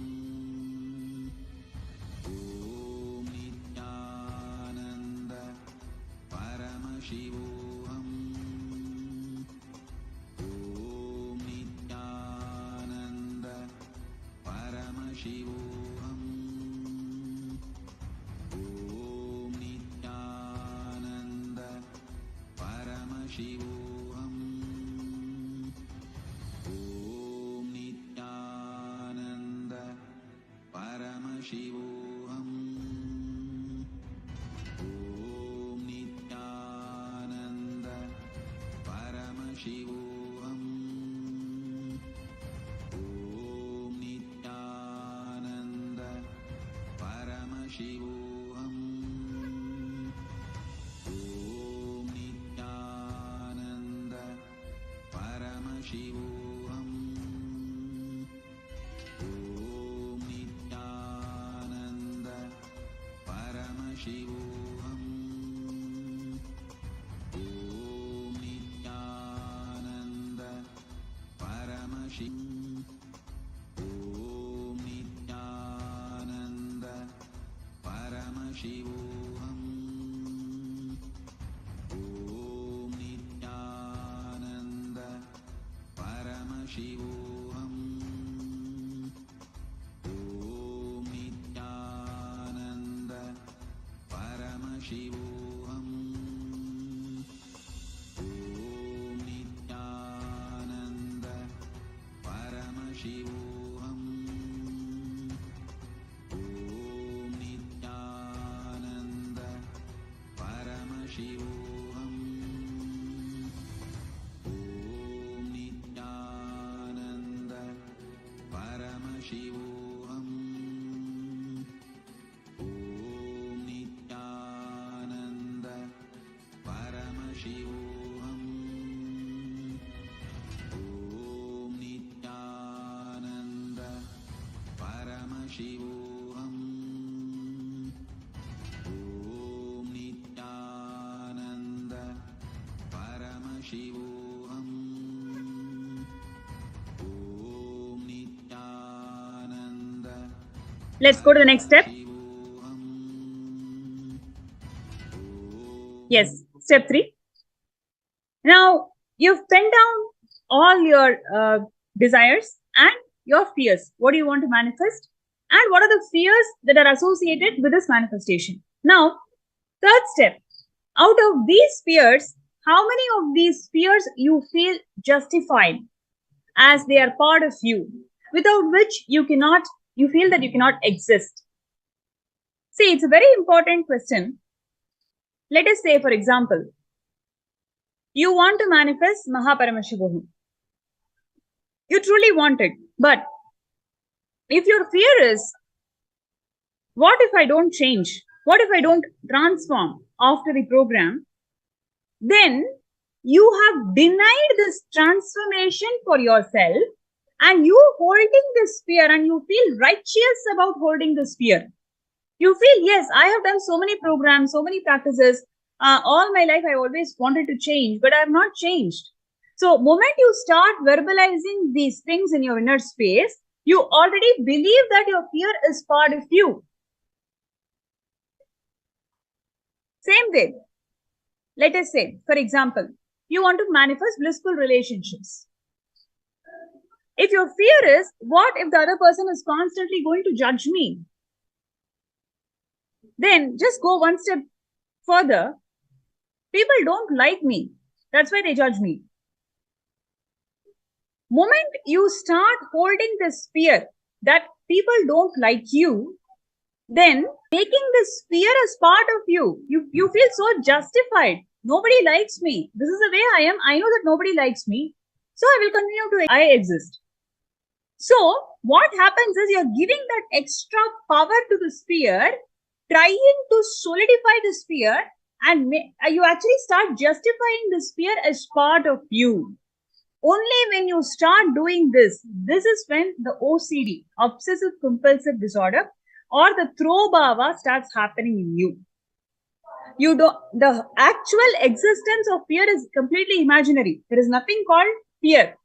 Om Nityananda Paramashivoham. Om Nityananda Paramashivoham. Om Nityananda Paramashivoham. Shivoham. Om Nityananda Paramashivoham. Om Nityananda Paramashivoham. Om Nityananda Paramashivoham. Om Nityananda Paramashivoham. Om Nityananda Paramashivoham. Om Nityananda Paramashivoham. Om Nityananda Paramashivoham. Om Nityananda Paramashivoham. Om Nityananda Paramashivoham. Om Nityananda Paramashivoham. Om Nityananda Paramashivoham. Om Nityananda Paramashivoham. Om Nityananda Paramashivoham. Om Nityananda Paramashivoham. Om Nityananda Let's go to the next step. Yes, step 3. Now, you've penned down all your desires and your fears. What do you want to manifest? And what are the fears that are associated with this manifestation? Now, third step. Out of these fears, how many of these fears you feel justified as they are part of you, without which you feel that you cannot exist? See, it's a very important question. Let us say, for example, you want to manifest Mahaparamashivoham. You truly want it. But if your fear is, what if I don't change? What if I don't transform after the program? Then you have denied this transformation for yourself, and you holding this fear, and you feel righteous about holding this fear. You feel, yes, I have done so many programs, so many practices. All my life, I always wanted to change, but I have not changed. So, moment you start verbalizing these things in your inner space, you already believe that your fear is part of you. Same way. Let us say, for example, you want to manifest blissful relationships. If your fear is, what if the other person is constantly going to judge me? Then just go one step further. People don't like me. That's why they judge me. Moment you start holding this fear that people don't like you, then making this fear as part of you, you feel so justified. Nobody likes me. This is the way I am. I know that nobody likes me. So I will continue to I exist. So what happens is you're giving that extra power to this fear, trying to solidify this fear, and you actually start justifying this fear as part of you. Only when you start doing this is when the OCD, obsessive compulsive disorder, or the throw bhava starts happening in you. The actual existence of fear is completely imaginary. There is nothing called fear.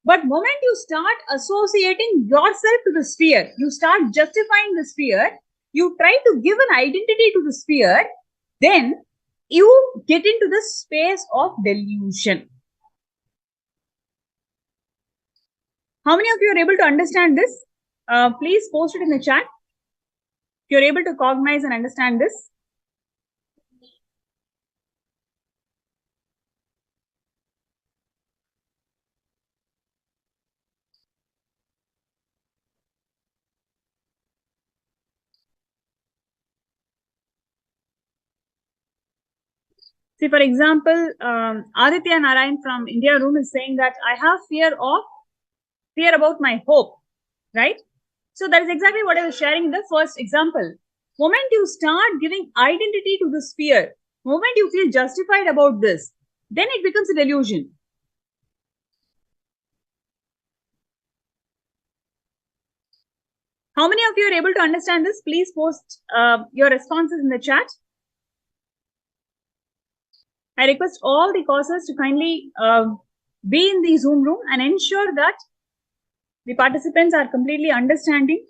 But moment you start associating yourself to this fear, you start justifying this fear, you try to give an identity to this fear, then you get into this space of delusion. How many of you are able to understand this? Please post it in the chat. If you're able to cognize and understand this. See, for example, Aditya Narayan from India Room is saying that I have fear about my hope, right? So that is exactly what I was sharing in the first example. Moment you start giving identity to this fear, moment you feel justified about this, then it becomes a delusion. How many of you are able to understand this? Please post your responses in the chat. I request all the causes to kindly be in the Zoom room and ensure that the participants are completely understanding.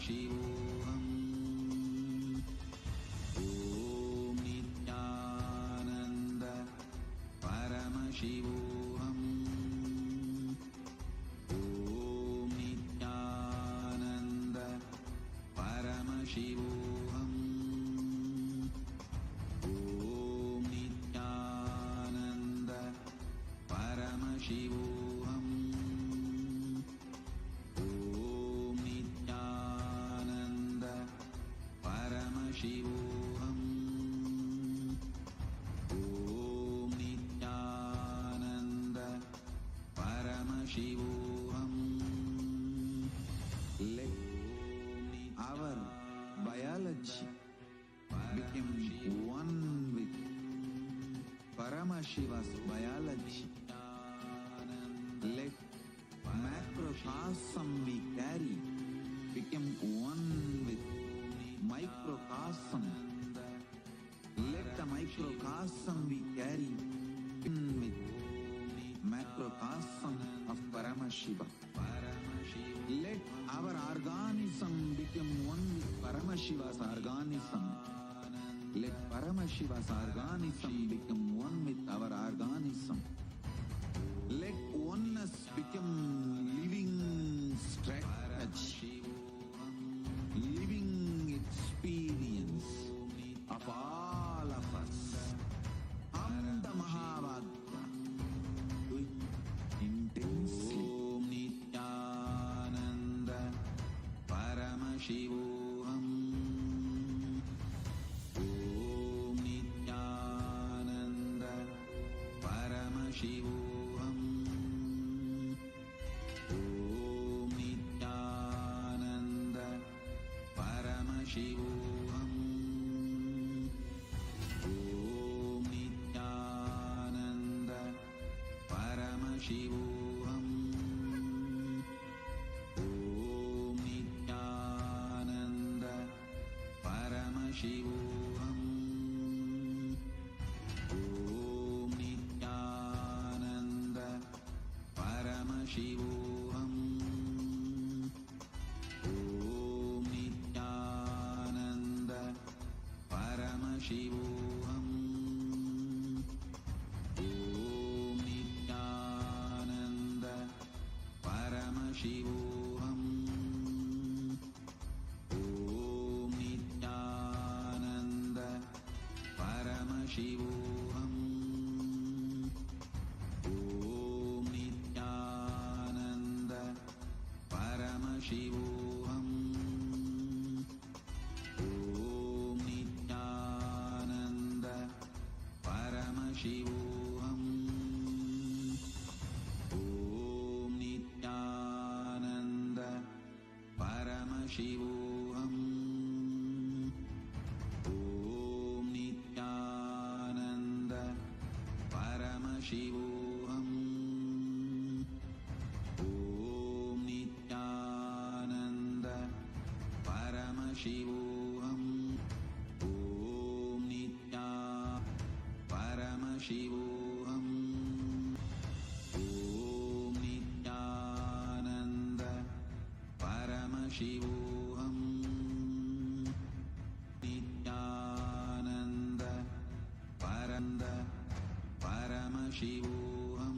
Shivoham. Om Nityananda Paramashivoham. Om Nityananda Paramashivoham. Om Nityananda Paramashivoham. Om Nityananda Paramashivoham. Om Nityananda Paramashivoham. Let our biology become one with Paramashiva's biology. Let macrocosm we carry become one with microcosm. Let the microcosm we carry begin with macrocosm of Paramashiva. Let our organism become one with Paramashiva's organism. Let Paramashiva's organism become one with our organism. Let oneness become living strategy, living experience of all of us. Amda Mahavagya. Do it intensely. Om Nityananda Paramashivoham. Om Nityananda Paramashivoham. Om Nityananda Paramashivoham. Om Nityananda Paramashivoham. Om Nityananda Paramashivoham. Om Nityananda Paramashivoham. Om Nityananda Paramashivoham. Om Nityananda Paramashivoham. Om Nityananda Paramashivoham. Om Nityananda Paramashivoham. Om Nityananda Paramashivoham. Om Nityananda Paramashivoham. Om Nityananda Paramashivoham. Om Nityananda Paramashivoham. Om Nitya Paramashivoham. Om Nityananda Paramashivoham. Nityananda Paramashivoham.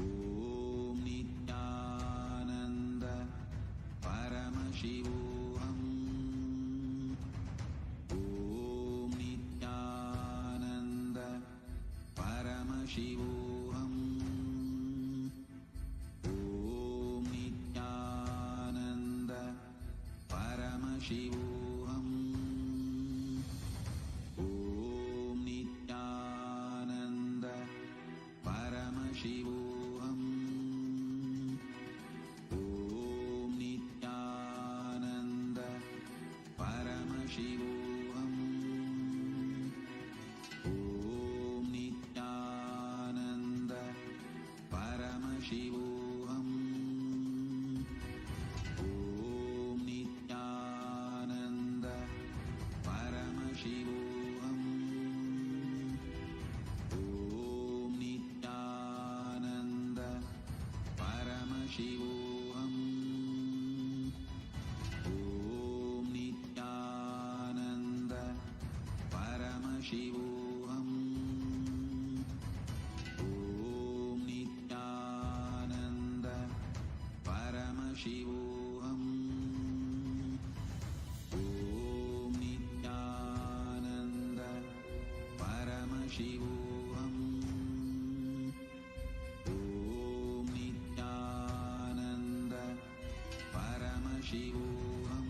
Om Nityananda Paramashivoham. Om Nityananda Paramashivoham. Om Nityananda Paramashivoham. Om Nityananda Paramashivoham. Om Nityananda Paramashivoham. Om Nityananda Paramashivoham. Om Nityananda Shivoham. Om Nityananda Paramashivoham. Om Nityananda Paramashivoham. Om Nityananda Paramashivoham.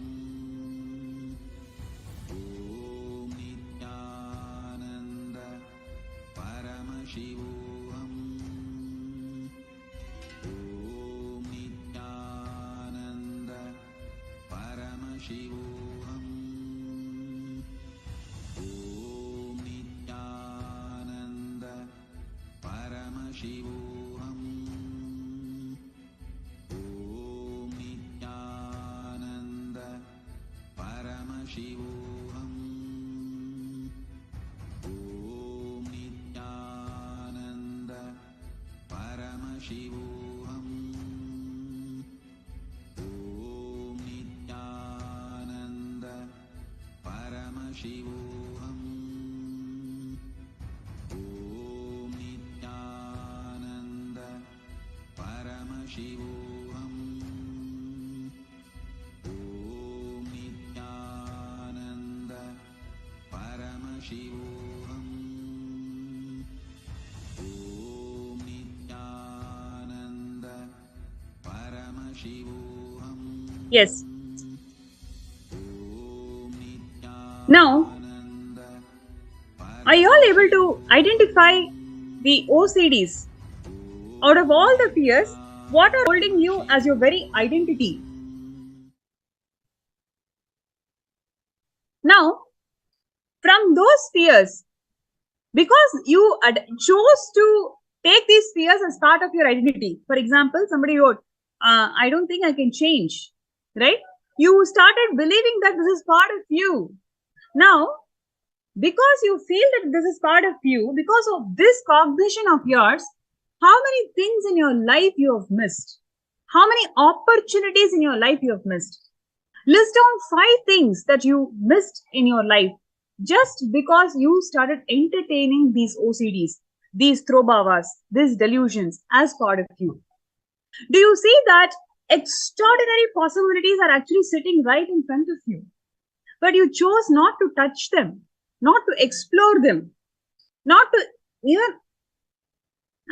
Om Nityananda Paramashivoham. Om Nityananda Paramashivoham. Om Nityananda Paramashivoham. Om Nityananda Paramashivoham. Om Nityananda Paramashivoham. Om Nityananda Paramashivoham. Om Nityananda Paramashivoham. Om Nityananda Paramashivoham. Om Nityananda Paramashivoham. Yes. Om Now, Nityananda are you all able to identify the OCDs? Out of all the fears, what are holding you as your very identity? Now, from those fears, because you chose to take these fears as part of your identity. For example, somebody wrote, I don't think I can change, right? You started believing that this is part of you. Now, because you feel that this is part of you, because of this cognition of yours, how many things in your life you have missed? How many opportunities in your life you have missed? List down 5 things that you missed in your life just because you started entertaining these OCDs, these throbhavas, these delusions as part of you. Do you see that extraordinary possibilities are actually sitting right in front of you? But you chose not to touch them, not to explore them, not to even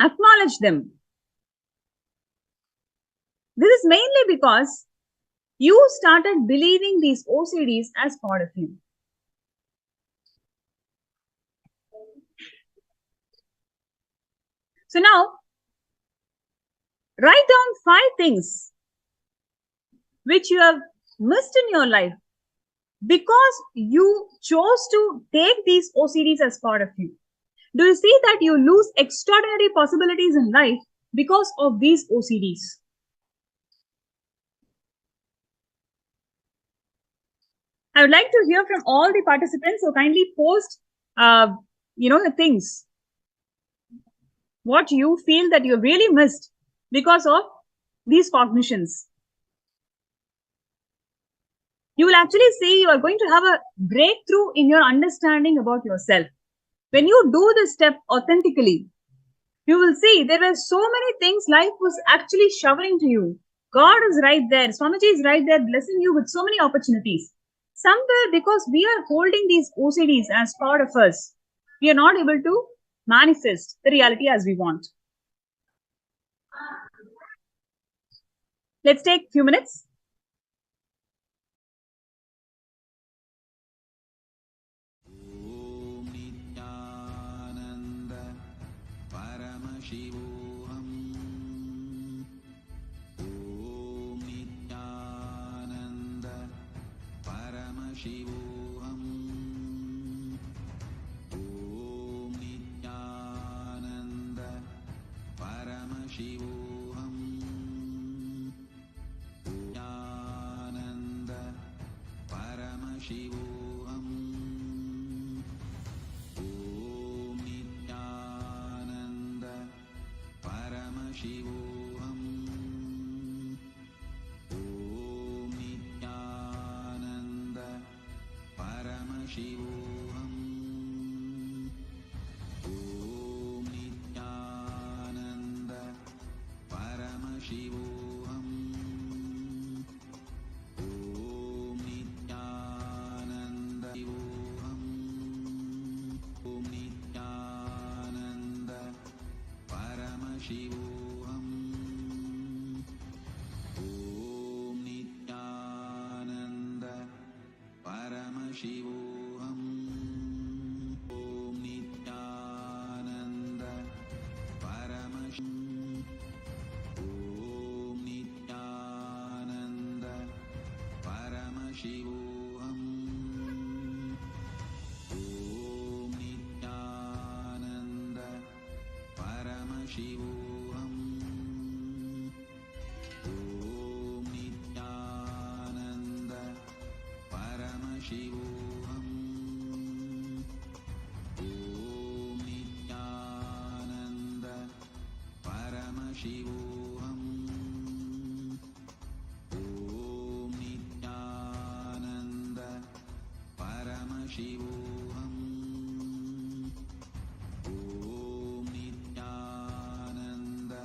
acknowledge them. This is mainly because you started believing these OCDs as part of you. So now, write down 5 things which you have missed in your life because you chose to take these OCDs as part of you. Do you see that you lose extraordinary possibilities in life because of these OCDs? I would like to hear from all the participants, so kindly post, the things. What you feel that you really missed because of these cognitions. You will actually see you are going to have a breakthrough in your understanding about yourself. When you do this step authentically, you will see there were so many things life was actually showering to you. God is right there. Swamiji is right there blessing you with so many opportunities. Somewhere because we are holding these OCDs as part of us, we are not able to manifest the reality as we want. Let's take a few minutes. Om Nityananda Paramashivoham. Om Nityananda Paramashivoham. Om Nityananda Paramashivoham. Nityananda Paramashivoham. Om Nityananda Paramashivoham. Om Nityananda Paramashivoham. Paramashivoham. Om Nityananda Paramashim. Om Nityananda Paramashivoham. Om Nityananda Paramashivoham. Om Nityananda Paramashivoham. Om Nityananda Paramashivoham. Om Nityananda Paramashivoham. Om Nityananda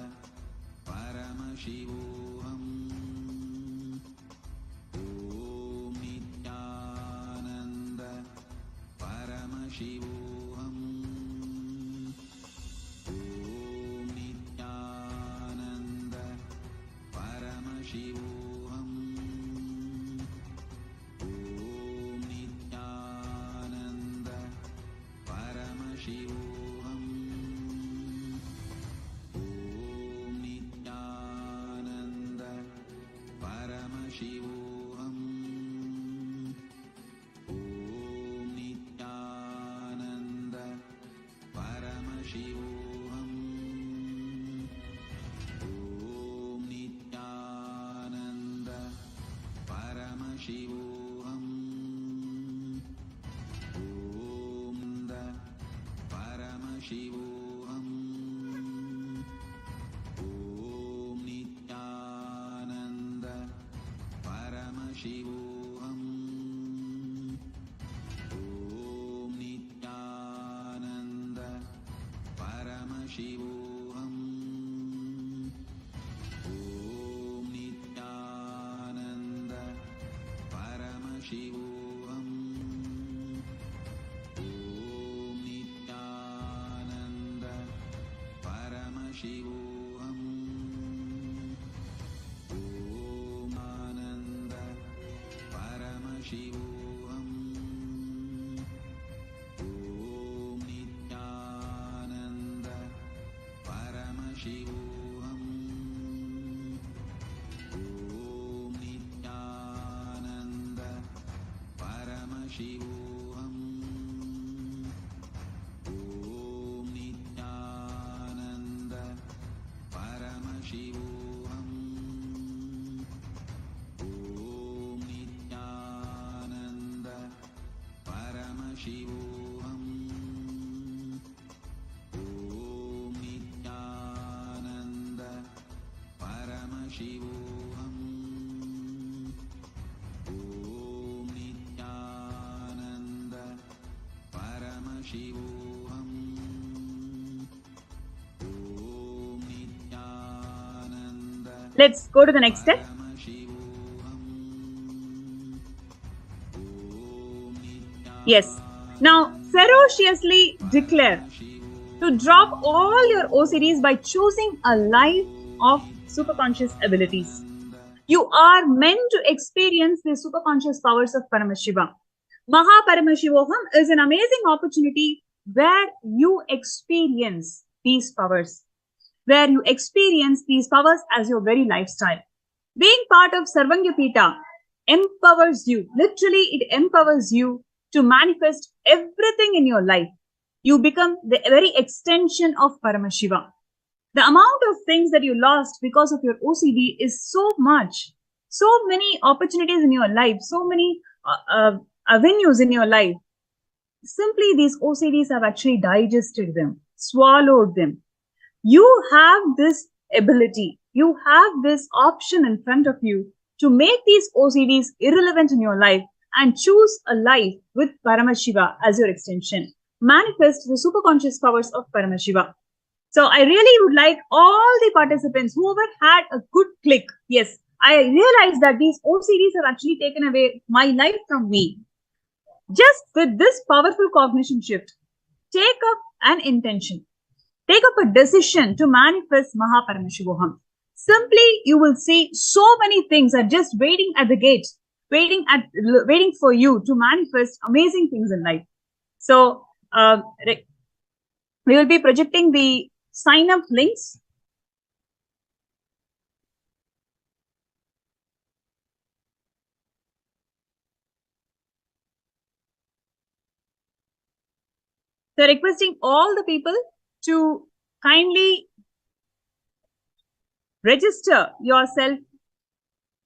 Paramashivoham. Om Nityananda Paramashivoham. Om Nityananda Paramashivoham. Om Nityananda Paramashivoham. Om Nityananda Paramashivoham. Om Nityananda Paramashivoham. Om Nityananda Paramashivoham. Om Nityananda Paramashivoham. Om Nityananda Paramashivoham. Om Nityananda Paramashivoham. Om Nityananda Paramashivoham. Om Nityananda Paramashivoham. Om Ananda Paramashivoham. Om Nityananda Paramashivoham. Om Nityananda Paramashivoham. Om Nityananda Paramashivoham. Om Nityananda Paramashivoham. Om Nityananda Paramashivoham. Om Nityananda Paramashivoham. Om Nityananda Let's go to the next step. Yes. Now, ferociously declare to drop all your OCDs by choosing a life of superconscious abilities. You are meant to experience the superconscious powers of Paramashiva. Mahaparamashivaham is an amazing opportunity where you experience these powers, where you experience these powers as your very lifestyle. Being part of Sarvangapita empowers you. Literally, it empowers you to manifest everything in your life. You become the very extension of Paramashiva. The amount of things that you lost because of your OCD is so much. So many opportunities in your life, so many avenues in your life. Simply these OCDs have actually digested them, swallowed them. You have this ability, you have this option in front of you to make these OCDs irrelevant in your life and choose a life with Paramashiva as your extension. Manifest the superconscious powers of Paramashiva. So I really would like all the participants, whoever had a good click, yes, I realized that these OCDs have actually taken away my life from me. Just with this powerful cognition shift, take up an intention. Take up a decision to manifest Mahaparamashivaham. Simply, you will see so many things are just waiting at the gate. waiting for you to manifest amazing things in life. So we will be projecting the sign up links. So requesting all the people to kindly register yourself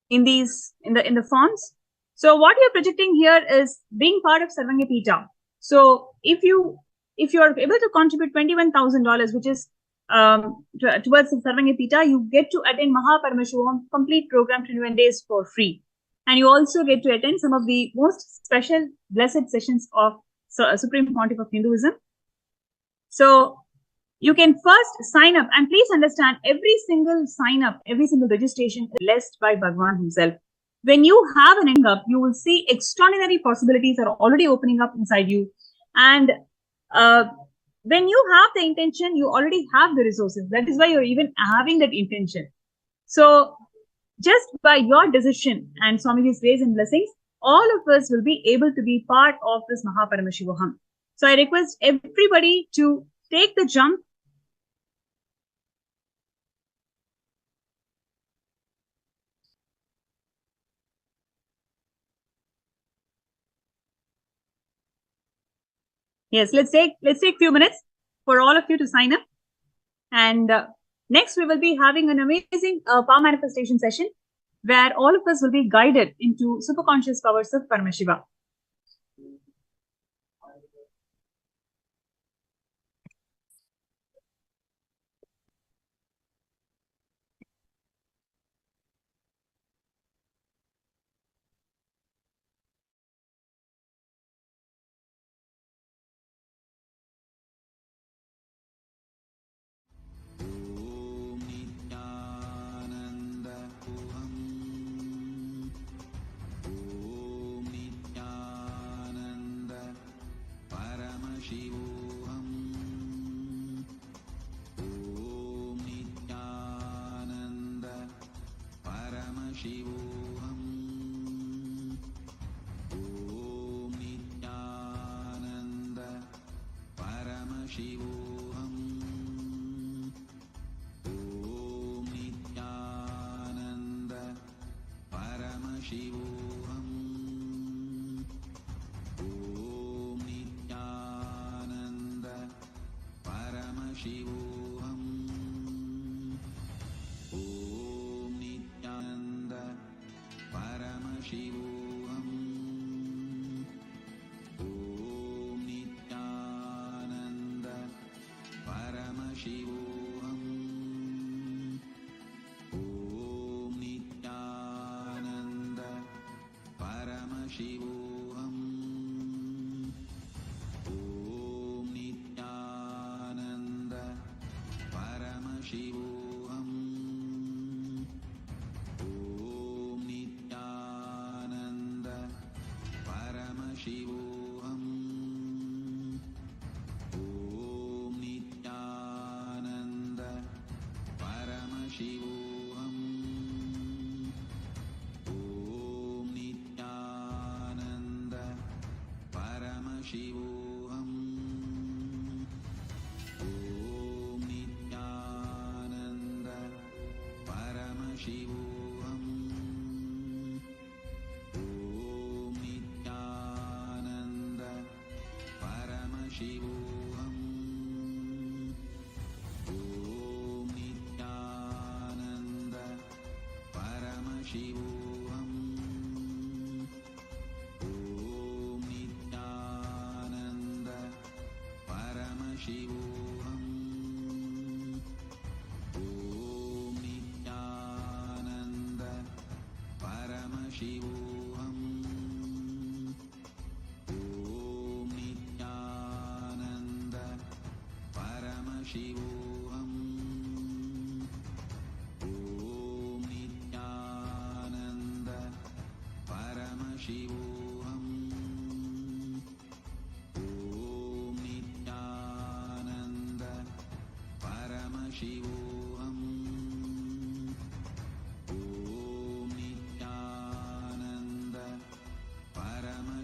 in the forms. So what you're projecting here is being part of Sarvangapita. So if you are able to contribute $21,000, which is towards the Sarvangapita, you get to attend Mahaparameshwaram complete program 21 days for free, and you also get to attend some of the most special blessed sessions of Supreme Pontiff of Hinduism. So you can first sign up, and please understand, every single sign up, every single registration is blessed by Bhagwan himself. When you have an end up, you will see extraordinary possibilities are already opening up inside you. And when you have the intention, you already have the resources. That is why you're even having that intention. So just by your decision and Swamiji's grace and blessings, all of us will be able to be part of this Mahaparameshivaham. So I request everybody to take the jump. Yes, let's take a few minutes for all of you to sign up. And next we will be having an amazing power manifestation session where all of us will be guided into superconscious powers of Paramashiva.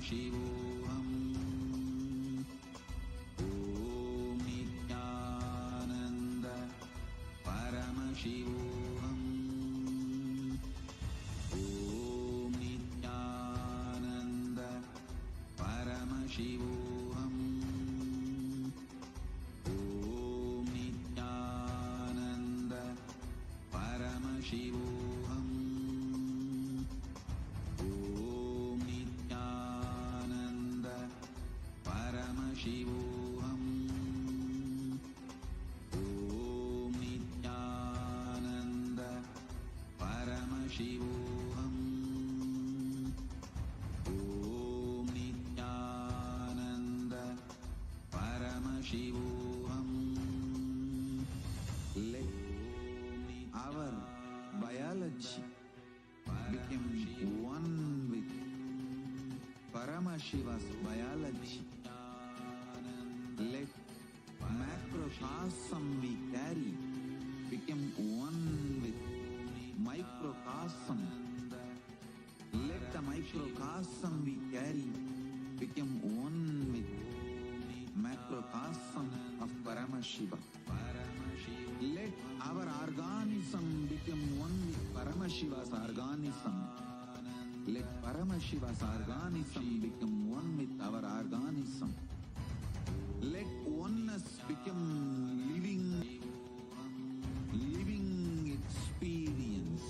Shivoham. Om Nityananda Paramashivoham. Om Nityananda Paramashivoham. Om Nityananda Paramashivoham. Om Nityananda Paramashivoham. Om Nityananda Paramashivoham. Om Nityananda Paramashivoham. Let our biology become one with Paramashiva's biology. Let macrocosm we carry become one with microcosm. Let the microcosm we carry become one with macrocosm of Paramashiva. Let our organism become one with Paramashiva's organism. Let Paramashiva's organism become one with our organism. Let oneness become living experience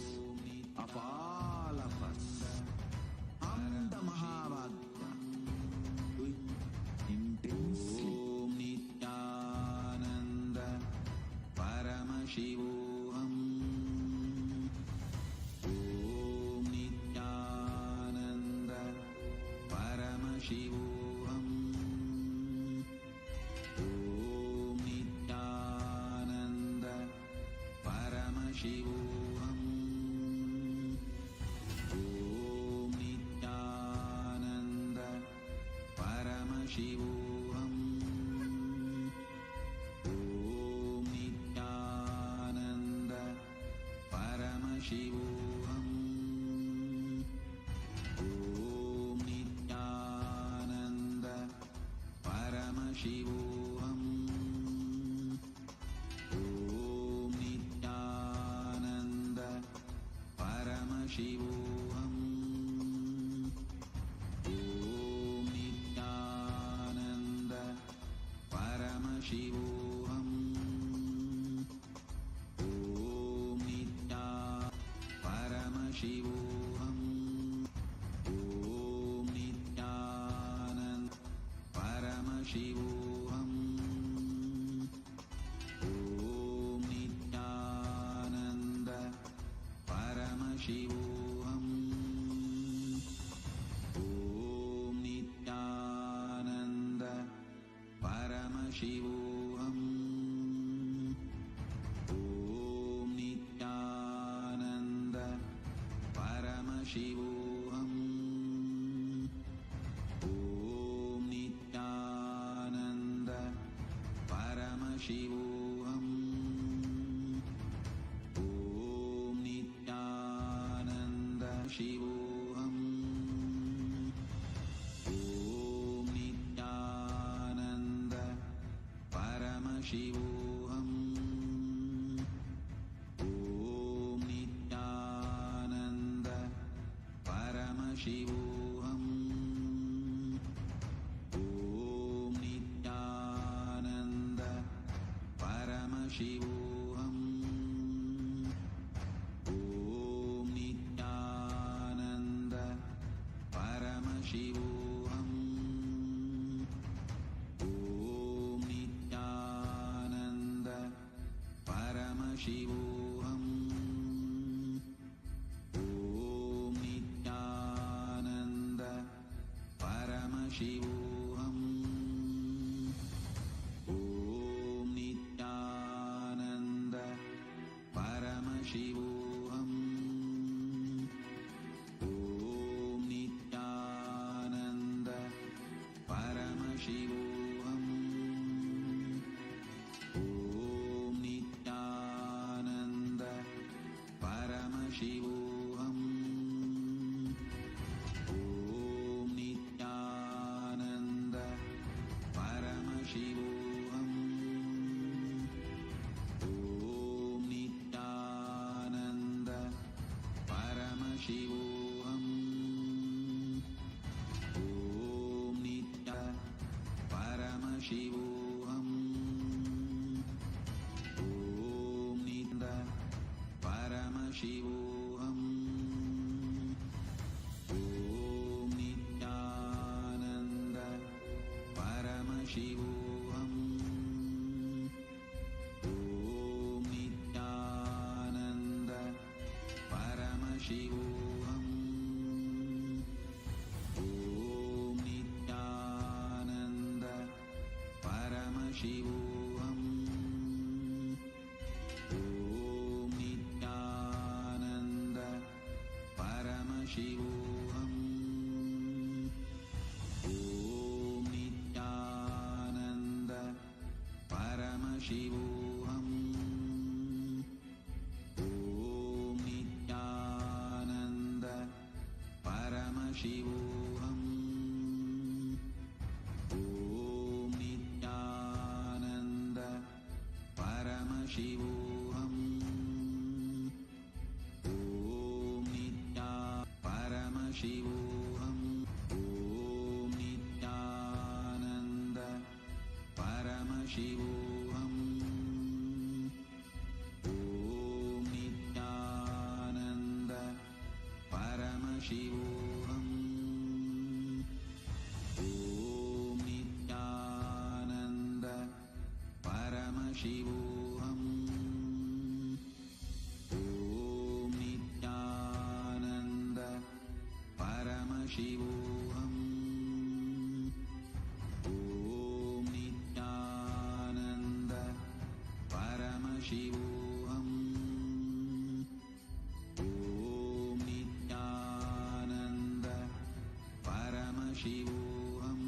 of all of us. Amda Mahavagya. Do it intensely. Om Nityananda Paramashivoham. Om Nityananda Paramashivoham. Om Nityananda Paramashivoham. Om Nityananda Paramashivoham. Om Nityananda Paramashivoham. Om Nityananda Paramashivoham. Om Nityananda Paramashivoham. Om Nityananda Paramashivoham. Om Paramashivoham. Om Nityananda Paramashivoham. Om Nityananda Paramashivoham. Om Nityananda Paramashivoham. Om Nityananda Paramashivoham. Om Nityananda Paramashivoham. Om Nityananda Shivoham. Om Nityananda Paramashivoham. Om Nityananda Paramashivoham. Om Nityananda Paramashivoham. Om Nityananda Paramashivoham. Om Nityananda Paramashivoham. Om Nityananda Paramashivoham. Om Nityananda Paramashivoham. Om Nityananda Paramashivoham. Om Nityananda Paramashivoham. Om Nityananda Shivoham. Om Nityananda Paramashivoham. Om Nityananda Paramashivoham. Om Nityananda Paramashivoham. Om Nityananda Paramashivoham. Om Nityananda Paramashivoham. Om Nityananda Paramashivoham. Om Nitya Paramashivoham. Om Nityananda Paramashivoham. Om Nityananda Paramashivoham. Om Nityananda Paramashivoham. Om Nityananda Paramashivoham. Om Nityananda Paramashivoham. Om Nityananda Paramashivoham.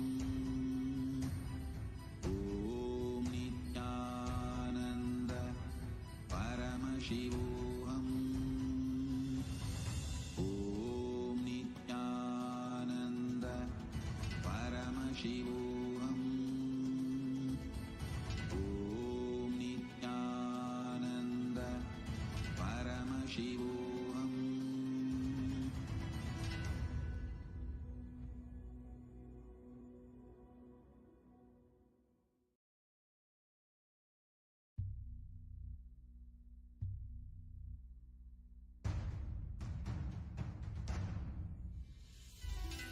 Om Nityananda Paramashivoham. Om Nityananda Paramashivoham. Om Nityananda Paramashivoham.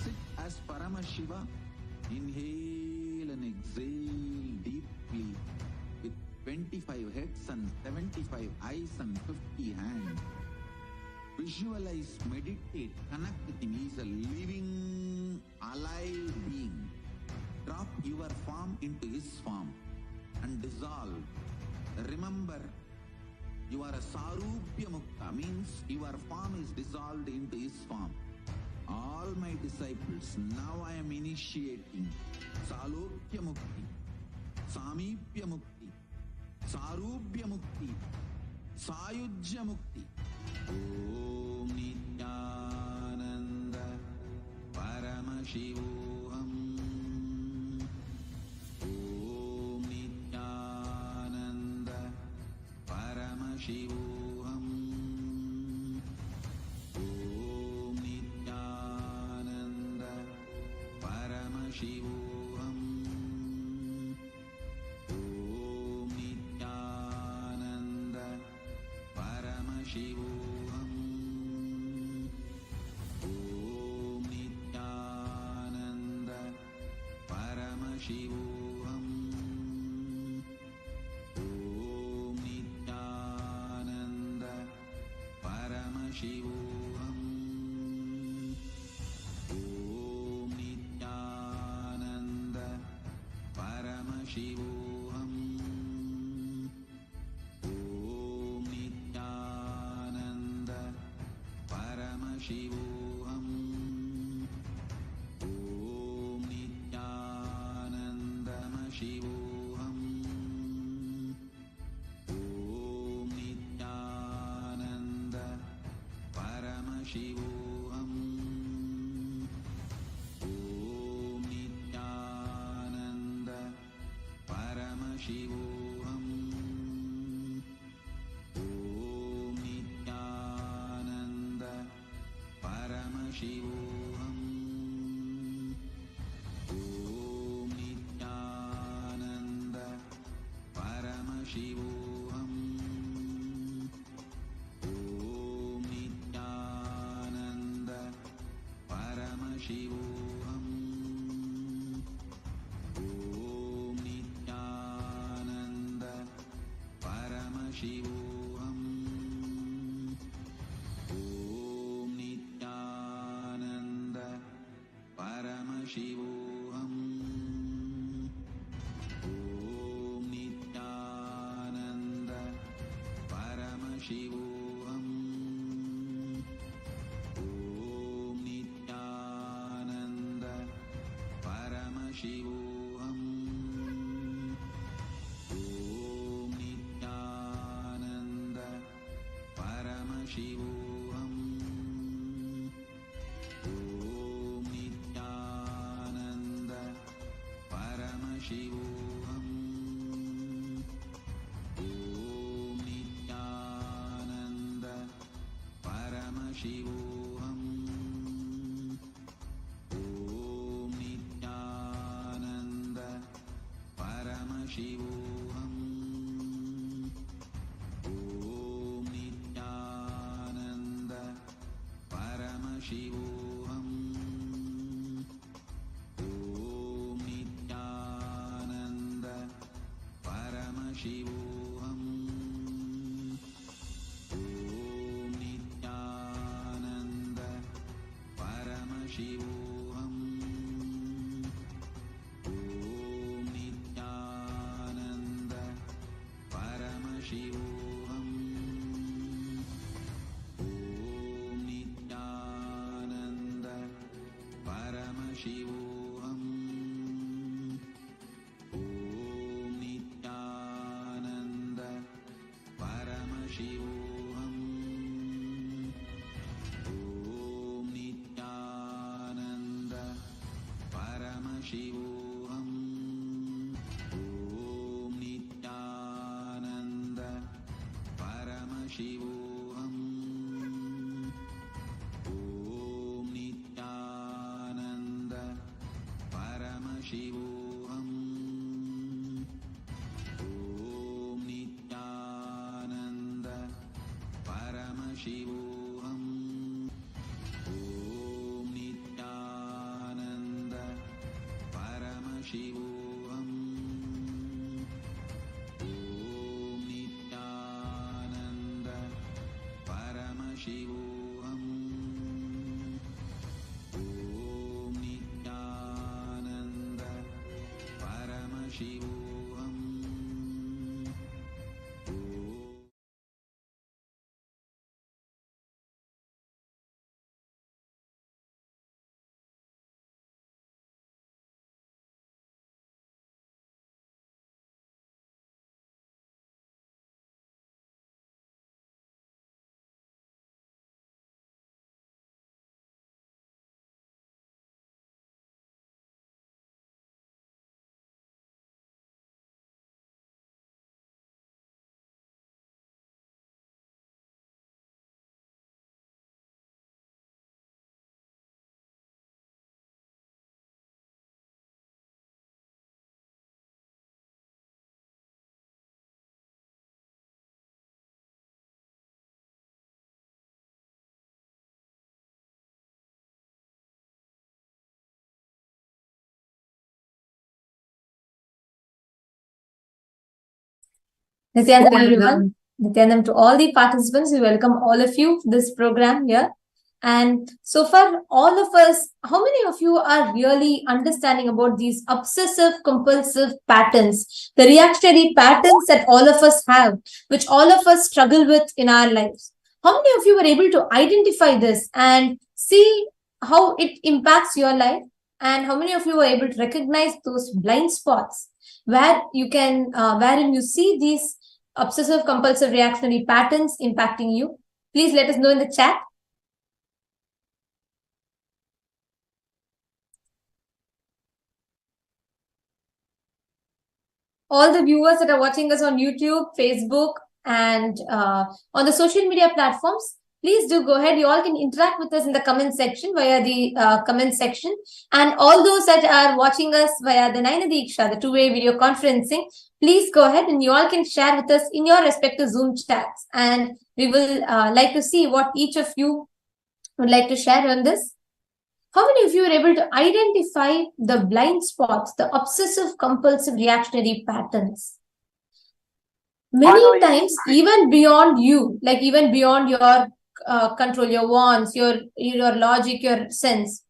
Sit as Paramashiva. Inhale and exhale deeply with 25 heads and 75 eyes and 50 hands. Visualize, meditate, connect with him. He is a living, alive being. Drop your form into his form and dissolve. Remember, you are a Sarupya Mukta, means your form is dissolved into his form. All my disciples, now I am initiating Salokya Mukti, Samipya Mukti, Sarupya Mukti, Sayujya Mukti. Om Nityananda Paramashivoham. Om Nityananda Paramashivoham. Om Nityananda Paramashivoham. Om Nityananda Paramashivoham. Om Nityananda Paramashivoham. Om Nityananda Paramashivoham. Om Nityananda Paramashivoham. Om Nityananda Paramashivoham. Om Nityananda Shivoham. Om Nityananda Paramashivoham. Om Nityananda Paramashivoham. Om Nityananda Paramashivoham. Om Nityananda Paramashivoham. Om Nityananda Paramashivoham. Om Nityanam, everyone. Nityanam to all the participants. We welcome all of you to this program here. And so far, all of us, how many of you are really understanding about these obsessive compulsive patterns, the reactionary patterns that all of us have, which all of us struggle with in our lives? How many of you were able to identify this and see how it impacts your life? And how many of you were able to recognize those blind spots where you can, wherein you see these obsessive compulsive reactionary patterns impacting you? Please let us know in the chat. All the viewers that are watching us on YouTube, Facebook, and on the social media platforms, please do go ahead. You all can interact with us in the comment section via the comment section. And all those that are watching us via the Naina Diksha, the two-way video conferencing, please go ahead and you all can share with us in your respective Zoom chats. And we will like to see what each of you would like to share on this. How many of you are able to identify the blind spots, the obsessive compulsive reactionary patterns? Many times, even beyond you, like even beyond your control, your wants, your logic, your sense,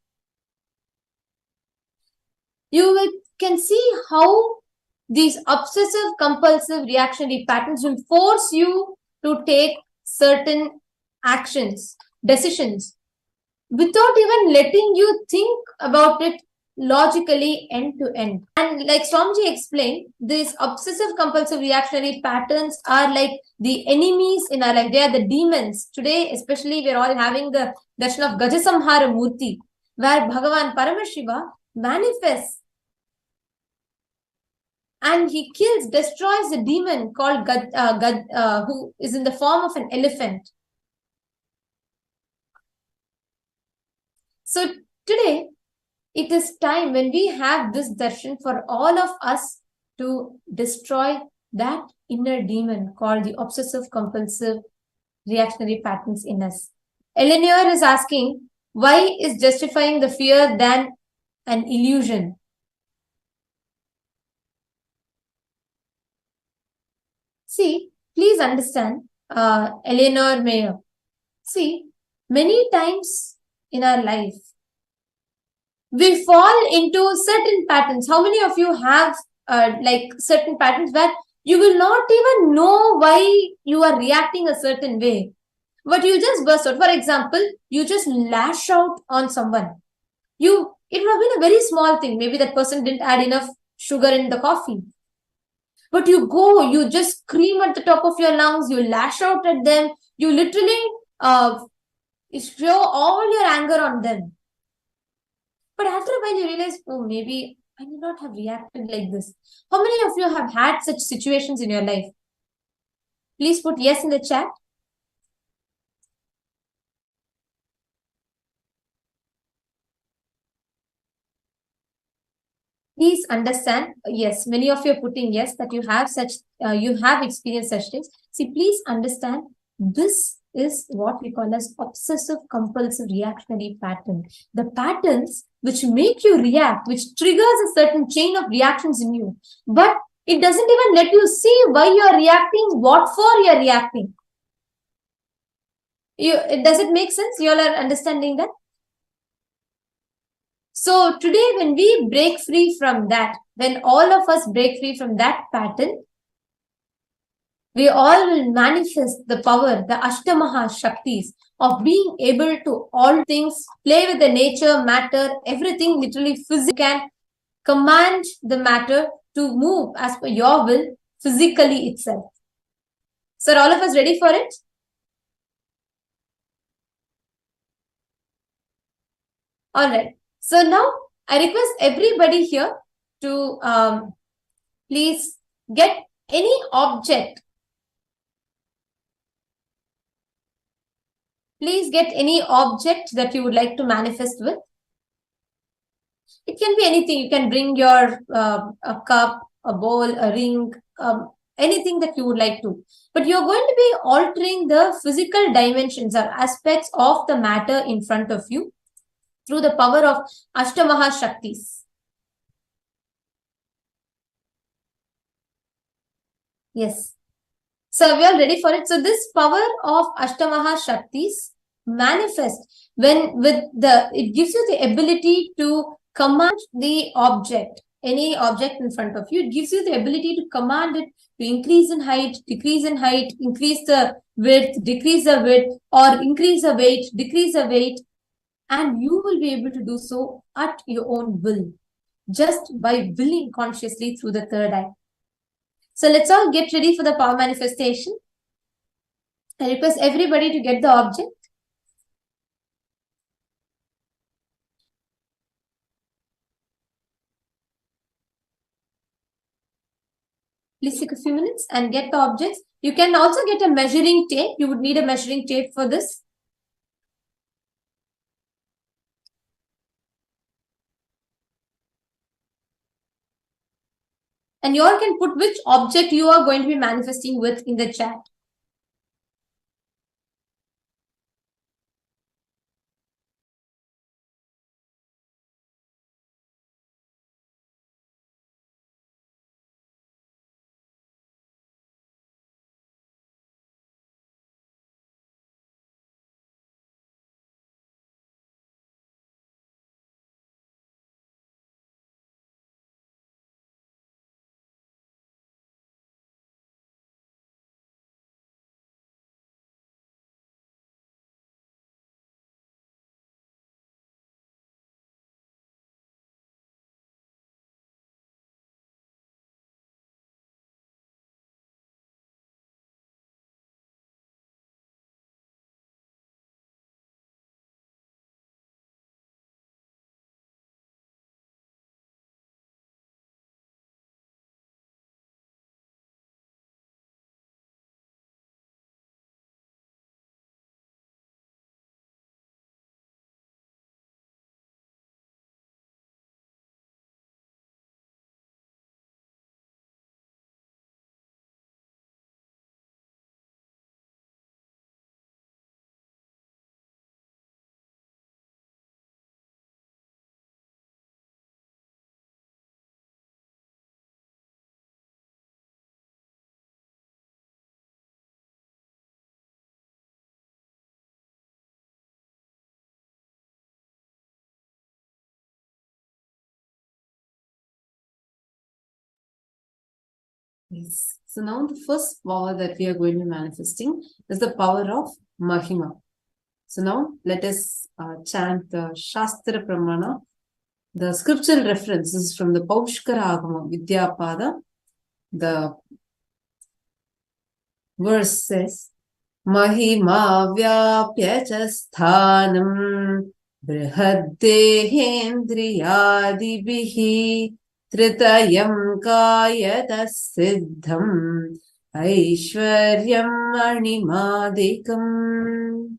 can see how these obsessive compulsive reactionary patterns will force you to take certain actions, decisions, without even letting you think about it logically end to end. And like Swamiji explained, these obsessive compulsive reactionary patterns are like the enemies in our life. They are the demons. Today, especially, we're all having the darshan of Gajasamhara Murthy, where Bhagavan Paramashiva manifests and he destroys a demon called who is in the form of an elephant. So today, it is time when we have this darshan for all of us to destroy that inner demon called the obsessive compulsive reactionary patterns in us. Eleanor is asking, why is justifying the fear than an illusion? See, please understand, Eleanor Mayer. See, many times in our life, we fall into certain patterns. How many of you have like certain patterns where you will not even know why you are reacting a certain way, but you just burst out? For example, you just lash out on someone. It would have been a very small thing. Maybe that person didn't add enough sugar in the coffee. But you just scream at the top of your lungs, you lash out at them, you literally show all your anger on them. But after a while, you realize, oh, maybe I may not have reacted like this. How many of you have had such situations in your life? Please put yes in the chat. Please understand, yes, many of you are putting yes, that you have experienced such things. See, please understand, this is what we call as obsessive compulsive reactionary pattern. The patterns which make you react, which triggers a certain chain of reactions in you, but it doesn't even let you see why you are reacting, what for you are reacting. Does it make sense? You all are understanding that? So today, when we break free from that, when all of us break free from that pattern, we all will manifest the power, the Ashtamaha Shaktis of being able to all things, play with the nature, matter, everything literally physically, can command the matter to move as per your will physically itself. So are all of us ready for it? All right. So now I request everybody here to please get any object. Please get any object that you would like to manifest with. It can be anything. You can bring your a cup, a bowl, a ring, anything that you would like to. But you're going to be altering the physical dimensions or aspects of the matter in front of you through the power of Ashtamaha Shaktis. Yes. So we are ready for it. So this power of Ashtamaha Shaktis manifest it gives you the ability to command the object, any object in front of you. It gives you the ability to command it to increase in height, decrease in height, increase the width, decrease the width, or increase the weight, decrease the weight. And you will be able to do so at your own will, just by willing consciously through the third eye. So let's all get ready for the power manifestation. I request everybody to get the object. Please take a few minutes and get the objects. You can also get a measuring tape. You would need a measuring tape for this. And you all can put which object you are going to be manifesting with in the chat. Yes. So now the first power that we are going to be manifesting is the power of Mahima. So now let us chant the Shastra Pramana. The scriptural reference is from the Paushkara Agama Vidyapada. The verse says, Mahima vyapya cha sthanam brihadehendriyadibihi tritayam kayata siddham aishwaryam animadikam.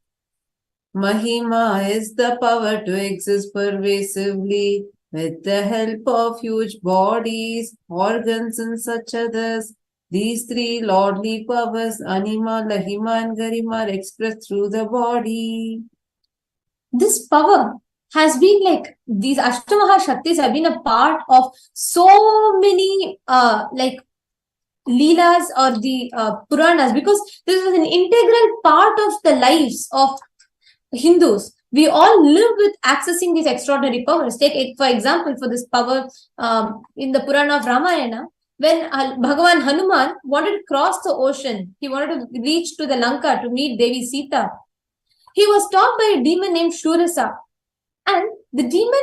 Mahima is the power to exist pervasively with the help of huge bodies, organs, and such others. These three lordly powers, Anima, Lahima, and Garima, are expressed through the body. This power has been like, these Ashtamaha Shaktis have been a part of so many Leelas or the Puranas, because this was an integral part of the lives of Hindus. We all live with accessing these extraordinary powers. Take, for example, for this power in the Purana of Ramayana, when Bhagavan Hanuman wanted to cross the ocean, he wanted to reach to the Lanka to meet Devi Sita. He was stopped by a demon named Shurasa, and the demon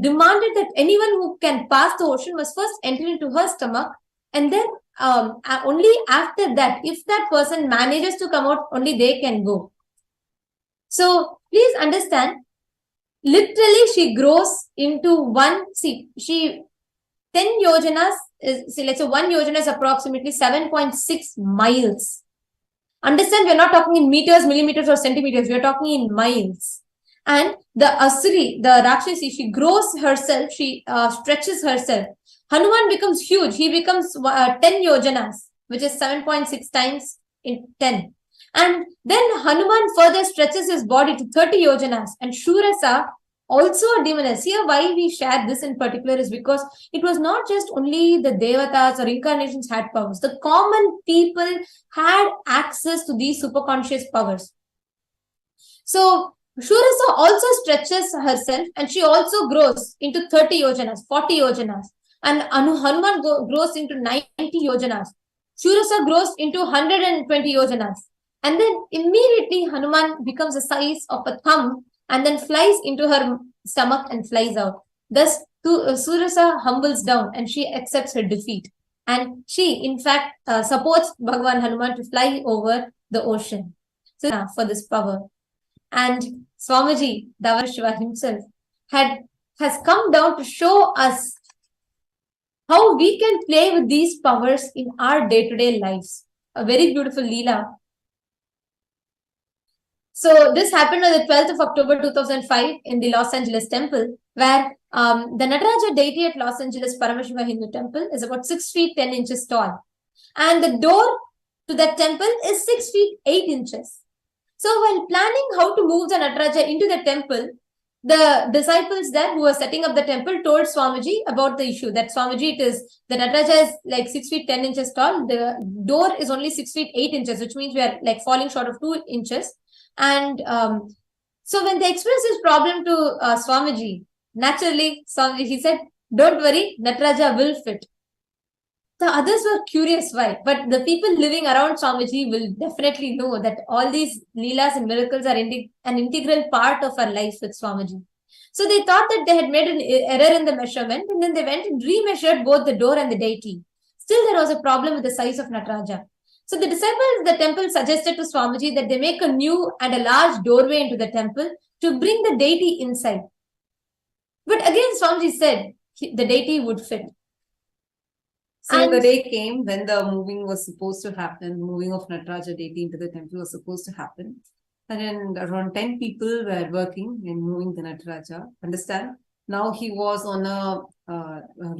demanded that anyone who can pass the ocean must first enter into her stomach, and then only after that, if that person manages to come out, only they can go. So please understand, literally she grows into 10 yojanas, let's say 1 yojana is approximately 7.6 miles. Understand, we're not talking in meters, millimeters, or centimeters, we're talking in miles. And the Asuri, the Rakshasi, she grows herself, she stretches herself. Hanuman becomes huge, he becomes 10 yojanas, which is 7.6 times in 10. And then Hanuman further stretches his body to 30 yojanas. And Shurasa, also a demoness. Here, why we share this in particular is because it was not just only the Devatas or incarnations had powers. The common people had access to these superconscious powers. So Shurasa also stretches herself, and she also grows into 30 yojanas, 40 yojanas. And Hanuman grows into 90 yojanas. Shurasa grows into 120 yojanas. And then immediately Hanuman becomes the size of a thumb and then flies into her stomach and flies out. Thus, Shurasa humbles down and she accepts her defeat. And she, in fact, supports Bhagavan Hanuman to fly over the ocean. So, for this power. And Swamiji, Davar Shiva himself, has come down to show us how we can play with these powers in our day-to-day lives. A very beautiful Leela. So this happened on the 12th of October 2005 in the Los Angeles temple, where the Nataraja deity at Los Angeles Paramashiva Hindu temple is about 6 feet 10 inches tall. And the door to that temple is 6 feet 8 inches. So while planning how to move the Nataraja into the temple, the disciples there who were setting up the temple told Swamiji about the issue, that Swamiji, the Nataraja is like 6 feet 10 inches tall. The door is only 6 feet 8 inches, which means we are like falling short of 2 inches. And so when they expressed this problem to Swamiji, naturally, Swamiji, he said, don't worry, Nataraja will fit. The others were curious why, but the people living around Swamiji will definitely know that all these Leelas and miracles are an integral part of our lives with Swamiji. So they thought that they had made an error in the measurement, and then they went and remeasured both the door and the deity. Still, there was a problem with the size of Nataraja. So the disciples of the temple suggested to Swamiji that they make a new and a large doorway into the temple to bring the deity inside. But again, Swamiji said the deity would fit. So the day came when the moving was supposed to happen, moving of Nataraja deity into the temple was supposed to happen. And then around 10 people were working in moving the Nataraja. Understand? Now he was on a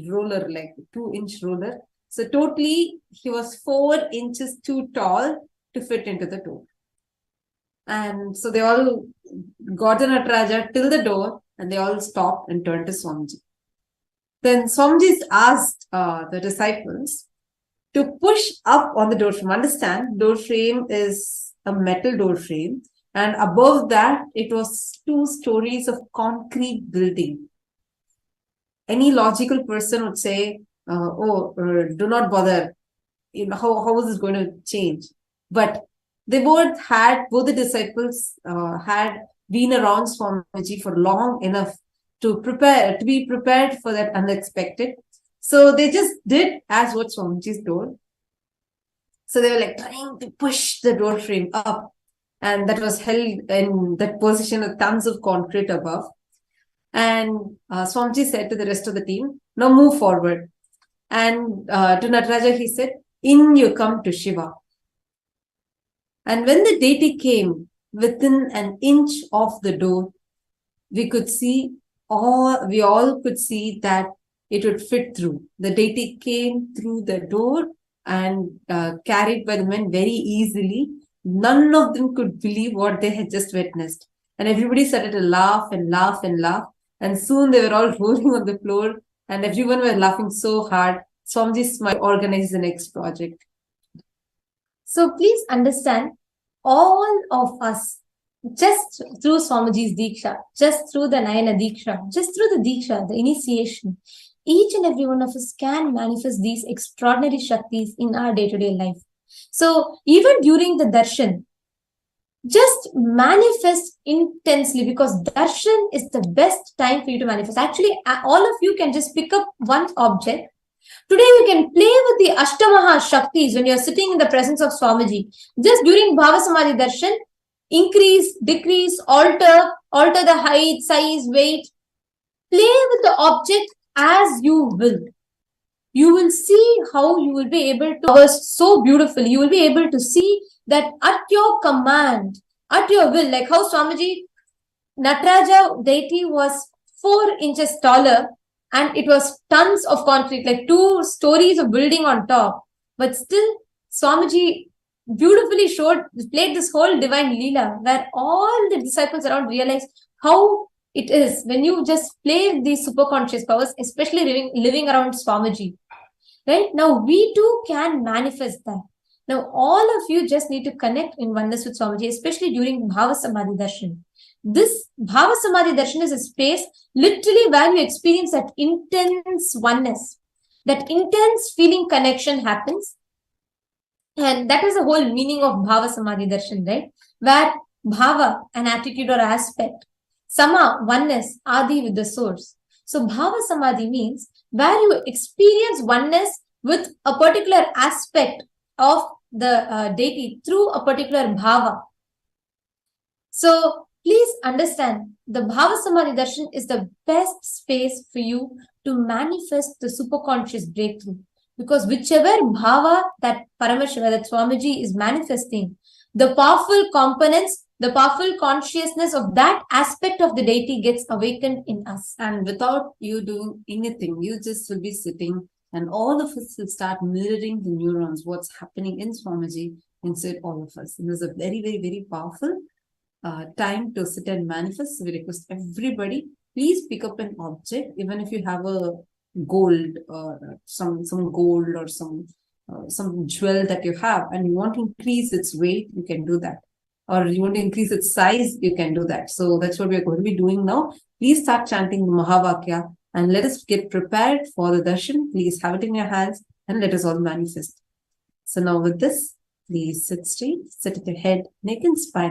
roller, like 2-inch roller. So totally, he was 4 inches too tall to fit into the door. And so they all got the Nataraja till the door, and they all stopped and turned to Swamiji. Then Swamiji asked the disciples to push up on the door frame. Understand, door frame is a metal door frame, and above that, it was 2 stories of concrete building. Any logical person would say, do not bother. how was this going to change? But both the disciples had been around Swamiji for long enough to be prepared for that unexpected. So they just did as what Swamiji told. So they were like trying to push the door frame up, and that was held in that position with tons of concrete above. And Swamiji said to the rest of the team, now move forward. And to Nataraja, he said, in you come to Shiva. And when the deity came within an inch of the door, we all could see that it would fit through. The deity came through the door and carried by the men very easily. None of them could believe what they had just witnessed. And everybody started to laugh and laugh and laugh. And soon they were all rolling on the floor and everyone were laughing so hard. Swamiji smiled, organized the next project. So please understand, all of us, just through Swamiji's Diksha, just through the Nayana Diksha, just through the Diksha, the initiation, each and every one of us can manifest these extraordinary Shaktis in our day-to-day life. So even during the Darshan, just manifest intensely, because Darshan is the best time for you to manifest. Actually, all of you can just pick up one object. Today, you can play with the Ashtamaha Shaktis when you're sitting in the presence of Swamiji. Just during Bhava Samadhi Darshan, increase, decrease, alter the height, size, weight. Play with the object as you will. You will see how you will be able to cover so beautifully. You will be able to see that at your command, at your will, like how Swamiji, Nataraja deity was 4 inches taller and it was tons of concrete, like 2 stories of building on top. But still, Swamiji beautifully played this whole divine Leela where all the disciples around realized how it is when you just play these super conscious powers, especially living around Swamiji. Right? Now, we too can manifest that. Now, all of you just need to connect in oneness with Swamiji, especially during Bhava Samadhi Darshan. This Bhava Samadhi Darshan is a space literally where you experience that intense oneness. That intense feeling connection happens. And that is the whole meaning of Bhava Samadhi Darshan, right? Where Bhava, an attitude or aspect, Sama, oneness, Adi with the source. So Bhava Samadhi means where you experience oneness with a particular aspect of the deity through a particular bhava. So please understand, the Bhava Samadhi Darshan is the best space for you to manifest the superconscious breakthrough. Because whichever bhava that Parameshiva, that Swamiji is manifesting, the powerful components, the powerful consciousness of that aspect of the deity gets awakened in us. And without you doing anything, you just will be sitting and all of us will start mirroring the neurons, what's happening in Swamiji inside all of us. And this is a very, very, very powerful time to sit and manifest. So we request everybody, please pick up an object, even if you have a gold or some gold or some jewel that you have and you want to increase its weight, you can do that. Or you want to increase its size, you can do that. So that's what we're going to be doing now. Please start chanting the Mahavakya and let us get prepared for the darshan. Please have it in your hands and let us all manifest. So now with this, please sit straight, sit at your head, neck and spine.